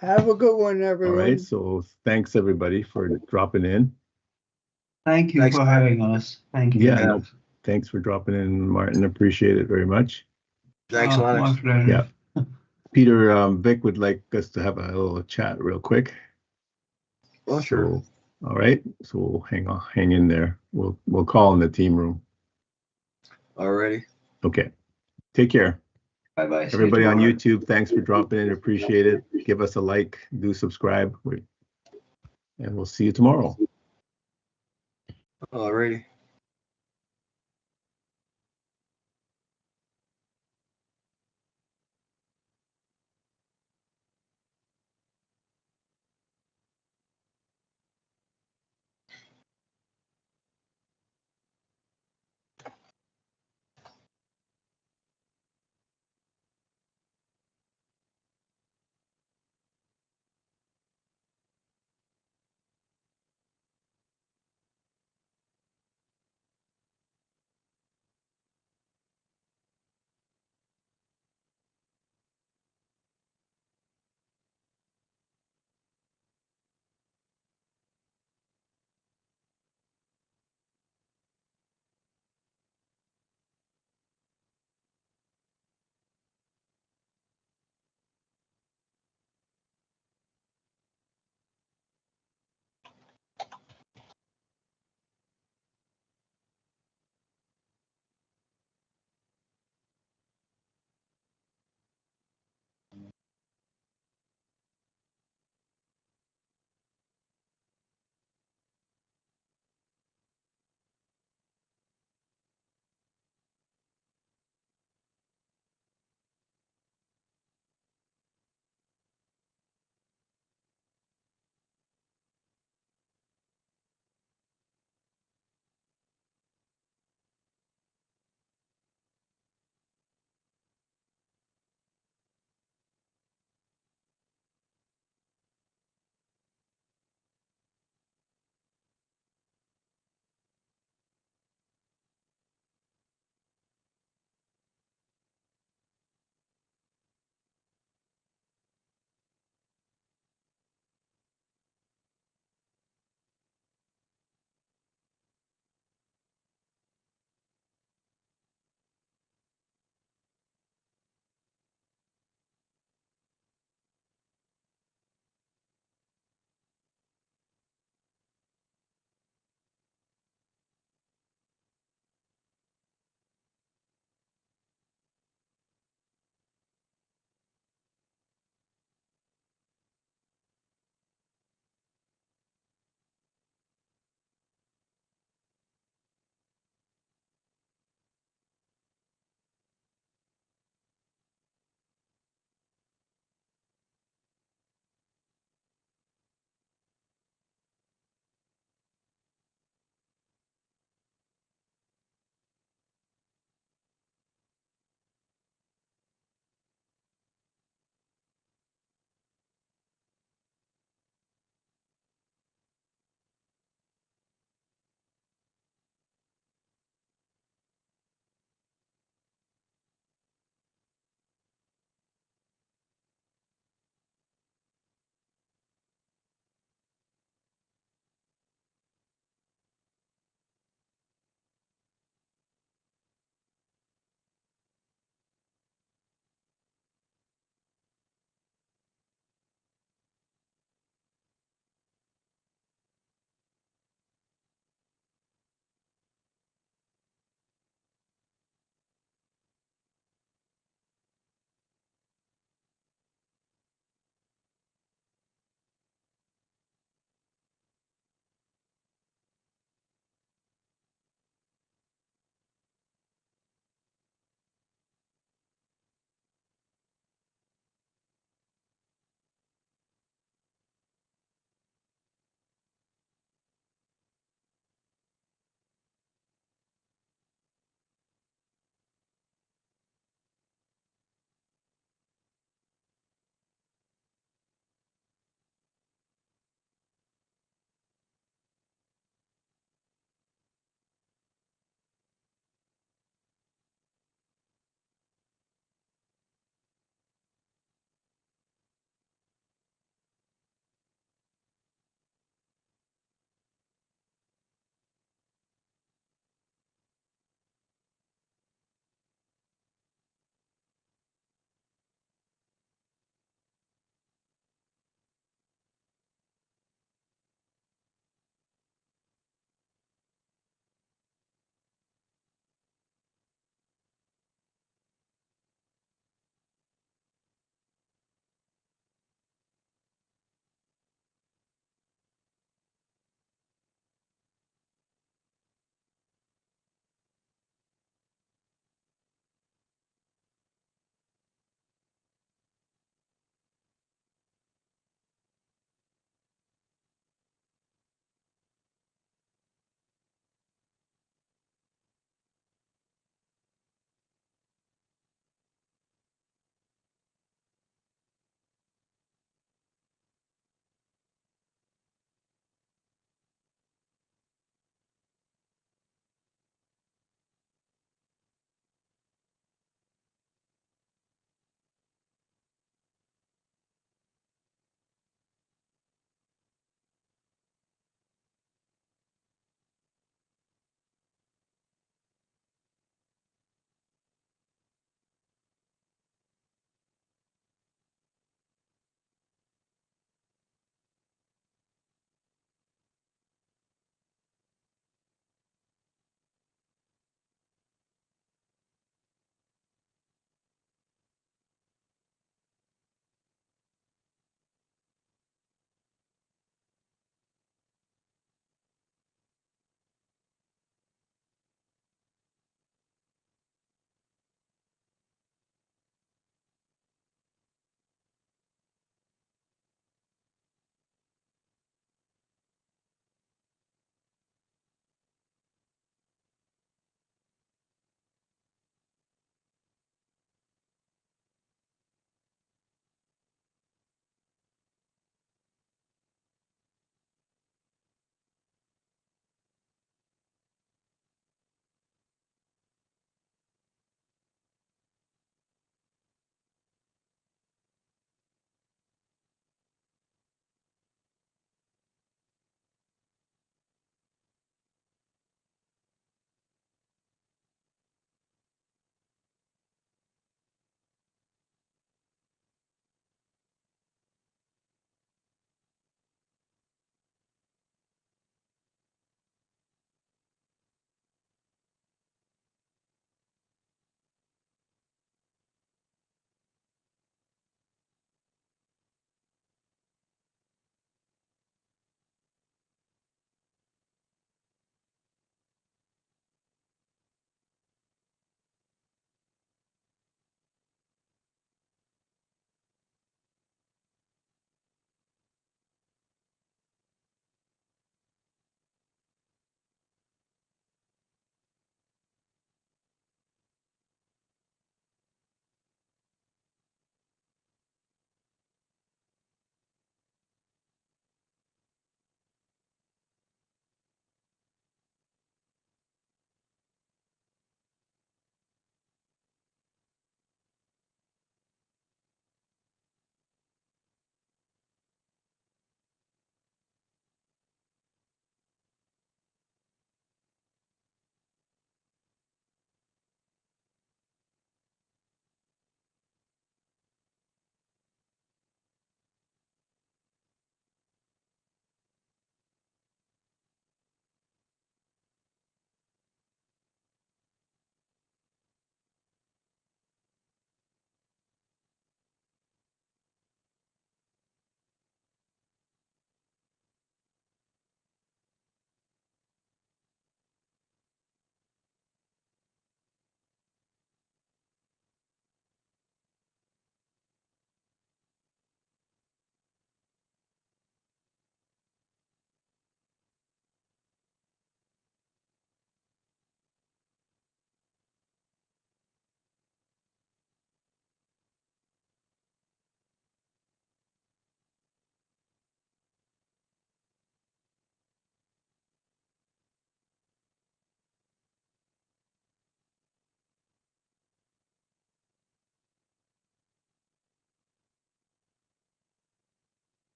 Have a good one,
All
everyone.
right, so thanks everybody for dropping in.
Thank you for having us. Thank you.
Yeah, no, thanks for dropping in, Martin. Appreciate it very much.
Thanks,
Oh,
Lennox.
my pleasure.
Yeah. Peter, Vic would like us to have a little chat real quick.
Well, sure.
So, all right, so we'll hang in there. We'll call in the team room.
Alrighty.
Okay, take care.
Bye-bye.
Everybody on YouTube, thanks for dropping in. Appreciate it. Give us a like, do subscribe, and we'll see you tomorrow.
Alrighty.